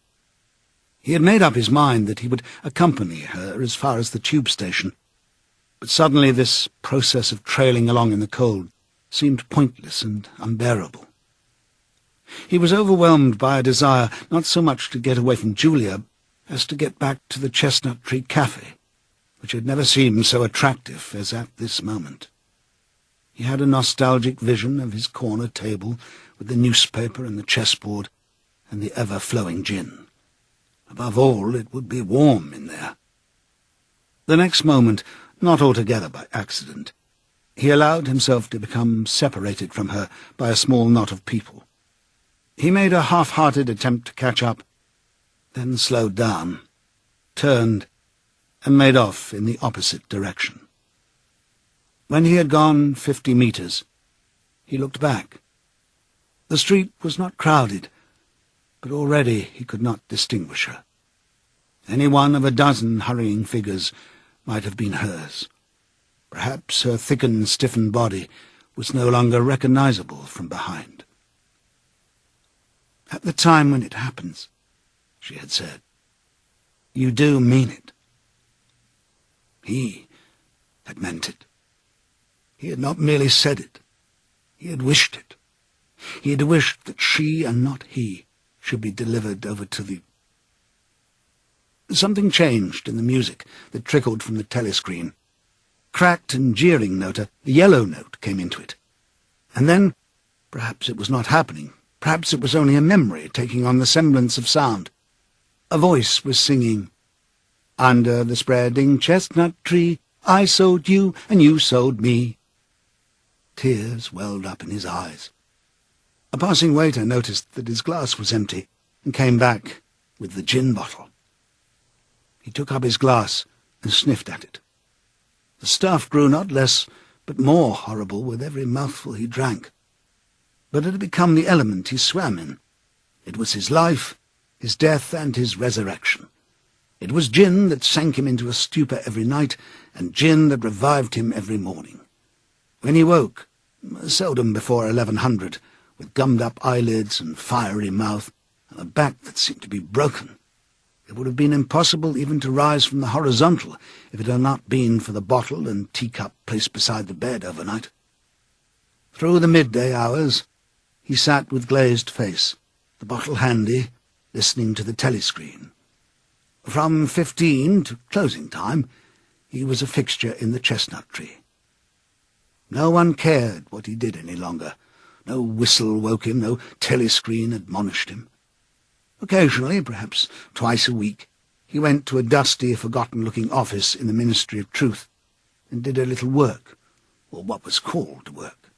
He had made up his mind that he would accompany her as far as the tube station, but suddenly this process of trailing along in the cold seemed pointless and unbearable. He was overwhelmed by a desire not so much to get away from Julia as to get back to the Chestnut Tree Cafe, which had never seemed so attractive as at this moment. He had a nostalgic vision of his corner table with the newspaper and the chessboard and the ever-flowing gin. Above all, it would be warm in there. The next moment, not altogether by accident, he allowed himself to become separated from her by a small knot of people. He made a half-hearted attempt to catch up, then slowed down, turned, and made off in the opposite direction. When he had gone 50 meters, he looked back. The street was not crowded, but already he could not distinguish her. Any one of a dozen hurrying figures might have been hers. Perhaps her thickened, stiffened body was no longer recognizable from behind. "At the time when it happens," she had said, "you do mean it." He had meant it. He had not merely said it. He had wished it. He had wished that she, and not he, should be delivered over to the... Something changed in the music that trickled from the telescreen. Cracked and jeering note, the yellow note came into it. And then, perhaps it was not happening, perhaps it was only a memory taking on the semblance of sound. A voice was singing, Under the spreading chestnut tree, I sowed you and you sowed me. Tears welled up in his eyes. A passing waiter noticed that his glass was empty and came back with the gin bottle. He took up his glass and sniffed at it. The stuff grew not less but more horrible with every mouthful he drank. But it had become the element he swam in. It was his life, his death, and his resurrection. It was gin that sank him into a stupor every night, and gin that revived him every morning. When he woke, seldom before 1100, with gummed-up eyelids and fiery mouth, and a back that seemed to be broken, it would have been impossible even to rise from the horizontal if it had not been for the bottle and teacup placed beside the bed overnight. Through the midday hours, he sat with glazed face, the bottle handy, listening to the telescreen. From 15 to closing time, he was a fixture in the chestnut tree. No one cared what he did any longer. No whistle woke him, no telescreen admonished him. Occasionally, perhaps twice a week, he went to a dusty, forgotten-looking office in the Ministry of Truth and did a little work, or what was called work.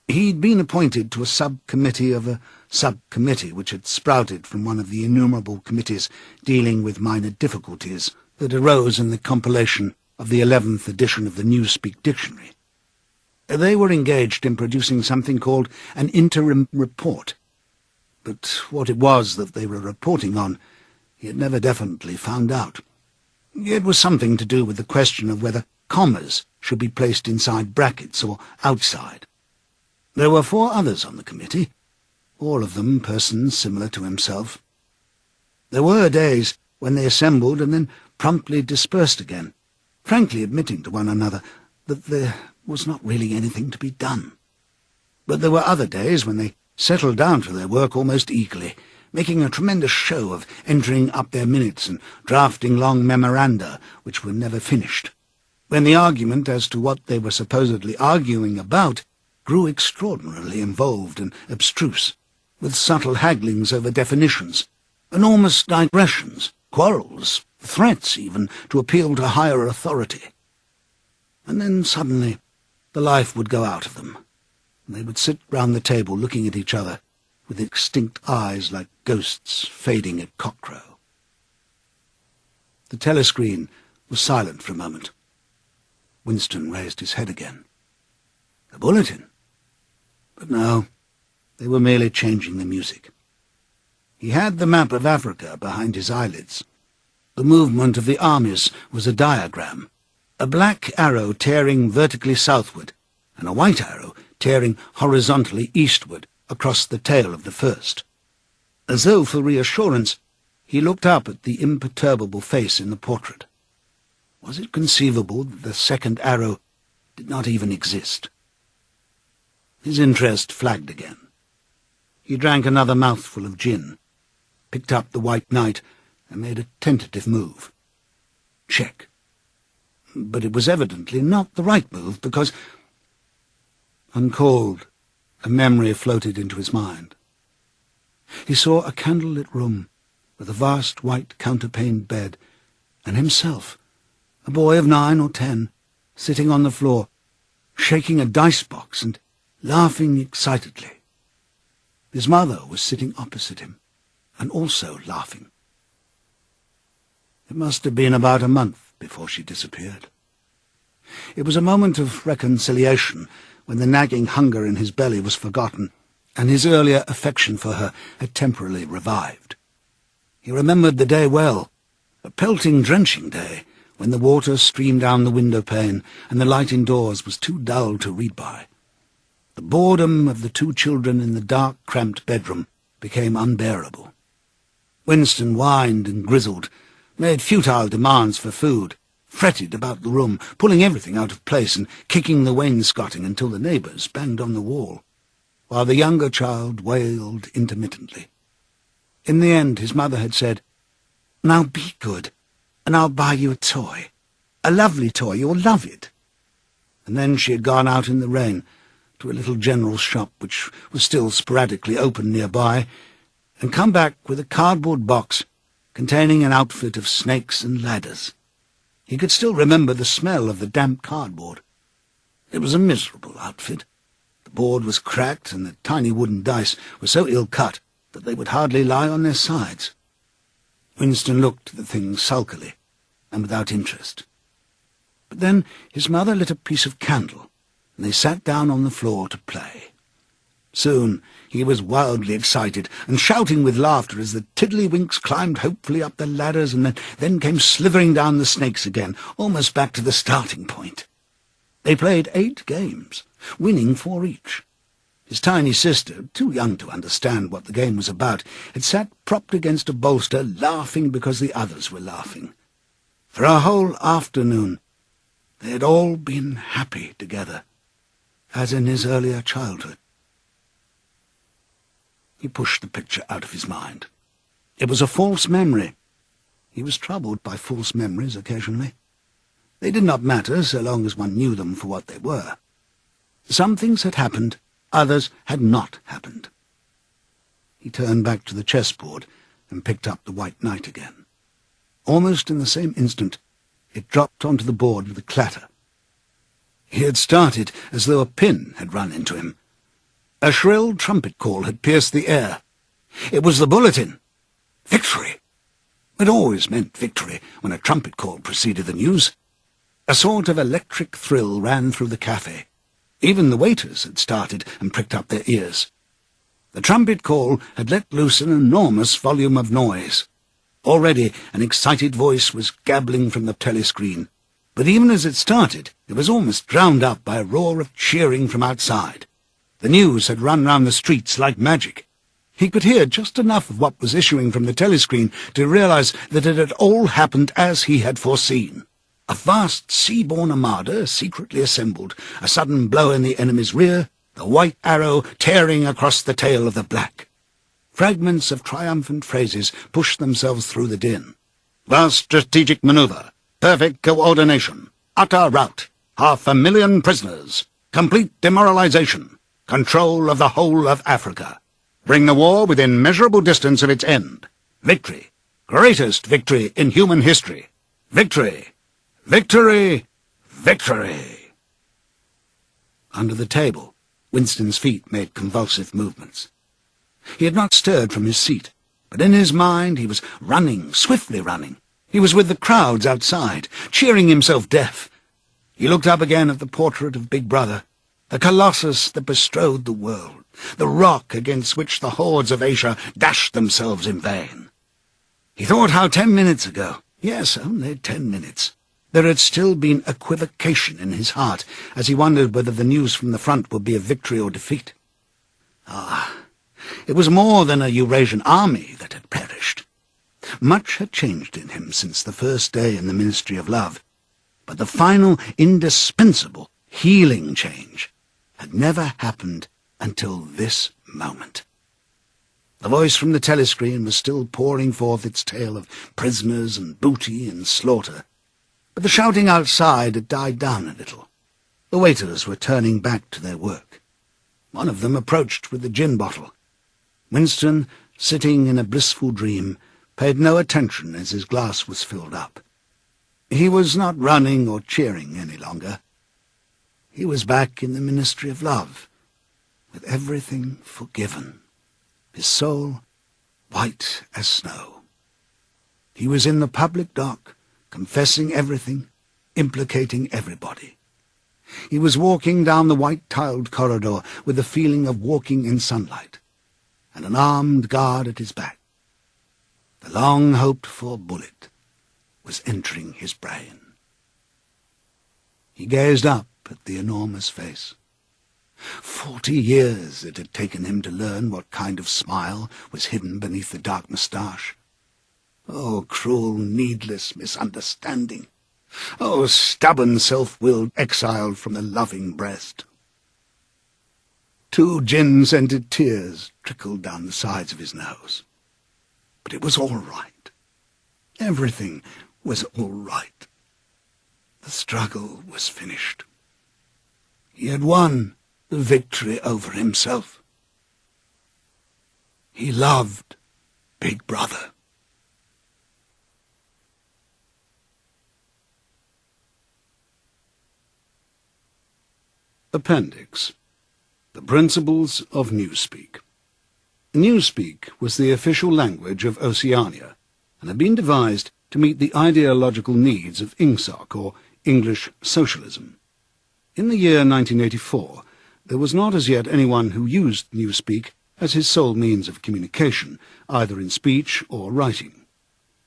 He'd been appointed to a subcommittee of a subcommittee which had sprouted from one of the innumerable committees dealing with minor difficulties that arose in the compilation of the 11th edition of the Newspeak Dictionary. They were engaged in producing something called an interim report, but what it was that they were reporting on, he had never definitely found out. It was something to do with the question of whether commas should be placed inside brackets or outside. There were 4 others on the committee, all of them persons similar to himself. There were days when they assembled and then promptly dispersed again, frankly admitting to one another that there was not really anything to be done. But there were other days when they settled down to their work almost eagerly, making a tremendous show of entering up their minutes and drafting long memoranda which were never finished, when the argument as to what they were supposedly arguing about grew extraordinarily involved and abstruse, with subtle hagglings over definitions, enormous digressions, quarrels, threats even to appeal to higher authority. And then suddenly the life would go out of them, and they would sit round the table looking at each other with extinct eyes like ghosts fading at cockcrow. The telescreen was silent for a moment. Winston raised his head again. The bulletin? But no, they were merely changing the music. He had the map of Africa behind his eyelids. The movement of the armies was a diagram, a black arrow tearing vertically southward, and a white arrow tearing horizontally eastward across the tail of the first. As though for reassurance, he looked up at the imperturbable face in the portrait. Was it conceivable that the second arrow did not even exist? His interest flagged again. He drank another mouthful of gin, picked up the White Knight, and made a tentative move. Check. But it was evidently not the right move, because, uncalled, a memory floated into his mind. He saw a candlelit room with a vast white counterpaned bed, and himself, a boy of 9 or 10, sitting on the floor, shaking a dice box and laughing excitedly. His mother was sitting opposite him, and also laughing. It must have been about a month before she disappeared. It was a moment of reconciliation when the nagging hunger in his belly was forgotten, and his earlier affection for her had temporarily revived. He remembered the day well, a pelting, drenching day, when the water streamed down the window-pane and the light indoors was too dull to read by. The boredom of the 2 children in the dark, cramped bedroom became unbearable. Winston whined and grizzled, made futile demands for food, fretted about the room, pulling everything out of place and kicking the wainscoting until the neighbours banged on the wall, while the younger child wailed intermittently. In the end, his mother had said, "Now be good, and I'll buy you a toy. A lovely toy, you'll love it." And then she had gone out in the rain to a little general shop which was still sporadically open nearby, and come back with a cardboard box containing an outfit of snakes and ladders. He could still remember the smell of the damp cardboard. It was a miserable outfit. The board was cracked, and the tiny wooden dice were so ill-cut that they would hardly lie on their sides. Winston looked at the thing sulkily and without interest. But then his mother lit a piece of candle, and they sat down on the floor to play. Soon he was wildly excited and shouting with laughter as the tiddlywinks climbed hopefully up the ladders and then came slithering down the snakes again, almost back to the starting point. They played 8 games, winning 4 each. His tiny sister, too young to understand what the game was about, had sat propped against a bolster, laughing because the others were laughing. For a whole afternoon they had all been happy together, as in his earlier childhood. He pushed the picture out of his mind. It was a false memory. He was troubled by false memories occasionally. They did not matter so long as one knew them for what they were. Some things had happened, others had not happened. He turned back to the chessboard and picked up the white knight again. Almost in the same instant, it dropped onto the board with a clatter. He had started as though a pin had run into him. A shrill trumpet call had pierced the air. It was the bulletin. Victory! It always meant victory when a trumpet call preceded the news. A sort of electric thrill ran through the cafe. Even the waiters had started and pricked up their ears. The trumpet call had let loose an enormous volume of noise. Already an excited voice was gabbling from the telescreen, but even as it started, it was almost drowned out by a roar of cheering from outside. The news had run round the streets like magic. He could hear just enough of what was issuing from the telescreen to realize that it had all happened as he had foreseen. A vast sea-borne armada secretly assembled, a sudden blow in the enemy's rear, the white arrow tearing across the tail of the black. Fragments of triumphant phrases pushed themselves through the din. Vast strategic maneuver, perfect coordination, utter rout, 500,000 prisoners, complete demoralization, control of the whole of Africa. Bring the war within measurable distance of its end. Victory. Greatest victory in human history. Victory. Victory. Victory. Under the table, Winston's feet made convulsive movements. He had not stirred from his seat, but in his mind he was running, swiftly running. He was with the crowds outside, cheering himself deaf. He looked up again at the portrait of Big Brother, the colossus that bestrode the world, the rock against which the hordes of Asia dashed themselves in vain. He thought how 10 minutes ago, yes, only 10 minutes, there had still been equivocation in his heart as he wondered whether the news from the front would be of victory or defeat. It was more than a Eurasian army that had perished. Much had changed in him since the first day in the Ministry of Love, but the final, indispensable, healing change had never happened until this moment. The voice from the telescreen was still pouring forth its tale of prisoners and booty and slaughter, but the shouting outside had died down a little. The waiters were turning back to their work. One of them approached with the gin bottle. Winston, sitting in a blissful dream, paid no attention as his glass was filled up. He was not running or cheering any longer. He was back in the Ministry of Love, with everything forgiven, his soul white as snow. He was in the public dock, confessing everything, implicating everybody. He was walking down the white-tiled corridor with the feeling of walking in sunlight, and an armed guard at his back. The long-hoped-for bullet was entering his brain. He gazed up at the enormous face. 40 years it had taken him to learn what kind of smile was hidden beneath the dark moustache. Oh, cruel, needless misunderstanding! Oh, stubborn, self-willed exile from the loving breast! 2 gin-scented tears trickled down the sides of his nose. But it was all right. Everything was all right. The struggle was finished. He had won the victory over himself. He loved Big Brother. Appendix. The Principles of Newspeak. Newspeak was the official language of Oceania, and had been devised to meet the ideological needs of INGSOC, or English Socialism. In the year 1984, there was not as yet anyone who used Newspeak as his sole means of communication, either in speech or writing.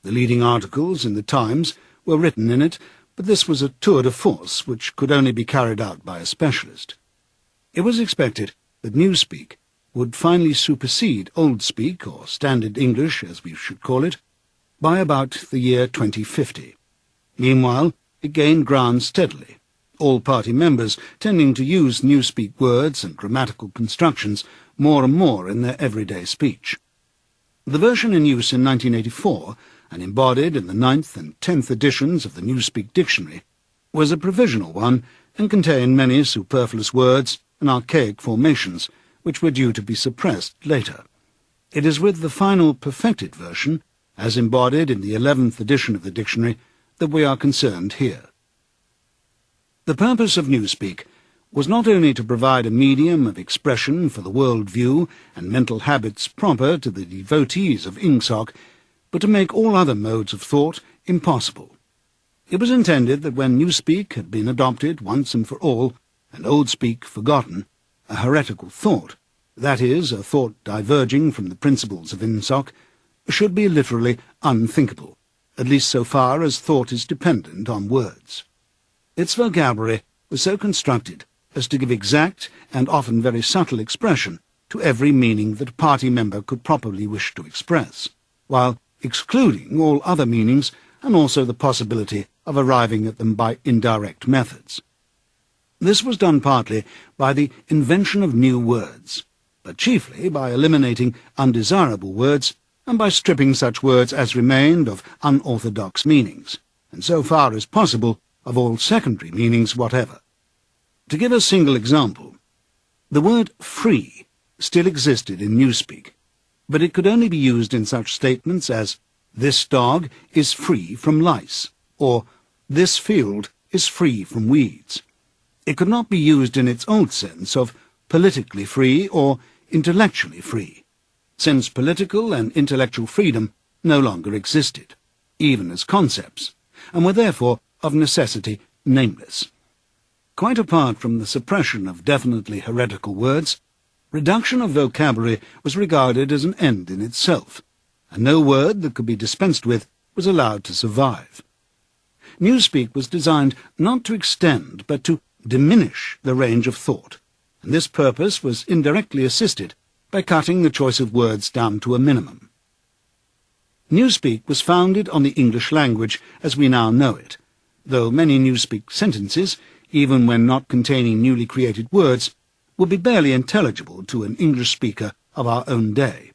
The leading articles in the Times were written in it, but this was a tour de force which could only be carried out by a specialist. It was expected that Newspeak would finally supersede Oldspeak, or Standard English as we should call it, by about the year 2050. Meanwhile, it gained ground steadily, all party members tending to use Newspeak words and grammatical constructions more and more in their everyday speech. The version in use in 1984, and embodied in the 9th and 10th editions of the Newspeak Dictionary, was a provisional one and contained many superfluous words and archaic formations which were due to be suppressed later. It is with the final perfected version, as embodied in the 11th edition of the dictionary, that we are concerned here. The purpose of Newspeak was not only to provide a medium of expression for the world view and mental habits proper to the devotees of INGSOC, but to make all other modes of thought impossible. It was intended that when Newspeak had been adopted once and for all, and Oldspeak forgotten, a heretical thought, that is, a thought diverging from the principles of INGSOC, should be literally unthinkable, at least so far as thought is dependent on words. Its vocabulary was so constructed as to give exact and often very subtle expression to every meaning that a party member could properly wish to express, while excluding all other meanings and also the possibility of arriving at them by indirect methods. This was done partly by the invention of new words, but chiefly by eliminating undesirable words and by stripping such words as remained of unorthodox meanings, and so far as possible of all secondary meanings whatever. To give a single example, the word free still existed in Newspeak, but it could only be used in such statements as, "This dog is free from lice," or "This field is free from weeds." It could not be used in its old sense of politically free or intellectually free, since political and intellectual freedom no longer existed, even as concepts, and were therefore of necessity nameless. Quite apart from the suppression of definitely heretical words, reduction of vocabulary was regarded as an end in itself, and no word that could be dispensed with was allowed to survive. Newspeak was designed not to extend, but to diminish the range of thought, and this purpose was indirectly assisted by cutting the choice of words down to a minimum. Newspeak was founded on the English language as we now know it, though many Newspeak sentences, even when not containing newly created words, would be barely intelligible to an English speaker of our own day.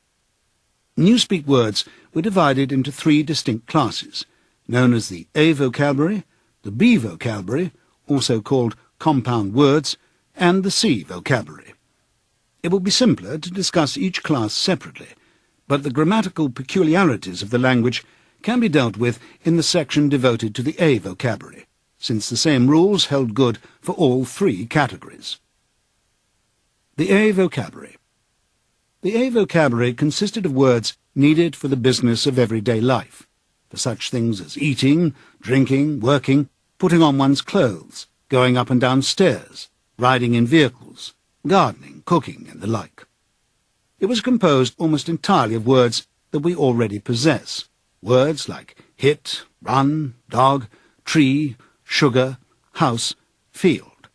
Newspeak words were divided into three distinct classes, known as the A vocabulary, the B vocabulary, also called compound words, and the C vocabulary. It would be simpler to discuss each class separately, but the grammatical peculiarities of the language can be dealt with in the section devoted to the A vocabulary, since the same rules held good for all three categories. The A vocabulary. The A vocabulary consisted of words needed for the business of everyday life, for such things as eating, drinking, working, putting on one's clothes, going up and down stairs, riding in vehicles, gardening, cooking, and the like. It was composed almost entirely of words that we already possess, words like hit, run, dog, tree, sugar, house, field.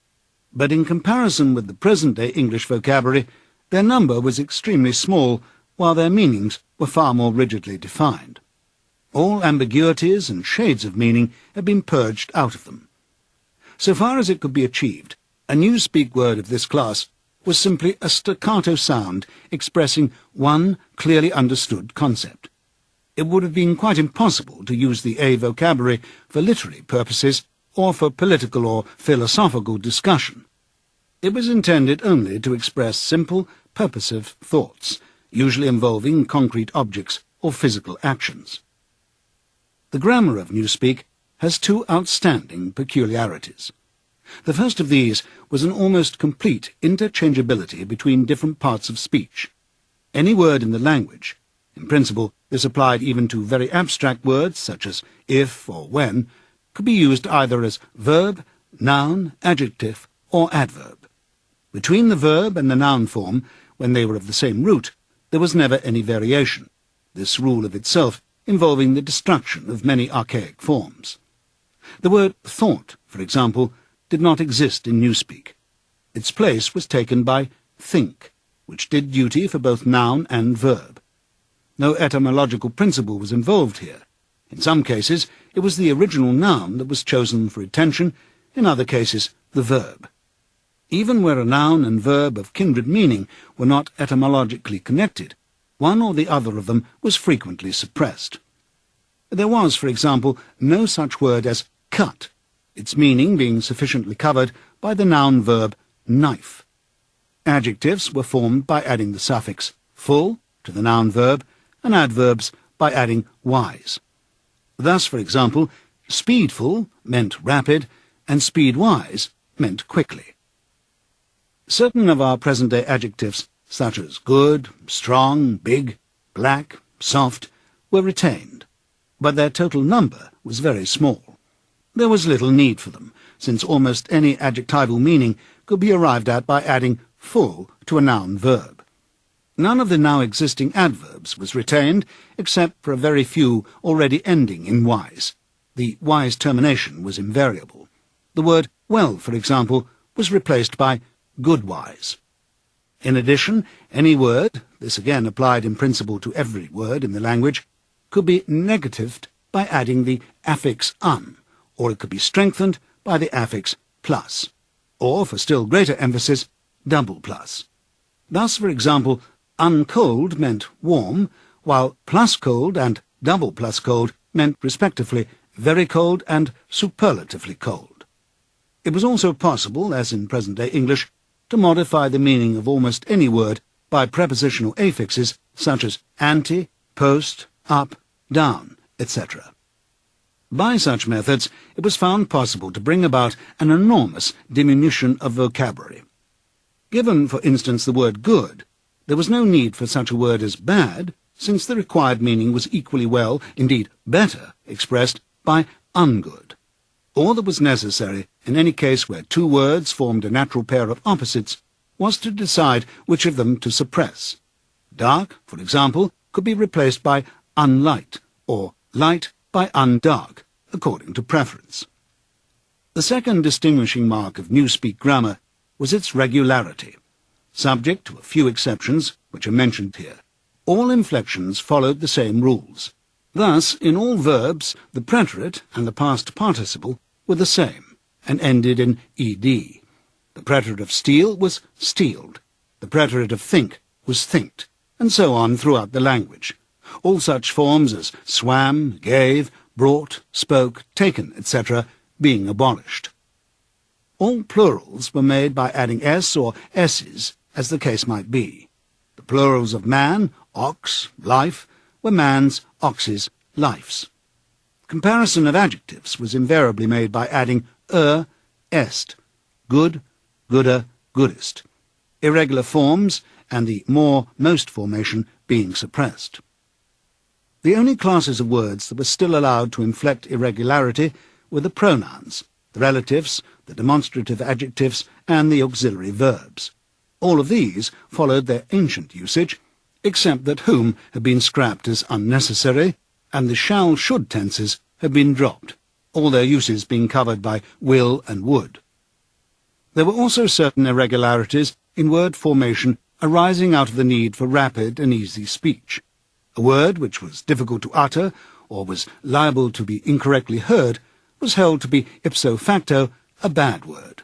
But in comparison with the present-day English vocabulary, their number was extremely small, while their meanings were far more rigidly defined. All ambiguities and shades of meaning had been purged out of them. So far as it could be achieved, a Newspeak word of this class was simply a staccato sound expressing one clearly understood concept. It would have been quite impossible to use the A vocabulary for literary purposes or for political or philosophical discussion. It was intended only to express simple, purposive thoughts, usually involving concrete objects or physical actions. The grammar of Newspeak has two outstanding peculiarities. The first of these was an almost complete interchangeability between different parts of speech. Any word in the language, in principle this applied even to very abstract words such as if or when, could be used either as verb, noun, adjective, or adverb. Between the verb and the noun form, when they were of the same root, there was never any variation, this rule of itself involving the destruction of many archaic forms. The word thought, for example, did not exist in Newspeak. Its place was taken by think, which did duty for both noun and verb. No etymological principle was involved here. In some cases, it was the original noun that was chosen for intension, in other cases, the verb. Even where a noun and verb of kindred meaning were not etymologically connected, one or the other of them was frequently suppressed. There was, for example, no such word as cut, its meaning being sufficiently covered by the noun-verb knife. Adjectives were formed by adding the suffix full to the noun-verb, and adverbs by adding wise. Thus, for example, speedful meant rapid, and speedwise meant quickly. Certain of our present-day adjectives, such as good, strong, big, black, soft, were retained, but their total number was very small. There was little need for them, since almost any adjectival meaning could be arrived at by adding full to a noun-verb. None of the now existing adverbs was retained, except for a very few already ending in wise. The wise termination was invariable. The word well, for example, was replaced by good-wise. In addition, any word, this again applied in principle to every word in the language, could be negatived by adding the affix un, or it could be strengthened by the affix plus, or, for still greater emphasis, double plus. Thus, for example, uncold meant warm, while plus cold and double plus cold meant, respectively, very cold and superlatively cold. It was also possible, as in present-day English, to modify the meaning of almost any word by prepositional affixes such as ante, post, up, down, etc. By such methods, it was found possible to bring about an enormous diminution of vocabulary. Given, for instance, the word good, there was no need for such a word as bad, since the required meaning was equally well, indeed better, expressed by ungood. All that was necessary, in any case where two words formed a natural pair of opposites, was to decide which of them to suppress. Dark, for example, could be replaced by unlight, or light by undark, according to preference. The second distinguishing mark of Newspeak grammar was its regularity. Subject to a few exceptions, which are mentioned here, all inflections followed the same rules. Thus, in all verbs, the preterite and the past participle were the same, and ended in ed. The preterite of steal was stealed, the preterite of think was thinked, and so on throughout the language. All such forms as swam, gave, brought, spoke, taken, etc., being abolished. All plurals were made by adding s or s's, as the case might be. The plurals of man, ox, life, were man's, ox's, life's. Comparison of adjectives was invariably made by adding est, good, gooder, goodest, irregular forms and the more, most formation being suppressed. The only classes of words that were still allowed to inflect irregularity were the pronouns, the relatives, the demonstrative adjectives, and the auxiliary verbs. All of these followed their ancient usage, except that whom had been scrapped as unnecessary, and the shall-should tenses had been dropped, all their uses being covered by will and would. There were also certain irregularities in word formation arising out of the need for rapid and easy speech. A word which was difficult to utter, or was liable to be incorrectly heard, was held to be ipso facto a bad word.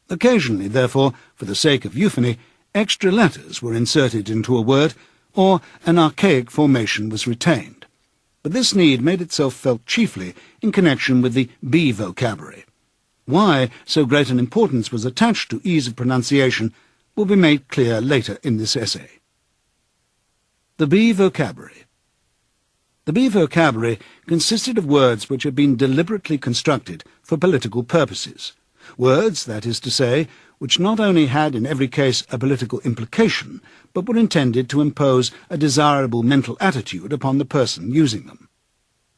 Occasionally, therefore, for the sake of euphony, extra letters were inserted into a word, or an archaic formation was retained. But this need made itself felt chiefly in connection with the B vocabulary. Why so great an importance was attached to ease of pronunciation will be made clear later in this essay. The B vocabulary. The B vocabulary consisted of words which had been deliberately constructed for political purposes, Words, that is to say, which not only had in every case a political implication, but were intended to impose a desirable mental attitude upon the person using them.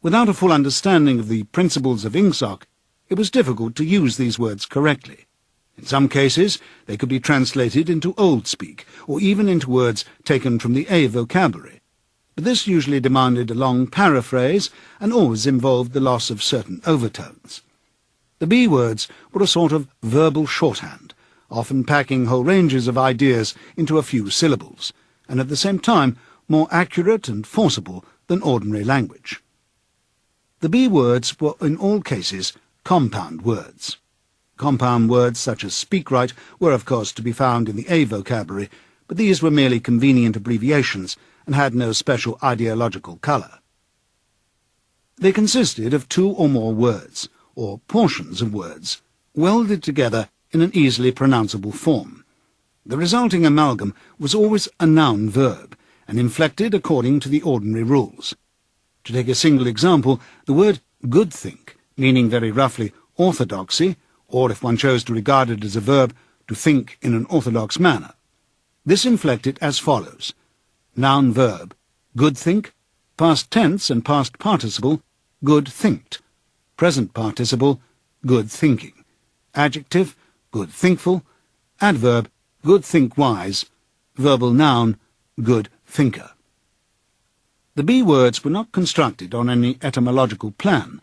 Without a full understanding of the principles of Ingsoc, it was difficult to use these words correctly. In some cases, they could be translated into Old Speak, or even into words taken from the A vocabulary. But this usually demanded a long paraphrase, and always involved the loss of certain overtones. The B words were a sort of verbal shorthand, often packing whole ranges of ideas into a few syllables, and at the same time more accurate and forcible than ordinary language. The B words were in all cases compound words. Compound words such as speak-right were of course to be found in the A vocabulary, but these were merely convenient abbreviations and had no special ideological colour. They consisted of two or more words, or portions of words, welded together in an easily pronounceable form. The resulting amalgam was always a noun-verb, and inflected according to the ordinary rules. To take a single example, the word good think, meaning very roughly orthodoxy, or if one chose to regard it as a verb, to think in an orthodox manner. This inflected as follows: noun-verb, good think, past tense and past participle, good thinked, present participle, good thinking, adjective, good thinkful, adverb, good think wise, verbal noun, good thinker. The B words were not constructed on any etymological plan.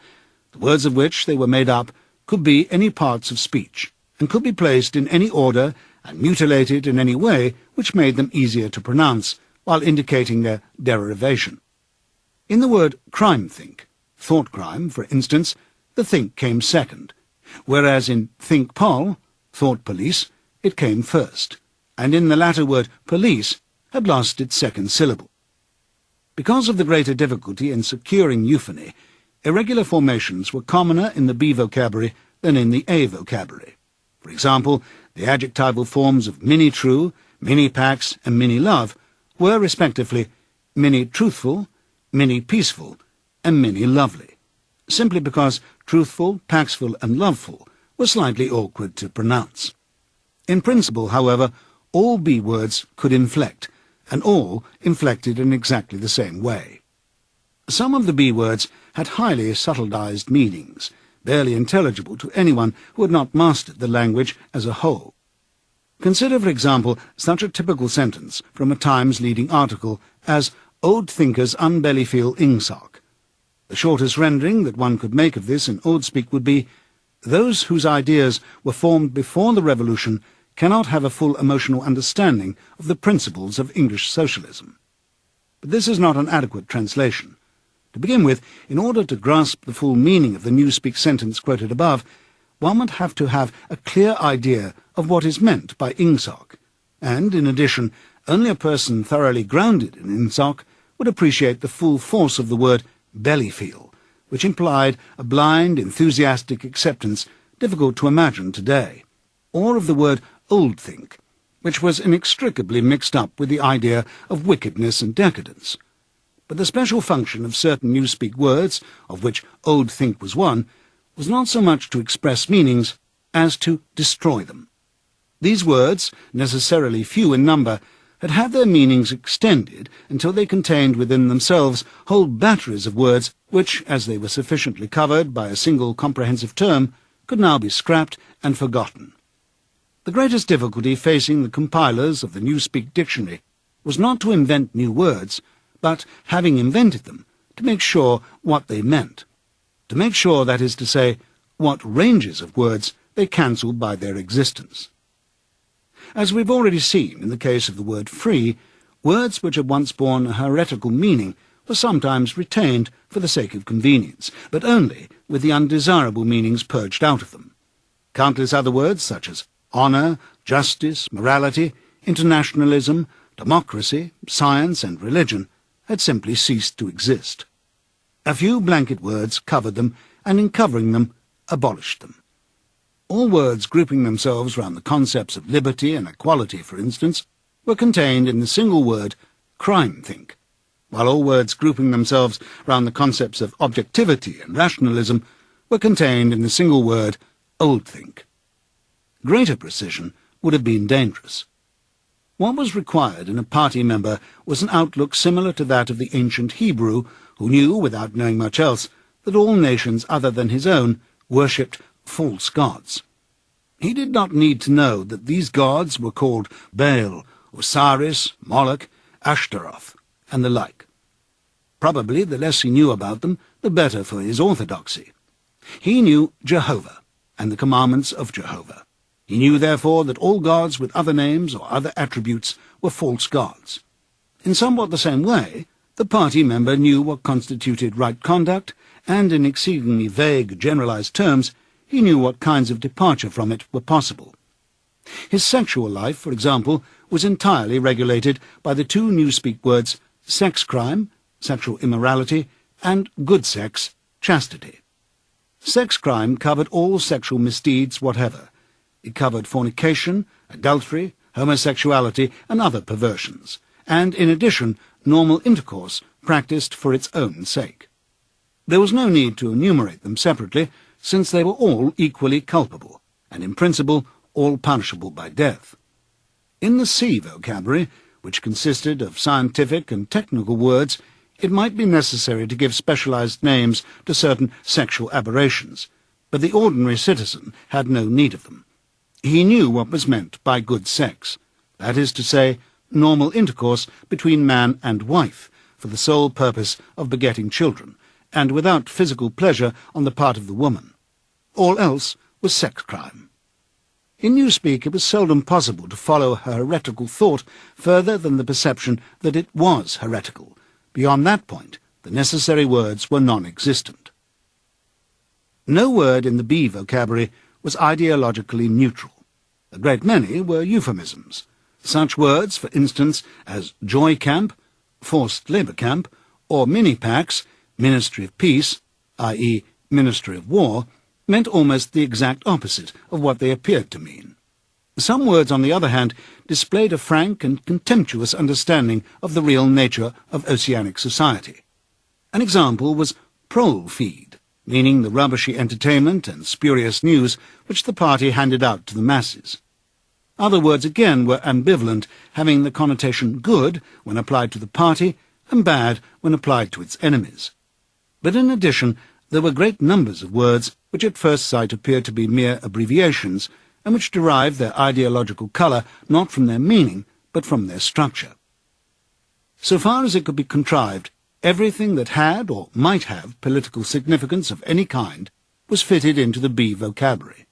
The words of which they were made up could be any parts of speech, and could be placed in any order and mutilated in any way which made them easier to pronounce, while indicating their derivation. In the word crime-think, thought-crime, for instance, the think came second, whereas in think-pol, thought-police, it came first, and in the latter word police had lost its second syllable. Because of the greater difficulty in securing euphony, irregular formations were commoner in the B vocabulary than in the A vocabulary. For example, the adjectival forms of mini-true, mini-pax, and mini-love were, respectively, mini-truthful, mini-peaceful, and mini-lovely, simply because truthful, paxful, and loveful were slightly awkward to pronounce. In principle, however, all B words could inflect, and all inflected in exactly the same way. Some of the B words had highly subtilized meanings, barely intelligible to anyone who had not mastered the language as a whole. Consider, for example, such a typical sentence from a Times leading article as "Old thinkers unbelly feel Ingsoc." The shortest rendering that one could make of this in Old Speak would be, "Those whose ideas were formed before the Revolution cannot have a full emotional understanding of the principles of English socialism." But this is not an adequate translation. To begin with, in order to grasp the full meaning of the Newspeak sentence quoted above, one would have to have a clear idea of what is meant by Ingsoc, and, in addition, only a person thoroughly grounded in Ingsoc would appreciate the full force of the word belly-feel, which implied a blind, enthusiastic acceptance difficult to imagine today, or of the word old think, which was inextricably mixed up with the idea of wickedness and decadence. But the special function of certain Newspeak words, of which old think was one, was not so much to express meanings as to destroy them. These words, necessarily few in number, had had their meanings extended until they contained within themselves whole batteries of words which, as they were sufficiently covered by a single comprehensive term, could now be scrapped and forgotten. The greatest difficulty facing the compilers of the Newspeak dictionary was not to invent new words, but, having invented them, to make sure what they meant. To make sure, that is to say, what ranges of words they cancelled by their existence. As we've already seen in the case of the word free, words which had once borne a heretical meaning were sometimes retained for the sake of convenience, but only with the undesirable meanings purged out of them. Countless other words, such as honour, justice, morality, internationalism, democracy, science, and religion, had simply ceased to exist. A few blanket words covered them, and in covering them, abolished them. All words grouping themselves round the concepts of liberty and equality, for instance, were contained in the single word crime-think, while all words grouping themselves round the concepts of objectivity and rationalism were contained in the single word old-think. Greater precision would have been dangerous. What was required in a party member was an outlook similar to that of the ancient Hebrew, who knew, without knowing much else, that all nations other than his own worshipped false gods. He did not need to know that these gods were called Baal, Osiris, Moloch, Ashtaroth, and the like. Probably the less he knew about them, the better for his orthodoxy. He knew Jehovah, and the commandments of Jehovah. He knew, therefore, that all gods with other names or other attributes were false gods. In somewhat the same way, the party member knew what constituted right conduct, and in exceedingly vague, generalized terms, he knew what kinds of departure from it were possible. His sexual life, for example, was entirely regulated by the two newspeak words sex crime, sexual immorality, and good sex, chastity. Sex crime covered all sexual misdeeds whatever. It covered fornication, adultery, homosexuality, and other perversions, and, in addition, normal intercourse practiced for its own sake. There was no need to enumerate them separately, since they were all equally culpable, and in principle all punishable by death. In the C vocabulary, which consisted of scientific and technical words, it might be necessary to give specialized names to certain sexual aberrations, but the ordinary citizen had no need of them. He knew what was meant by good sex, that is to say, normal intercourse between man and wife, for the sole purpose of begetting children, and without physical pleasure on the part of the woman. All else was sex crime. In newspeak it was seldom possible to follow a heretical thought further than the perception that it was heretical. Beyond that point, the necessary words were non-existent. No word in the B vocabulary was ideologically neutral. A great many were euphemisms. Such words, for instance, as joy camp, forced labour camp, or mini-pax, Ministry of Peace, i.e. Ministry of War, meant almost the exact opposite of what they appeared to mean. Some words, on the other hand, displayed a frank and contemptuous understanding of the real nature of oceanic society. An example was prole feed, meaning the rubbishy entertainment and spurious news which the party handed out to the masses. Other words again were ambivalent, having the connotation good when applied to the party and bad when applied to its enemies. But in addition, there were great numbers of words which at first sight appeared to be mere abbreviations, and which derived their ideological colour not from their meaning, but from their structure. So far as it could be contrived, everything that had or might have political significance of any kind was fitted into the B vocabulary.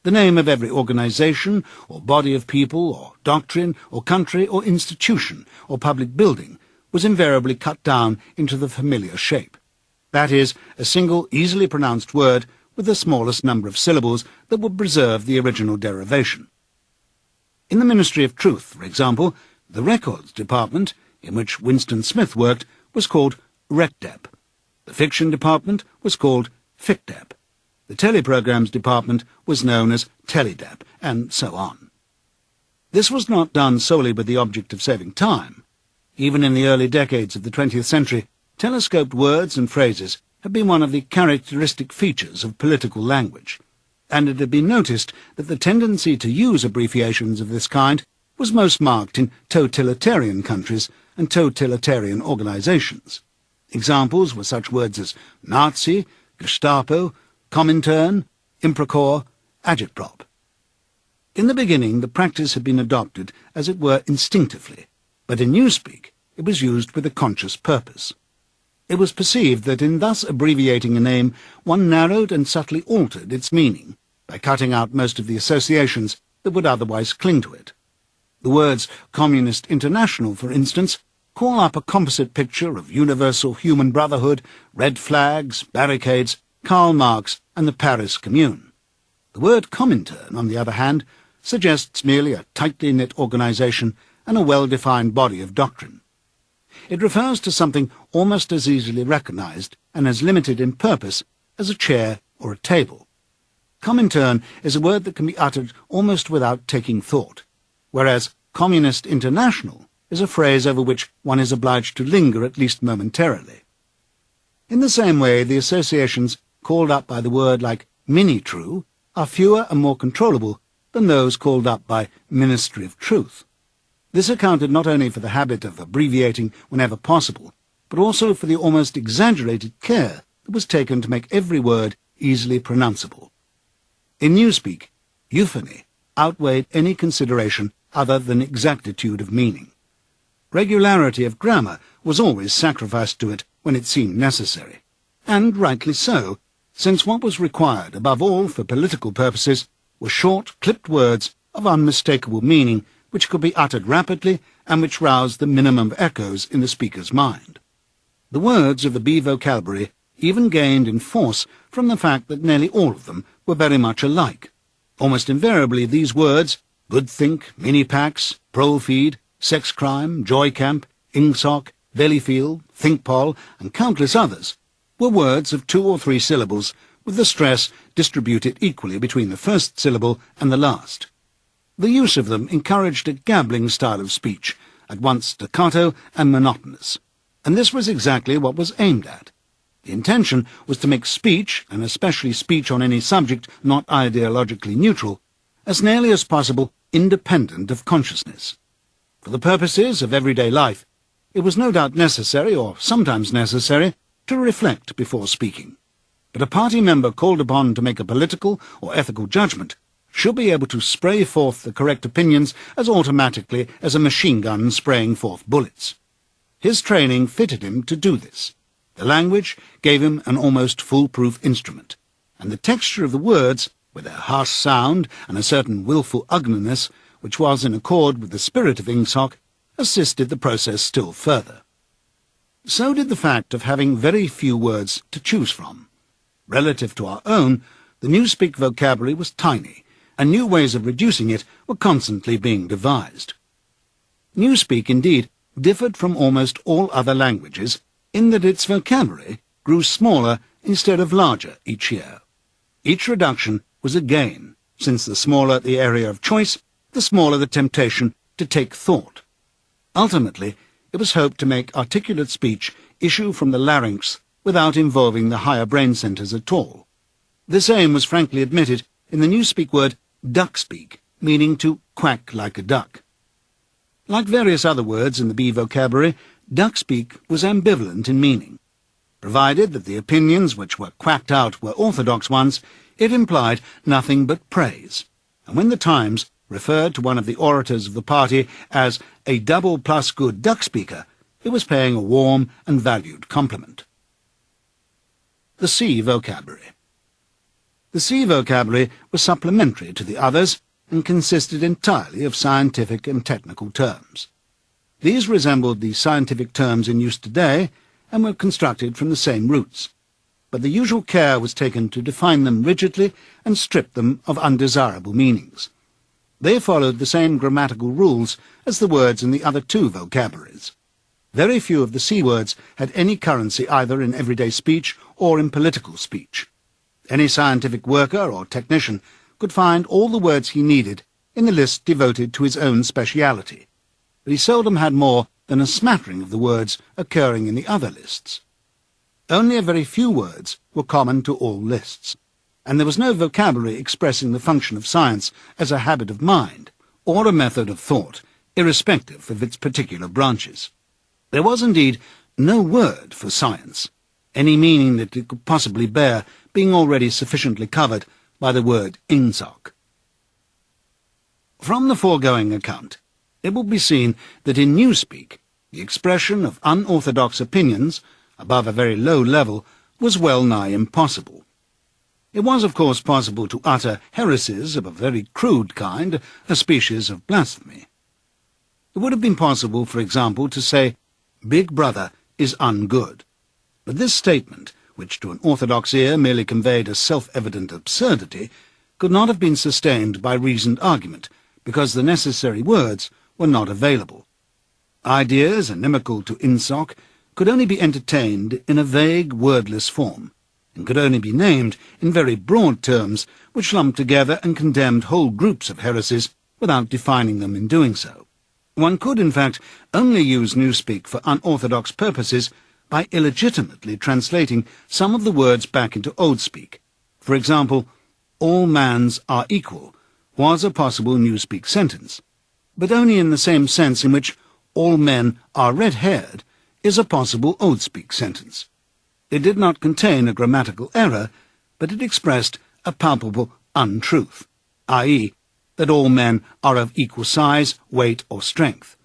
The name of every organization, or body of people, or doctrine, or country, or institution, or public building was invariably cut down into the familiar shape. That is, a single, easily pronounced word with the smallest number of syllables that would preserve the original derivation. In the Ministry of Truth, for example, the Records Department, in which Winston Smith worked, was called RecDep. The Fiction Department was called FicDep. The Teleprograms Department was known as TeleDep, and so on. This was not done solely with the object of saving time. Even in the early decades of the 20th century, telescoped words and phrases had been one of the characteristic features of political language, and it had been noticed that the tendency to use abbreviations of this kind was most marked in totalitarian countries and totalitarian organizations. Examples were such words as Nazi, Gestapo, Comintern, Improcore, Agitprop. In the beginning, the practice had been adopted, as it were, instinctively, but in newspeak it was used with a conscious purpose. It was perceived that in thus abbreviating a name, one narrowed and subtly altered its meaning, by cutting out most of the associations that would otherwise cling to it. The words Communist International, for instance, call up a composite picture of universal human brotherhood, red flags, barricades, Karl Marx, and the Paris Commune. The word Comintern, on the other hand, suggests merely a tightly knit organization and a well-defined body of doctrine. It refers to something almost as easily recognized and as limited in purpose as a chair or a table. Comintern is a word that can be uttered almost without taking thought, whereas Communist International is a phrase over which one is obliged to linger at least momentarily. In the same way, the associations called up by the word like mini-true are fewer and more controllable than those called up by Ministry of Truth. This accounted not only for the habit of abbreviating whenever possible, but also for the almost exaggerated care that was taken to make every word easily pronounceable. In Newspeak, euphony outweighed any consideration other than exactitude of meaning. Regularity of grammar was always sacrificed to it when it seemed necessary, and rightly so, since what was required above all for political purposes were short, clipped words of unmistakable meaning which could be uttered rapidly and which roused the minimum of echoes in the speaker's mind. The words of the B vocabulary even gained in force from the fact that nearly all of them were very much alike. Almost invariably these words, good think, mini-pax, prole-feed, sex crime, joy camp, ingsoc, bellyfield, thinkpol, and countless others, were words of 2 or 3 syllables, with the stress distributed equally between the first syllable and the last. The use of them encouraged a gabbling style of speech, at once staccato and monotonous, and this was exactly what was aimed at. The intention was to make speech, and especially speech on any subject not ideologically neutral, as nearly as possible independent of consciousness. For the purposes of everyday life, it was no doubt necessary, or sometimes necessary, to reflect before speaking. But a party member called upon to make a political or ethical judgment should be able to spray forth the correct opinions as automatically as a machine gun spraying forth bullets. His training fitted him to do this. The language gave him an almost foolproof instrument, and the texture of the words, with their harsh sound and a certain wilful ugliness, which was in accord with the spirit of ingsoc, assisted the process still further. So did the fact of having very few words to choose from. Relative to our own, the Newspeak vocabulary was tiny, and new ways of reducing it were constantly being devised. Newspeak, indeed, differed from almost all other languages in that its vocabulary grew smaller instead of larger each year. Each reduction was a gain, since the smaller the area of choice, the smaller the temptation to take thought. Ultimately, it was hoped to make articulate speech issue from the larynx without involving the higher brain centres at all. This aim was frankly admitted in the Newspeak word duck-speak, meaning to quack like a duck. Like various other words in the B vocabulary, duck-speak was ambivalent in meaning. Provided that the opinions which were quacked out were orthodox ones, it implied nothing but praise, and when the Times referred to one of the orators of the party as a double-plus good duck-speaker, it was paying a warm and valued compliment. The C vocabulary. The C vocabulary was supplementary to the others and consisted entirely of scientific and technical terms. These resembled the scientific terms in use today and were constructed from the same roots, but the usual care was taken to define them rigidly and strip them of undesirable meanings. They followed the same grammatical rules as the words in the other 2 vocabularies. Very few of the C words had any currency either in everyday speech or in political speech. Any scientific worker or technician could find all the words he needed in the list devoted to his own speciality, but he seldom had more than a smattering of the words occurring in the other lists. Only a very few words were common to all lists, and there was no vocabulary expressing the function of science as a habit of mind or a method of thought, irrespective of its particular branches. There was indeed no word for science, any meaning that it could possibly bear being already sufficiently covered by the word ingsoc. From the foregoing account, it will be seen that in Newspeak the expression of unorthodox opinions, above a very low level, was well nigh impossible. It was, of course, possible to utter heresies of a very crude kind, a species of blasphemy. It would have been possible, for example, to say, "Big Brother is ungood," but this statement, which to an orthodox ear merely conveyed a self-evident absurdity, could not have been sustained by reasoned argument, because the necessary words were not available. Ideas inimical to ingsoc could only be entertained in a vague, wordless form, and could only be named in very broad terms which lumped together and condemned whole groups of heresies without defining them in doing so. One could, in fact, only use Newspeak for unorthodox purposes by illegitimately translating some of the words back into Old Speak. For example, "all mans are equal" was a possible Newspeak sentence, but only in the same sense in which all men are red-haired is a possible Oldspeak sentence. It did not contain a grammatical error, but it expressed a palpable untruth, i.e., that all men are of equal size, weight, or strength.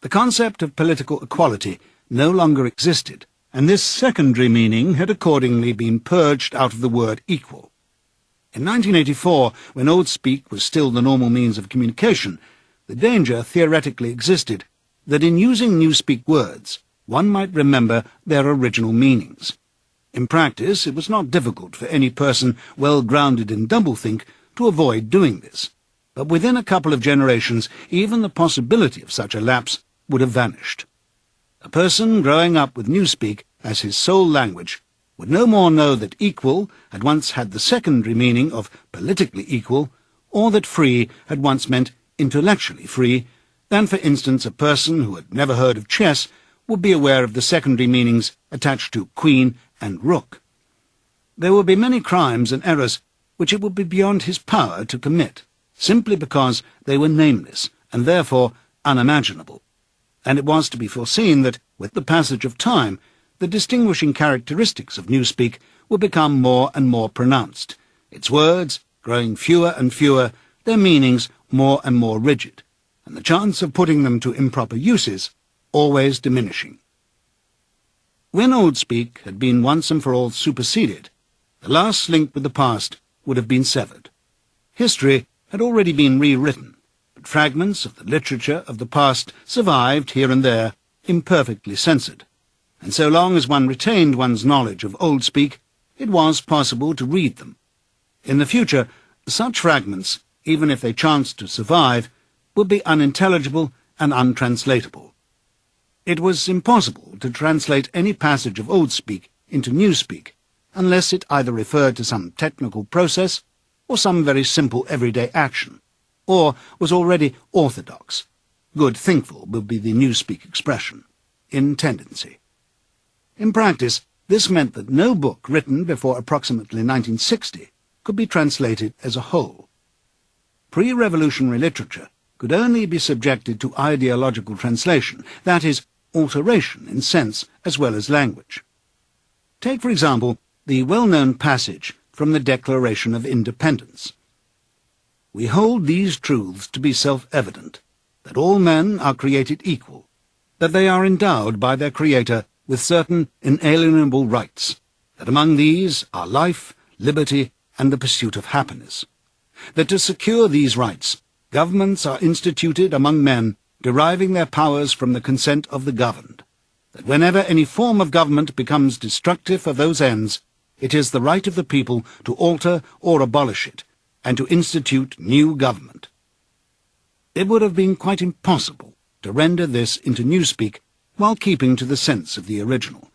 The concept of political equality no longer existed, and this secondary meaning had accordingly been purged out of the word equal. In 1984, when Oldspeak was still the normal means of communication, the danger theoretically existed that in using Newspeak words, one might remember their original meanings. In practice, it was not difficult for any person well grounded in doublethink to avoid doing this, but within a couple of generations, even the possibility of such a lapse would have vanished. A person growing up with Newspeak as his sole language would no more know that equal had once had the secondary meaning of politically equal, or that free had once meant intellectually free, than, for instance, a person who had never heard of chess would be aware of the secondary meanings attached to queen and rook. There would be many crimes and errors which it would be beyond his power to commit, simply because they were nameless and therefore unimaginable. And it was to be foreseen that, with the passage of time, the distinguishing characteristics of Newspeak would become more and more pronounced, its words growing fewer and fewer, their meanings more and more rigid, and the chance of putting them to improper uses always diminishing. When Oldspeak had been once and for all superseded, the last link with the past would have been severed. History had already been rewritten, but fragments of the literature of the past survived here and there, imperfectly censored, and so long as one retained one's knowledge of Oldspeak, it was possible to read them. In the future, such fragments, even if they chanced to survive, would be unintelligible and untranslatable. It was impossible to translate any passage of Oldspeak into Newspeak, unless it either referred to some technical process or some very simple everyday action, or was already orthodox. Good thinkful would be the Newspeak expression, in tendency. In practice, this meant that no book written before approximately 1960 could be translated as a whole. Pre-revolutionary literature could only be subjected to ideological translation, that is, alteration in sense as well as language. Take, for example, the well-known passage from the Declaration of Independence. We hold these truths to be self-evident, that all men are created equal, that they are endowed by their Creator with certain inalienable rights, that among these are life, liberty, and the pursuit of happiness, that to secure these rights, governments are instituted among men, deriving their powers from the consent of the governed, that whenever any form of government becomes destructive of those ends, it is the right of the people to alter or abolish it, and to institute new government. It would have been quite impossible to render this into Newspeak while keeping to the sense of the original.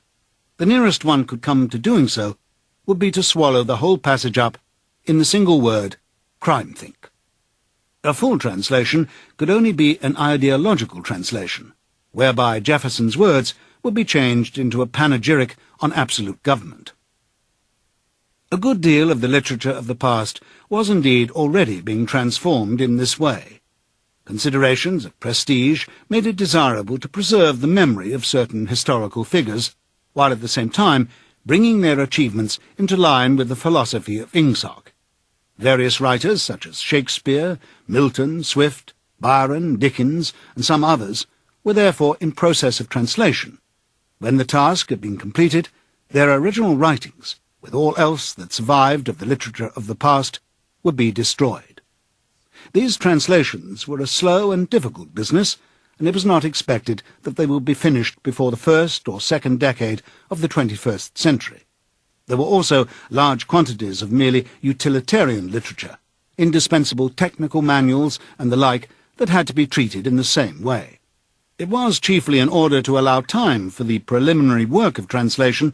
The nearest one could come to doing so would be to swallow the whole passage up in the single word, crime-think. A full translation could only be an ideological translation, whereby Jefferson's words would be changed into a panegyric on absolute government. A good deal of the literature of the past was indeed already being transformed in this way. Considerations of prestige made it desirable to preserve the memory of certain historical figures, while at the same time bringing their achievements into line with the philosophy of Ingsoc. Various writers, such as Shakespeare, Milton, Swift, Byron, Dickens, and some others, were therefore in process of translation. When the task had been completed, their original writings, with all else that survived of the literature of the past, would be destroyed. These translations were a slow and difficult business, and it was not expected that they would be finished before the first or second decade of the 21st century. There were also large quantities of merely utilitarian literature, indispensable technical manuals and the like, that had to be treated in the same way. It was chiefly in order to allow time for the preliminary work of translation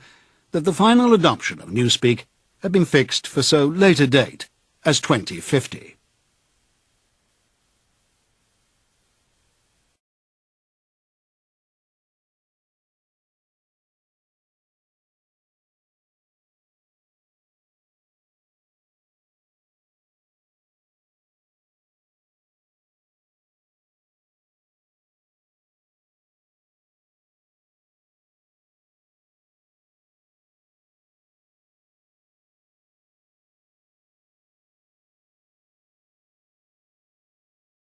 that the final adoption of Newspeak had been fixed for so late a date as 2050.